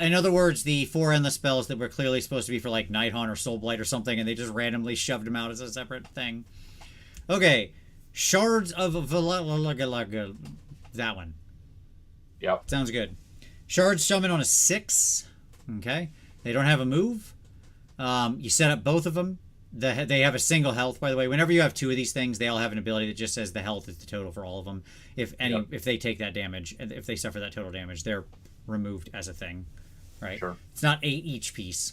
A: In other words, the 4 endless spells that were clearly supposed to be for like Nighthaunt or Soulblight or something, and they just randomly shoved them out as a separate thing. Okay. Shards of that one.
B: Yep.
A: Sounds good. Shards summon on a 6. Okay. They don't have a move. You set up both of them. They have a single health, by the way. Whenever you have 2 of these things, they all have an ability that just says the health is the total for all of them. If they take that damage, if they suffer that total damage, they're removed as a thing, right?
B: Sure.
A: It's not 8 each piece.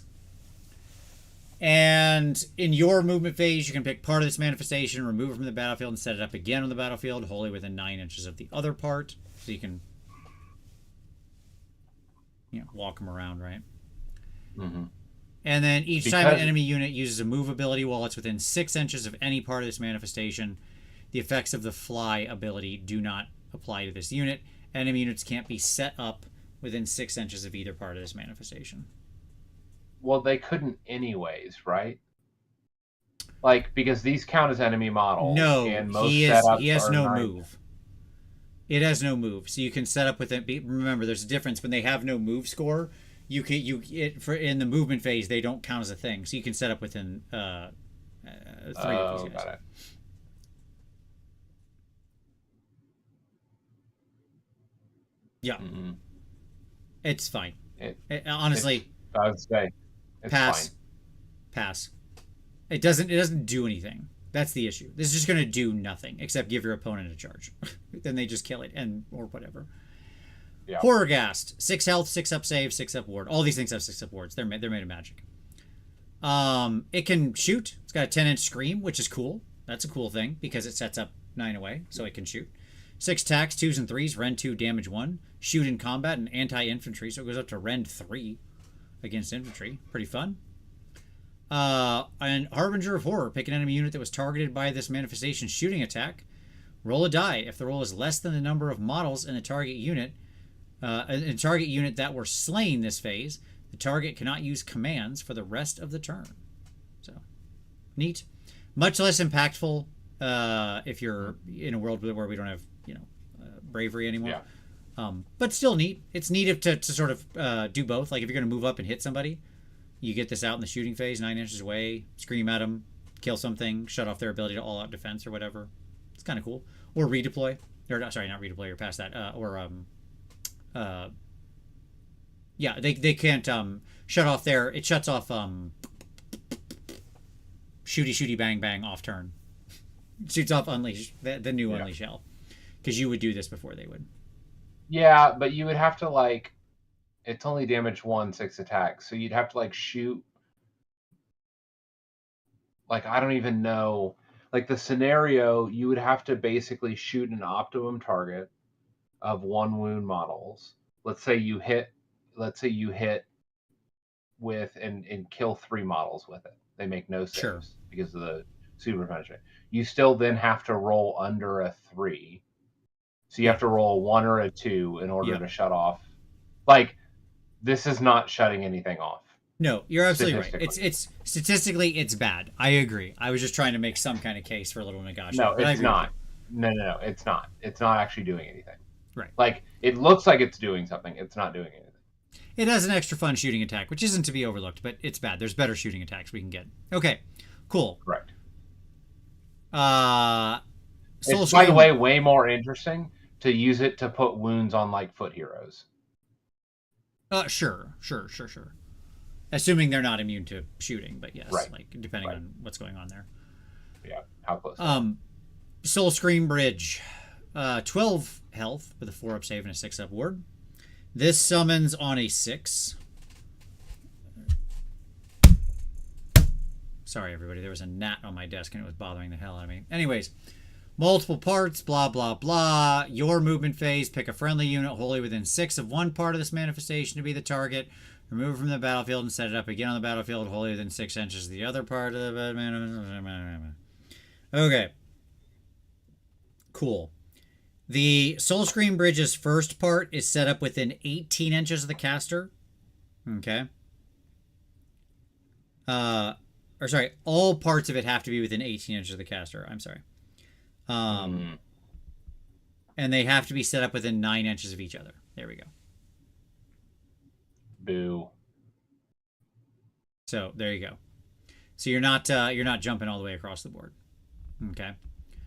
A: And in your movement phase, you can pick part of this manifestation, remove it from the battlefield, and set it up again on the battlefield, wholly within 9 inches of the other part. So you can walk them around, right?
B: Mm-hmm.
A: And then each time an enemy unit uses a move ability while it's within 6 inches of any part of this manifestation, the effects of the fly ability do not apply to this unit. Enemy units can't be set up within 6 inches of either part of this manifestation.
B: Well, they couldn't anyways, right? Like, because these count as enemy models.
A: No,
B: and most
A: he has no
B: 9.
A: move. It has no move, so you can set up with it. Remember, there's a difference when they have no move score. In the movement phase, they don't count as a thing, so you can set up within 3 of these guys.
B: Got it.
A: Yeah,
B: Mm-hmm.
A: It's fine. Honestly,
B: I would say it's
A: pass.
B: fine.
A: Pass. It doesn't do anything. That's the issue. This is just going to do nothing except give your opponent a charge. Then they just kill it or whatever.
B: Yeah.
A: Horrorghast. 6 health, 6 up save, 6 up ward. All these things have 6 up wards. They're made of magic. It can shoot. It's got a 10-inch scream, which is cool. That's a cool thing because it sets up 9 away, so it can shoot. 6 attacks, 2s and 3s, Rend 2, damage 1. Shoot in combat and anti-infantry, so it goes up to Rend 3 against infantry. Pretty fun. And Harbinger of Horror. Pick an enemy unit that was targeted by this manifestation shooting attack. Roll a die. If the roll is less than the number of models in the target unit, that were slain this phase, the target cannot use commands for the rest of the turn. So, neat. Much less impactful if you're in a world where we don't have bravery anymore.
B: Yeah.
A: But still neat. It's neat to sort of do both. Like if you're going to move up and hit somebody, you get this out in the shooting phase, 9 inches away, scream at them, kill something, shut off their ability to all-out defense or whatever. It's kind of cool. Or redeploy. Or sorry, not redeploy. You're past that. They can't shut off their. It shuts off shooty bang bang off turn. Shoots off unleash the new unleash hell, because you would do this before they would.
B: Yeah, but you would have to it's only damage 1, 6 attacks, so you'd have to shoot. I don't even know. The scenario, you would have to basically shoot an optimum target of 1 wound models. Let's say you hit let's say you hit with and kill 3 models with it. They make no saves
A: Sure.
B: because of the super punishment. You still then have to roll under a 3. So you have to roll a 1 or a 2 in order to shut off. Like, this is not shutting anything off.
A: No, you're absolutely right. It's statistically it's bad. I agree. I was just trying to make some kind of case for a little Nagashi.
B: No, it's not. No, it's not. It's not actually doing anything.
A: Right.
B: Like, it looks like it's doing something. It's not doing anything.
A: It has an extra fun shooting attack, which isn't to be overlooked, but it's bad. There's better shooting attacks we can get. Okay, cool.
B: Correct.
A: It's,
B: by the way, way more interesting to use it to put wounds on, like, foot heroes.
A: Sure. Assuming they're not immune to shooting, but yes,
B: right.
A: Like depending on what's going on there.
B: Yeah, how close?
A: Soul Scream Bridge, 12 health with a 4-up save and a 6-up ward. This summons on a 6. Sorry, everybody. There was a gnat on my desk and it was bothering the hell out of me. Anyways, multiple parts, blah, blah, blah. Your movement phase, pick a friendly unit wholly within 6 of one part of this manifestation to be the target. Remove it from the battlefield and set it up again on the battlefield wholly within 6 inches of the other part of the manifestation. Okay. Cool. The Soul Scream Bridge's first part is set up within 18 inches of the caster. Okay. Or sorry, all parts of it have to be within 18 inches of the caster. I'm sorry. And they have to be set up within 9 inches of each other. There we go.
B: Boo.
A: So there you go. So you're not jumping all the way across the board. Okay.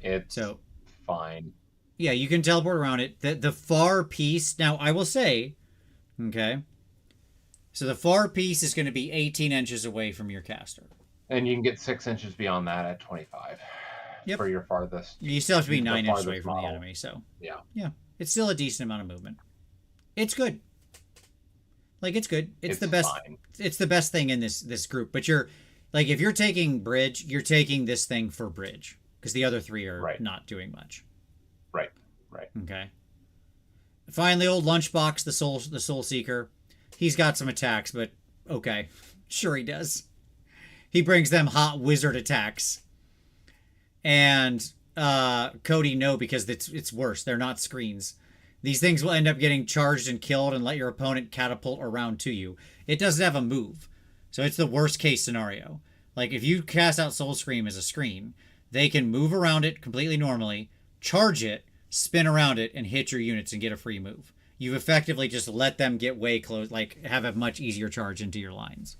B: It's fine.
A: Yeah, you can teleport around it. The far piece, now I will say, okay, so the far piece is going to be 18 inches away from your caster.
B: And you can get 6 inches beyond that at 25 for your farthest.
A: You still have to be 9 inches away from the enemy, so.
B: Yeah.
A: It's still a decent amount of movement. It's good. Like, it's good. It's the best. Fine. It's the best thing in this group. But you're, like, if you're taking bridge, you're taking this thing for bridge. Because the other 3 are not doing much.
B: Right.
A: Okay. Finally, old Lunchbox, the Soul Seeker. He's got some attacks, but okay. Sure he does. He brings them hot wizard attacks. And Cody, no, because it's worse. They're not screens. These things will end up getting charged and killed and let your opponent catapult around to you. It doesn't have a move. So it's the worst case scenario. Like, if you cast out Soul Scream as a screen, they can move around it completely normally, charge it, spin around it, and hit your units and get a free move. You've effectively just let them get way close, like, have a much easier charge into your lines.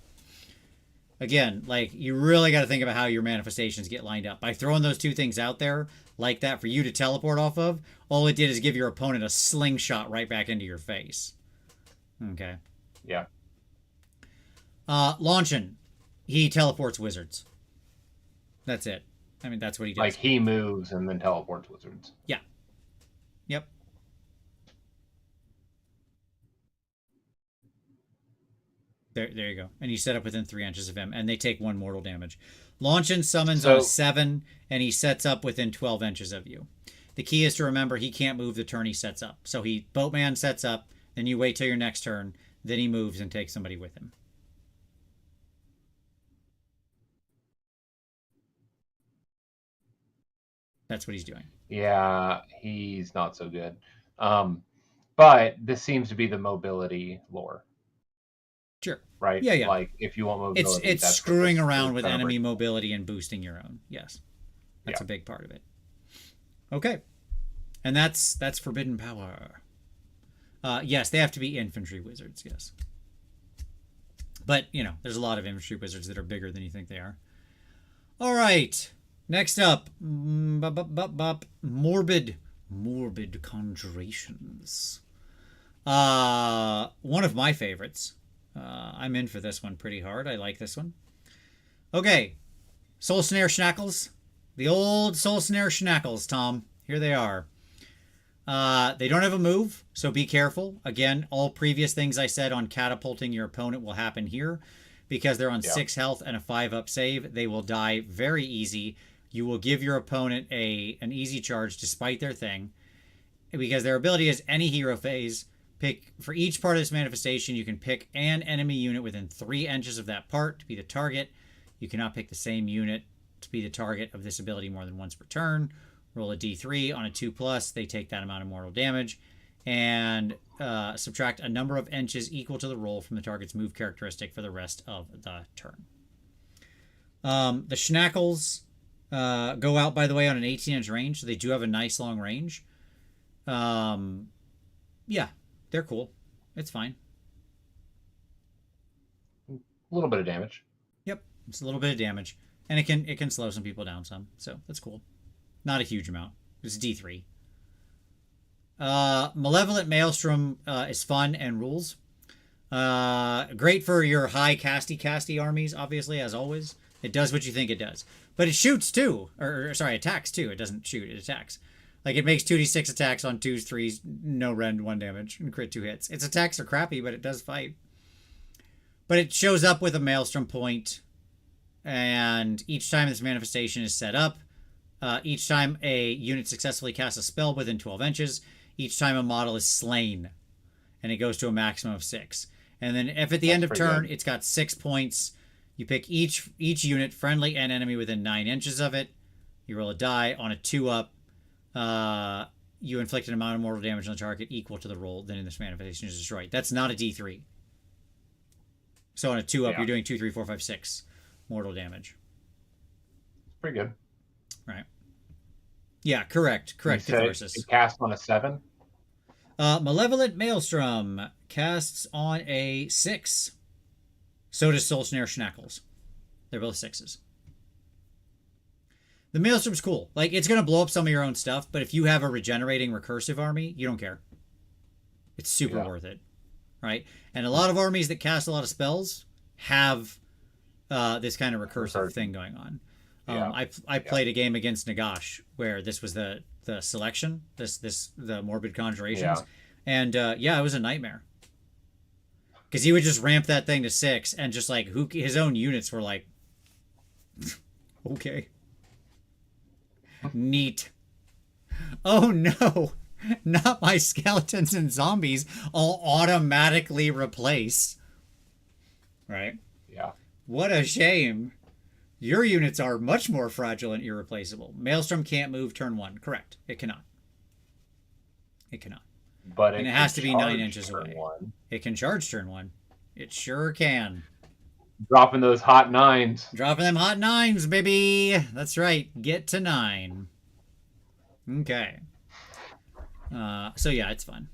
A: Again, like, you really got to think about how your manifestations get lined up. By throwing those 2 things out there like that for you to teleport off of, all it did is give your opponent a slingshot right back into your face. Okay.
B: Yeah.
A: Launchin'. He teleports wizards. That's it. I mean, that's what he does.
B: Like, he moves and then teleports wizards.
A: Yeah. Yep. There you go. And you set up within 3 inches of him, and they take 1 mortal damage. Launchin' summons on a 7, and he sets up within 12 inches of you. The key is to remember he can't move the turn he sets up. So Boatman sets up, then you wait till your next turn, then he moves and takes somebody with him. That's what he's doing.
B: Yeah, he's not so good. But this seems to be the mobility lore.
A: Sure.
B: Right?
A: Yeah.
B: Like, if you want mobility,
A: it's screwing around with enemy mobility and boosting your own. Yes. That's a big part of it. Okay. And that's Forbidden Power. Yes, they have to be infantry wizards, yes. But, there's a lot of infantry wizards that are bigger than you think they are. All right. Next up, Morbid Conjurations. One of my favorites. I'm in for this one pretty hard. I like this one. Okay. Soul Snare Schnackles. The old Soul Snare Schnackles, Tom. Here they are. They don't have a move, so be careful. Again, all previous things I said on catapulting your opponent will happen here. Because they're on 6 health and a 5-up save, they will die very easy. You will give your opponent an easy charge despite their thing. Because their ability is any hero phase. for each part of this manifestation, you can pick an enemy unit within 3 inches of that part to be the target. You cannot pick the same unit to be the target of this ability more than once per turn. Roll a d3 on a 2+. They take that amount of mortal damage. And subtract a number of inches equal to the roll from the target's move characteristic for the rest of the turn. The Schnackles go out, by the way, on an 18-inch range, so they do have a nice long range. Yeah, they're cool. It's fine.
B: A little bit of damage.
A: Yep, it's a little bit of damage, and it can slow some people down some, so that's cool. Not a huge amount. It's D3. Malevolent Maelstrom is fun and rules. Great for your high casty armies, obviously, as always. It does what you think it does. But it shoots too. Or sorry, attacks too. It doesn't shoot, it attacks. Like, it makes 2d6 attacks on 2s, 3s, no rend, 1 damage, and crit 2 hits. Its attacks are crappy, but it does fight. But it shows up with a Maelstrom point, and each time this manifestation is set up, each time a unit successfully casts a spell within 12 inches, each time a model is slain, and it goes to a maximum of 6. And then if at the end of turn, it's got 6 points, you pick each unit, friendly and enemy, within 9 inches of it. You roll a die on a 2-up. You inflict an amount of mortal damage on the target equal to the roll. Then in this manifestation is destroyed. That's not a D3. So on a 2-up, you're doing 2, 3, 4, 5, 6 mortal damage.
B: Pretty good.
A: Right. Yeah, correct. Catharsis.
B: It casts on a 7.
A: Malevolent Maelstrom casts on a 6. So does Soul Snare Schnackles. They're both 6s. The Maelstrom's cool. Like, it's going to blow up some of your own stuff, but if you have a regenerating recursive army, you don't care. It's super worth it. Right? And a lot of armies that cast a lot of spells have this kind of recursive thing going on. I played a game against Nagash where this was the selection, the Morbid Conjurations. And it was a nightmare. Because he would just ramp that thing to 6, and just like his own units were like, okay. Neat. Oh no, not my skeletons and zombies all automatically replace. Right?
B: Yeah.
A: What a shame. Your units are much more fragile and irreplaceable. Maelstrom can't move turn 1. Correct. It cannot. It cannot.
B: But
A: it has to be 9 inches
B: away.
A: One. It can charge turn 1. It sure can.
B: Dropping those hot 9s.
A: Dropping them hot 9s, baby. That's right. Get to 9. Okay. So yeah, it's fun.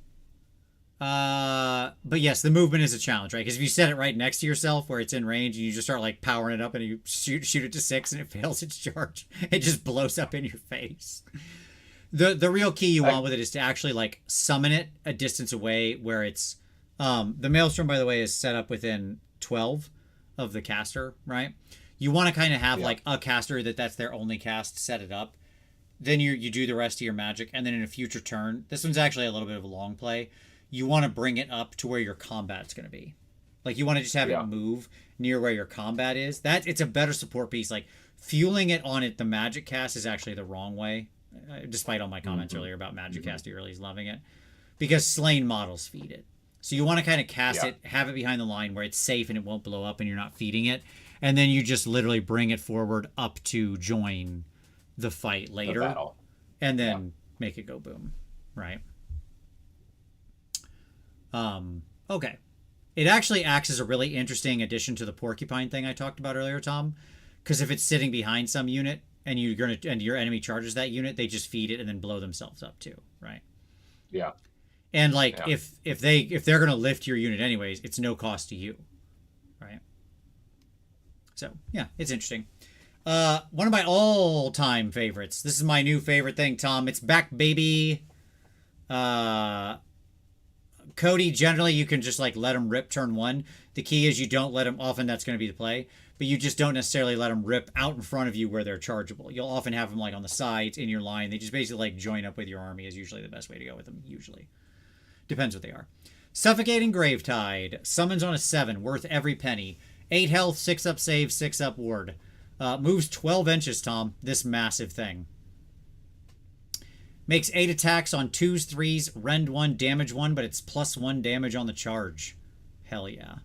A: But yes, the movement is a challenge, right? Because if you set it right next to yourself where it's in range and you just start like powering it up and you shoot it to 6 and it fails its charge, it just blows up in your face. The real key you want with it is to actually like summon it a distance away where it's the Maelstrom, by the way, is set up within 12 of the caster, right? You want to kind of have like a caster that's their only cast, set it up. Then you do the rest of your magic, and then in a future turn, this one's actually a little bit of a long play. You want to bring it up to where your combat's going to be. Like, you want to just have it move near where your combat is. It's a better support piece. Like, fueling it on the magic cast is actually the wrong way, despite all my comments earlier about magic cast early is loving it. Because slain models feed it. So you want to kind of cast it, have it behind the line where it's safe and it won't blow up and you're not feeding it. And then you just literally bring it forward up to join the fight later. And then make it go boom. Right? Okay. It actually acts as a really interesting addition to the porcupine thing I talked about earlier, Tom. Because if it's sitting behind some unit and your enemy charges that unit, they just feed it and then blow themselves up too, right?
B: Yeah.
A: And like if they're gonna lift your unit anyways, it's no cost to you, right? So yeah, it's interesting. One of my all-time favorites. This is my new favorite thing, Tom. It's back, baby. Cody, generally you can just like let him rip turn 1. The key is you don't let him. Often that's going to be the play, but you just don't necessarily let them rip out in front of you where they're chargeable. You'll often have them like on the sides in your line. They just basically like join up with your army is usually the best way to go with them. Usually. Depends what they are. Suffocating Gravetide. Summons on a 7. Worth every penny. 8 health, 6 up save, 6 up ward. Moves 12 inches, Tom. This massive thing. Makes 8 attacks on 2s, 3s, rend 1, damage 1, but it's +1 damage on the charge. Hell yeah.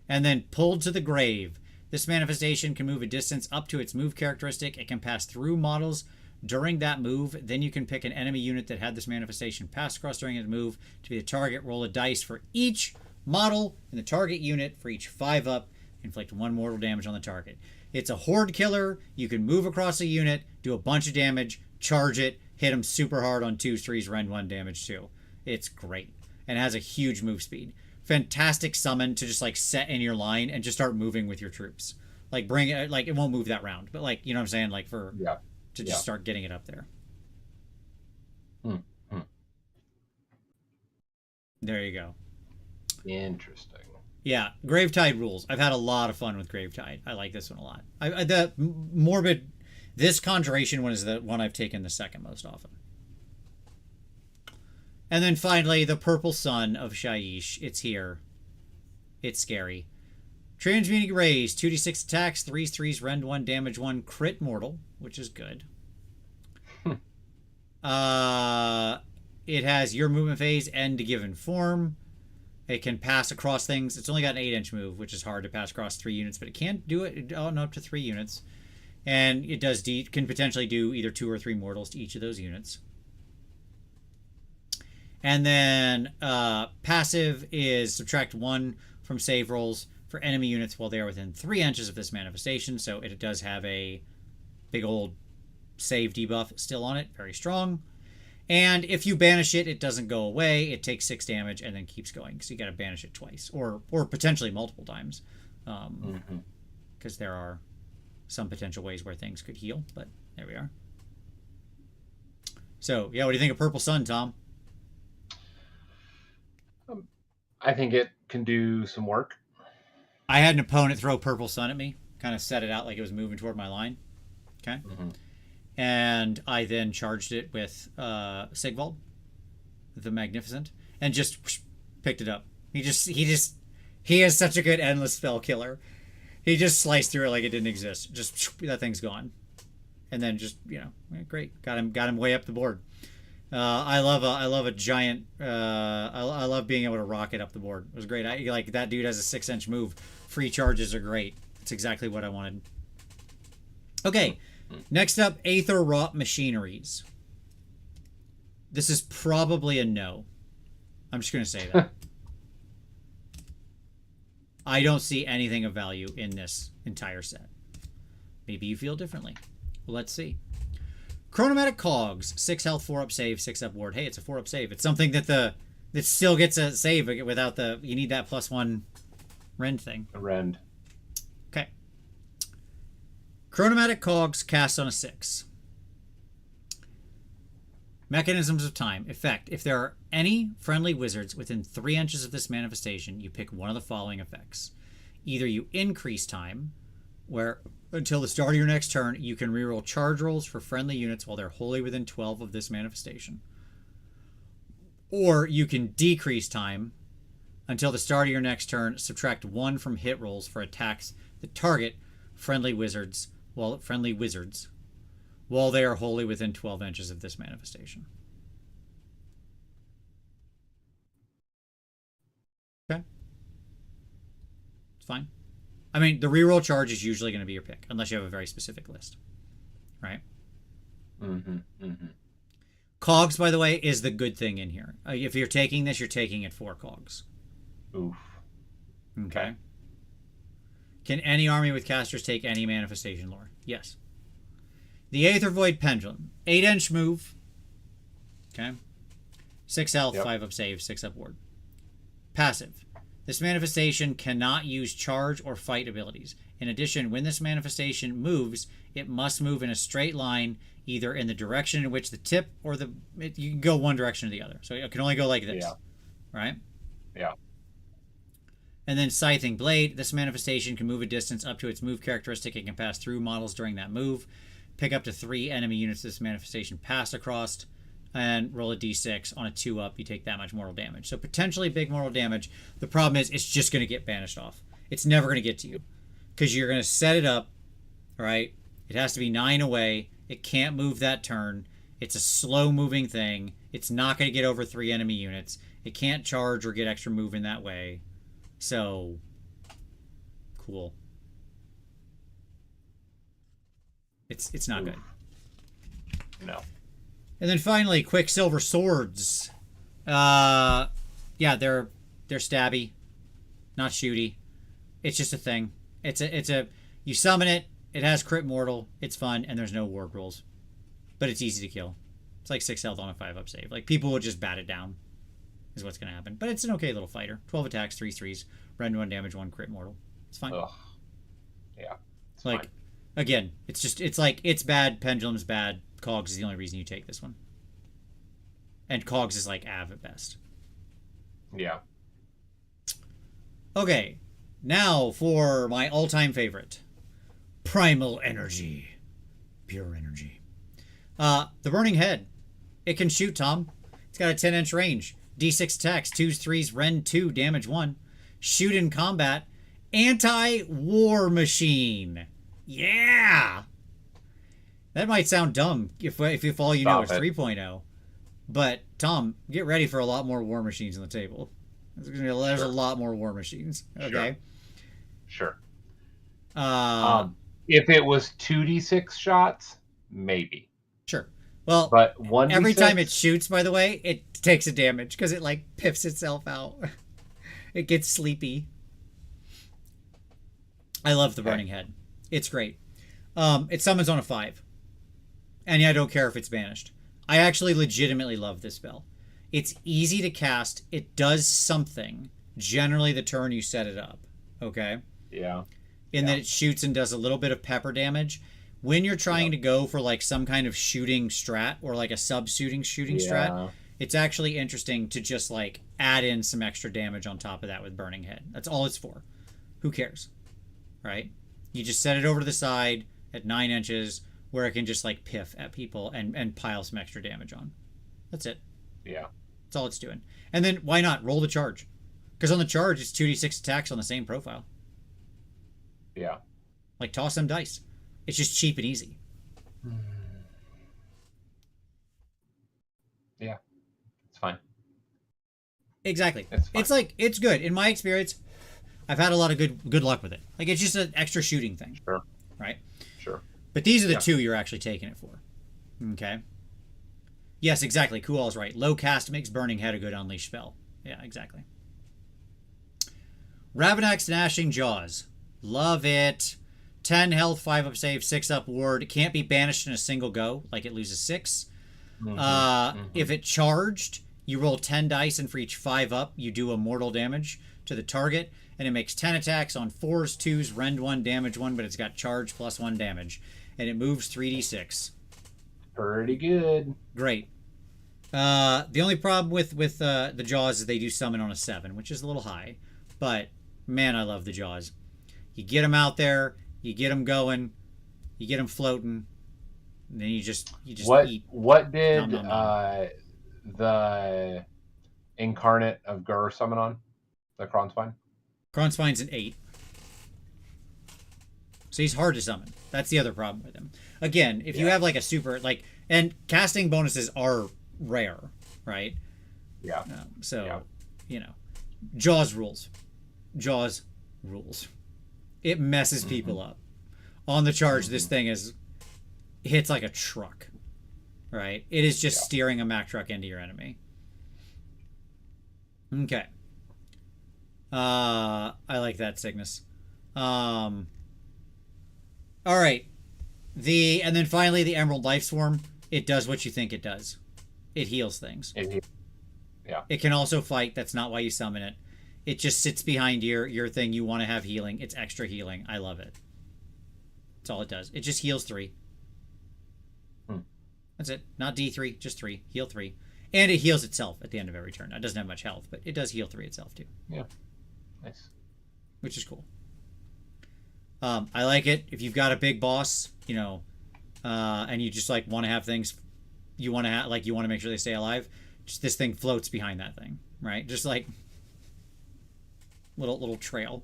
A: And then Pulled to the Grave. This manifestation can move a distance up to its move characteristic. It can pass through models during that move. Then you can pick an enemy unit that had this manifestation pass across during its move to be the target. Roll a dice for each model in the target unit for each 5-up. Inflict 1 mortal damage on the target. It's a horde killer. You can move across a unit, do a bunch of damage, charge it, hit them super hard on 2s, 3s, rend 1 damage too. It's great. And it has a huge move speed. Fantastic summon to just like set in your line and just start moving with your troops. Like bring it, like it won't move that round, but like, you know what I'm saying? Like for, to just start getting it up there. There you go.
B: Interesting.
A: Yeah, Gravetide rules. I've had a lot of fun with Gravetide. I like this one a lot. The Morbid, this Conjuration one is the one I've taken the second most often. And then finally, the Purple Sun of Shaiish. It's here. It's scary. Transmuting Rays, 2d6 attacks, 3s, 3s, rend 1, damage 1, crit mortal, which is good. It has your movement phase end to given form. It can pass across things. It's only got an 8-inch move, which is hard to pass across 3 units, but it can do it up to 3 units. And it does can potentially do either 2 or 3 mortals to each of those units. And then passive is subtract 1 from save rolls for enemy units while they are within 3 inches of this manifestation. So it does have a big old save debuff still on it. Very strong. And if you banish it, it doesn't go away. It takes 6 damage and then keeps going. So you got to banish it twice or potentially multiple times. Because there are some potential ways where things could heal. But there we are. So, yeah, what do you think of Purple Sun, Tom?
B: I think it can do some work.
A: I had an opponent throw Purple Sun at me. Kind of set it out like it was moving toward my line. Okay. And I then charged it with Sigvald, the Magnificent, and just picked it up. He has such a good endless spell killer. He just sliced through it like it didn't exist. Just that thing's gone, and then just great, got him way up the board. I love a giant. I love being able to rocket up the board. It was great. Like that dude has a 6-inch move. Free charges are great. It's exactly what I wanted. Okay. Next up, Aether Wrought Machineries. This is probably a no. I'm just going to say that. I don't see anything of value in this entire set. Maybe you feel differently. Well, let's see. Chronomatic Cogs, 6 health, 4-up save, 6-up ward. Hey, it's a 4-up save. It's something that still gets a save without you need that +1 rend thing.
B: A rend.
A: Okay. Chronomatic Cogs cast on a 6. Mechanisms of Time. Effect. If there are any friendly wizards within 3 inches of this manifestation, you pick one of the following effects. Either you increase time, where until the start of your next turn, you can reroll charge rolls for friendly units while they're wholly within 12 of this manifestation. Or you can decrease time until the start of your next turn, subtract 1 from hit rolls for attacks that target friendly wizards while they are wholly within 12 inches of this manifestation. Okay. It's fine. I mean, the reroll charge is usually going to be your pick, unless you have a very specific list. Right? Cogs, by the way, is the good thing in here. If you're taking this, you're taking it for Cogs.
B: Oof.
A: Okay. Can any army with casters take any manifestation lore? Yes. The Aether Void Pendulum. 8-inch move. Okay. 6 health, 5-up save, 6-up ward. Passive. This manifestation cannot use charge or fight abilities. In addition, when this manifestation moves, it must move in a straight line, either in the direction in which the tip or you can go one direction or the other. So it can only go like this. Yeah. Right?
B: Yeah.
A: And then Scything Blade. This manifestation can move a distance up to its move characteristic. It can pass through models during that move. Pick up to 3 enemy units this manifestation passed across. And roll a d6. On a 2-up, you take that much mortal damage. So potentially big mortal damage. The problem is it's just going to get banished off. It's never going to get to you. Because you're going to set it up. Right? It has to be 9 away. It can't move that turn. It's a slow-moving thing. It's not going to get over 3 enemy units. It can't charge or get extra move in that way. So, cool. It's not good.
B: No.
A: And then finally, Quicksilver Swords. Yeah, they're stabby, not shooty. It's just a thing. It's a you summon it. It has crit mortal. It's fun, and there's no ward rules, but it's easy to kill. It's like 6 health on a 5-up save. Like, people will just bat it down, is what's gonna happen. But it's an okay little fighter. 12 attacks, 3 threes, rend 1 damage, 1 crit mortal. It's fine.
B: Ugh. Yeah. It's
A: like,
B: fine.
A: again, it's like it's bad. Pendulum's bad. Cogs is the only reason you take this one. And Cogs is like Av at best.
B: Yeah.
A: Okay, now for my all-time favorite, Primal Energy, pure energy. The Burning Head. It can shoot, Tom. It's got a 10-inch range. D6 attacks, 2s, 3s, rend 2, damage 1. Shoot in combat. Anti-war machine. Yeah! That might sound dumb if all you know is 3.0. But, Tom, get ready for a lot more war machines on the table. There's a lot more war machines. Okay?
B: Sure.
A: Sure.
B: If it was 2d6 shots, maybe.
A: Sure. Well,
B: but 1d6?
A: Every time it shoots, by the way, it takes a damage because it, like, piffs itself out. It gets sleepy. I love the Burning Head. It's great. It summons on a 5. And yeah, I don't care if it's banished. I actually legitimately love this spell. It's easy to cast. It does something. Generally the turn you set it up. Okay?
B: Yeah.
A: In that it shoots and does a little bit of pepper damage. When you're trying to go for like some kind of shooting strat or like a sub-shooting strat, it's actually interesting to just like add in some extra damage on top of that with Burning Head. That's all it's for. Who cares? Right? You just set it over to the side at 9 inches where it can just like piff at people and pile some extra damage on. That's it.
B: Yeah.
A: That's all it's doing. And then why not roll the charge? Because on the charge, it's 2d6 attacks on the same profile.
B: Yeah.
A: Like, toss some dice. It's just cheap and easy.
B: Yeah. It's fine.
A: Exactly. It's like, it's good. In my experience, I've had a lot of good luck with it. Like, it's just an extra shooting thing.
B: Sure.
A: Right?
B: Sure.
A: But these are the two you're actually taking it for. Okay? Yes, exactly. Kual's right. Low cast makes Burning Head a good unleash spell. Yeah, exactly. Ravenak's Gnashing Jaws. Love it. 10 health, 5-up save, 6-up ward. It can't be banished in a single go. Like, it loses 6. If it charged, you roll 10 dice, and for each 5-up, you do a mortal damage to the target. And it makes 10 attacks on 4s, 2s, rend 1, damage 1, but it's got charge plus 1 damage. And it moves 3d6.
B: Pretty good.
A: Great. The only problem with the Jaws is they do summon on a 7, which is a little high. But, man, I love the Jaws. You get them out there, you get them going, you get them floating, and then you just eat.
B: What did the Incarnate of Gur summon on? The Kronspine?
A: Kronspine's an 8. So he's hard to summon. That's the other problem with him. Again, if you have like a super, like, and casting bonuses are rare, right?
B: Yeah.
A: You know, Jaws rules. Jaws rules. It messes people up. On the charge, this thing hits like a truck, right? It is just steering a Mack truck into your enemy. Okay. I like that, Cygnus. All right. And then finally, the Emerald Life Swarm. It does what you think it does. It heals things.
B: Yeah.
A: It can also fight. That's not why you summon it. It just sits behind your thing. You want to have healing. It's extra healing. I love it. That's all it does. It just heals 3. That's it. Not D3, just 3. Heal 3. And it heals itself at the end of every turn. It doesn't have much health, but it does heal 3 itself too.
B: Yeah. Nice.
A: Which is cool. I like it. If you've got a big boss, and you just like want to have things you want to make sure they stay alive, just this thing floats behind that thing, right? Just like little trail.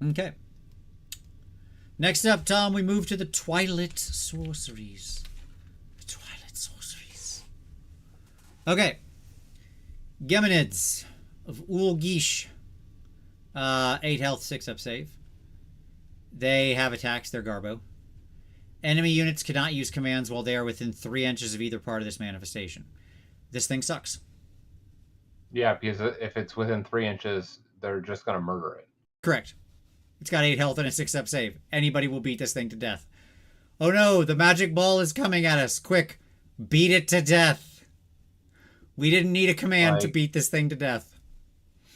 A: Okay. Next up, Tom, we move to the Twilight Sorceries. Okay. Geminids of Ulgish. 8 health, 6 up save. They have attacks. They're Garbo. Enemy units cannot use commands while they are within 3 inches of either part of this manifestation. This thing sucks.
B: Yeah, because if it's within 3 inches, they're just going to murder it.
A: Correct. It's got 8 health and a 6 up save. Anybody will beat this thing to death. Oh no, the magic ball is coming at us. Quick, beat it to death. We didn't need a command to beat this thing to death.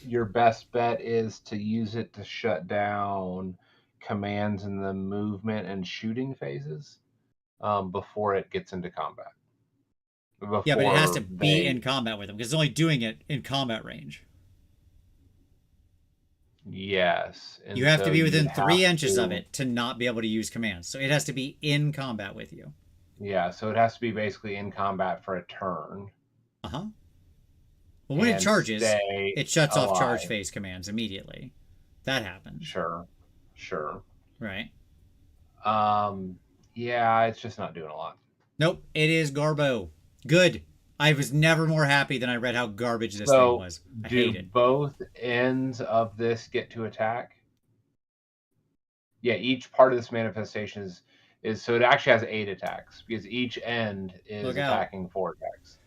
B: Your best bet is to use it to shut down commands in the movement and shooting phases before it gets into combat.
A: Yeah, but it has to be in combat with them because it's only doing it in combat range.
B: Yes. And
A: you have to be within 3 inches of it to not be able to use commands. So it has to be in combat with you.
B: Yeah, so it has to be basically in combat for a turn.
A: Uh-huh. Well, when it charges, it shuts off charge phase commands immediately. That happens.
B: Sure.
A: Right.
B: Yeah, it's just not doing a lot.
A: Nope, it is Garbo. Good. I was never more happy than I read how garbage this thing was. I hate it.
B: Both ends of this get to attack? Yeah, each part of this manifestation is so it actually has 8 attacks because each end is attacking 4 attacks.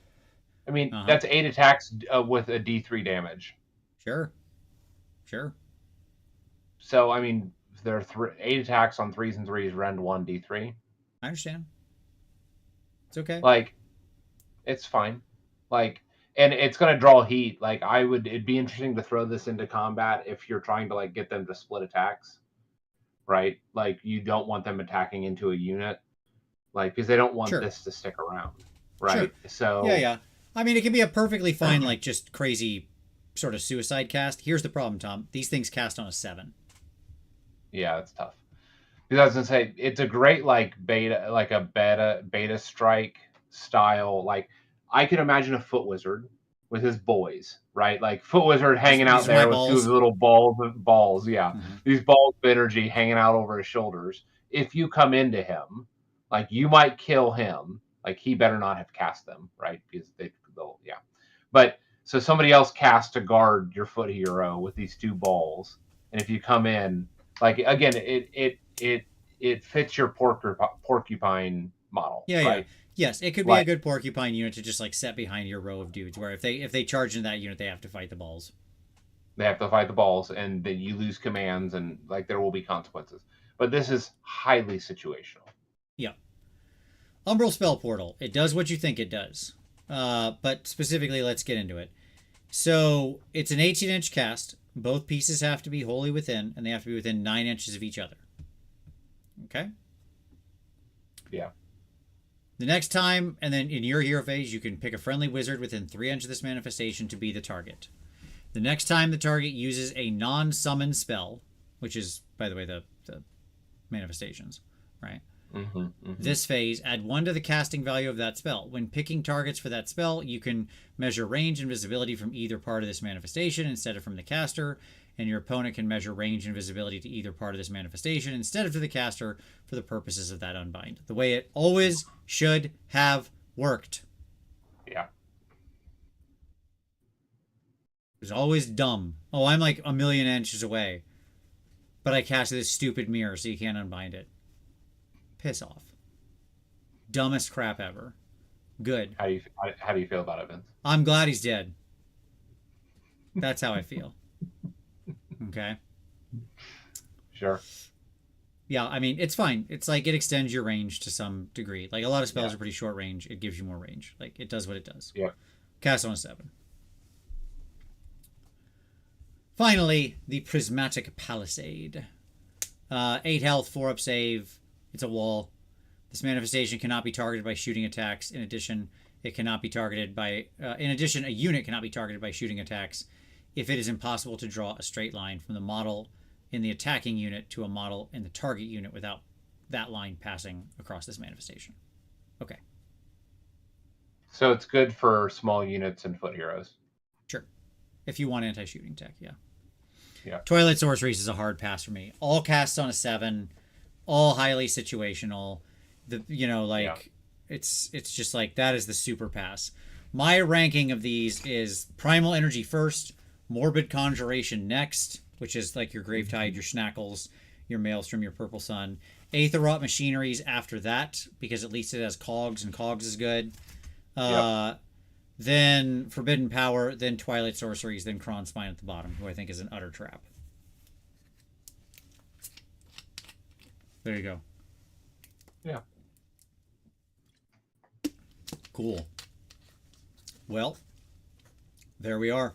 B: I mean, that's 8 attacks with a D3 damage.
A: Sure.
B: So, I mean, there are 8 attacks on 3s and 3s, rend 1 D3.
A: I understand. It's okay.
B: Like, it's fine. Like, and it's going to draw heat. Like, it'd be interesting to throw this into combat if you're trying to, like, get them to split attacks. Right? Like, you don't want them attacking into a unit. Like, because they don't want this to stick around. Right?
A: Sure.
B: So.
A: Yeah. I mean, it can be a perfectly fine, like, just crazy sort of suicide cast. Here's the problem, Tom. These things cast on a 7.
B: Yeah, that's tough. Because I was gonna say it's a great beta strike style. Like I could imagine a foot wizard with his boys, right? Like foot wizard hanging out there with 2 little balls. Yeah, these balls of energy hanging out over his shoulders. If you come into him, like you might kill him. Like he better not have cast them, right? Because they'll But so somebody else casts to guard your foot hero with these 2 balls, and if you come in, like again, it fits your porcupine model.
A: Yeah,
B: right?
A: Yes, it could be a good porcupine unit to just like set behind your row of dudes. Where if they charge into that unit, they have to fight the balls.
B: They have to fight the balls, and then you lose commands, and like there will be consequences. But this is highly situational.
A: Yeah. Umbral Spell Portal. It does what you think it does. But specifically, let's get into it. So it's an 18-inch cast. Both pieces have to be wholly within, and they have to be within 9 inches of each other. Okay?
B: Yeah.
A: The next time, and then in your hero phase, you can pick a friendly wizard within 3 inches of this manifestation to be the target. The next time the target uses a non-summon spell, which is, by the way, the manifestations, right? This phase, add 1 to the casting value of that spell. When picking targets for that spell, you can measure range and visibility from either part of this manifestation instead of from the caster, and your opponent can measure range and visibility to either part of this manifestation instead of to the caster for the purposes of that unbind. The way it always should have worked.
B: Yeah.
A: It was always dumb. Oh, I'm like a million inches away, but I casted this stupid mirror so you can't unbind it. Piss off. Dumbest crap ever. Good.
B: How do you feel about it, Vince?
A: I'm glad he's dead. That's how I feel. Okay.
B: Sure.
A: Yeah, I mean, it's fine. It's like it extends your range to some degree. Like a lot of spells are pretty short range. It gives you more range. Like it does what it does.
B: Yeah.
A: Cast on a 7. Finally, the Prismatic Palisade. 8 health, 4 up save. It's a wall. This manifestation cannot be targeted by shooting attacks. In addition, it cannot be targeted by... in addition, a unit cannot be targeted by shooting attacks if it is impossible to draw a straight line from the model in the attacking unit to a model in the target unit without that line passing across this manifestation. Okay.
B: So it's good for small units and foot heroes.
A: Sure. If you want anti-shooting tech, yeah.
B: Yeah.
A: Twilight Sorceries is a hard pass for me. All casts on a 7, all highly situational. It's just like that is the super pass. My ranking of these is Primal Energy first, Morbid Conjuration next, which is like your Gravetide, your Schnackles, your Maelstrom, your Purple Sun. Aetherwrought Machineries after that, because at least it has Cogs, and Cogs is good.
B: Yep.
A: Then Forbidden Power, then Twilight Sorceries, then Kronspine at the bottom, who I think is an utter trap. There you go.
B: Yeah.
A: Cool. Well, there we are.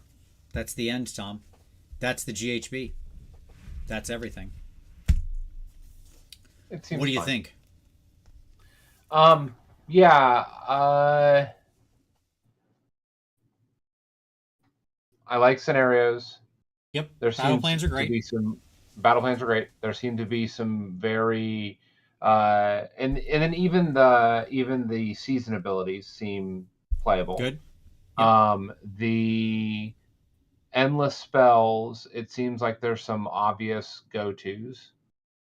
A: That's the end, Tom. That's the GHB. That's everything.
B: It seems
A: What do you
B: fine.
A: think?
B: Yeah. I like scenarios.
A: Yep.
B: There
A: Battle
B: seems
A: plans are
B: to
A: great.
B: be some battle plans are great. There seem to be some very and then even the season abilities seem playable.
A: Good. Yep.
B: The endless spells, it seems like there's some obvious go-tos.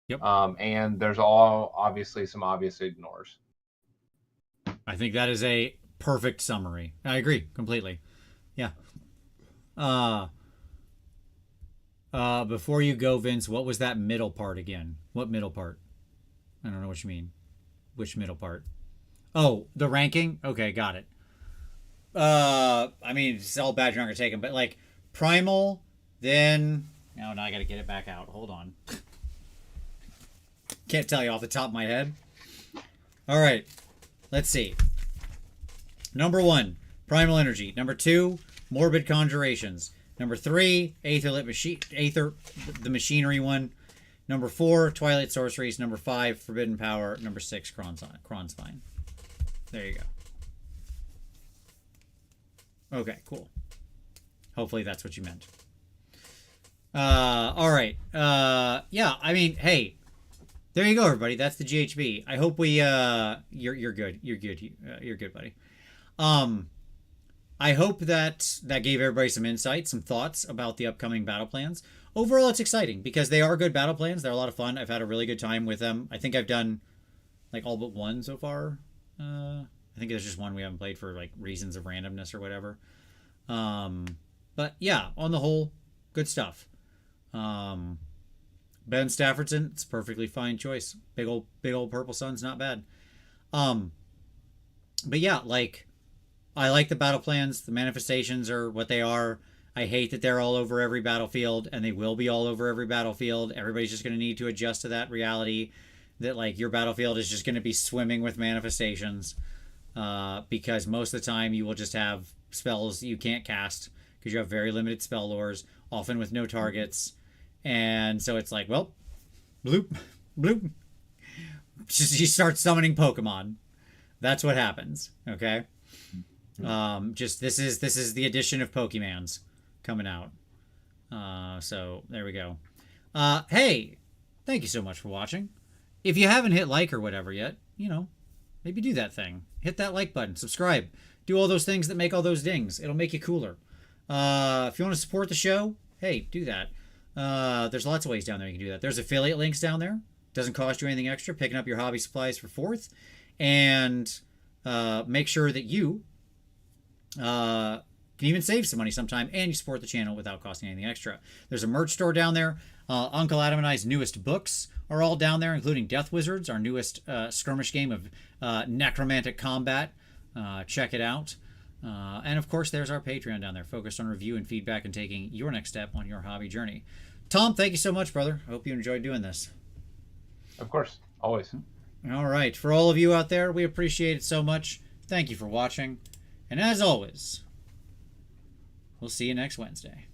A: Yep.
B: And there's all obviously some obvious ignores.
A: I think that is a perfect summary. I agree completely. Yeah. Before you go, Vince, what was that middle part again? What middle part? I don't know what you mean. Which middle part? Oh, the ranking? Okay, got it. I mean, it's all bad you're not gonna take them, but like Primal, then now I gotta get it back out. Hold on. Can't tell you off the top of my head. All right, let's see. Number 1, Primal Energy. Number 2, Morbid Conjurations. Number 3, Aether, the machinery one. Number 4, Twilight Sorceries. Number 5, Forbidden Power. Number 6, Kronspine. There you go. Okay, cool. Hopefully that's what you meant. All right. Yeah, I mean, hey, there you go, everybody. That's the GHB. I hope we you're good. You're good. You're good, buddy. I hope that gave everybody some insight, some thoughts about the upcoming battle plans. Overall, it's exciting because they are good battle plans. They're a lot of fun. I've had a really good time with them. I think I've done like all but one so far. I think there's just one we haven't played for like reasons of randomness or whatever. But yeah, on the whole, good stuff. Ben Staffordson, it's a perfectly fine choice. Big old Purple Sun's not bad. But yeah, like I like the battle plans. The manifestations are what they are. I hate that they're all over every battlefield, and they will be all over every battlefield. Everybody's just going to need to adjust to that reality that like your battlefield is just going to be swimming with manifestations, because most of the time you will just have spells you can't cast because you have very limited spell lores, often with no targets, and so it's like, well, bloop, bloop. Just you start summoning Pokemon. That's what happens. Okay. Just this is the addition of Pokemans coming out. So there we go. Hey, thank you so much for watching. If you haven't hit like or whatever yet, maybe do that thing. Hit that like button, subscribe, do all those things that make all those dings. It'll make you cooler. If you want to support the show, hey, do that. There's lots of ways down there you can do that. There's affiliate links down there. Doesn't cost you anything extra. Picking up your hobby supplies for 4th, and make sure that you can even save some money sometime, and you support the channel without costing anything extra. There's a merch store down there. Uncle Adam and I's newest books are all down there, including Death Wizards, our newest skirmish game of necromantic combat. Check it out. And of course, there's our Patreon down there, focused on review and feedback and taking your next step on your hobby journey. Tom, thank you so much, brother. I hope you enjoyed doing this.
B: Of course, always.
A: All right. For all of you out there, we appreciate it so much. Thank you for watching. And as always, we'll see you next Wednesday.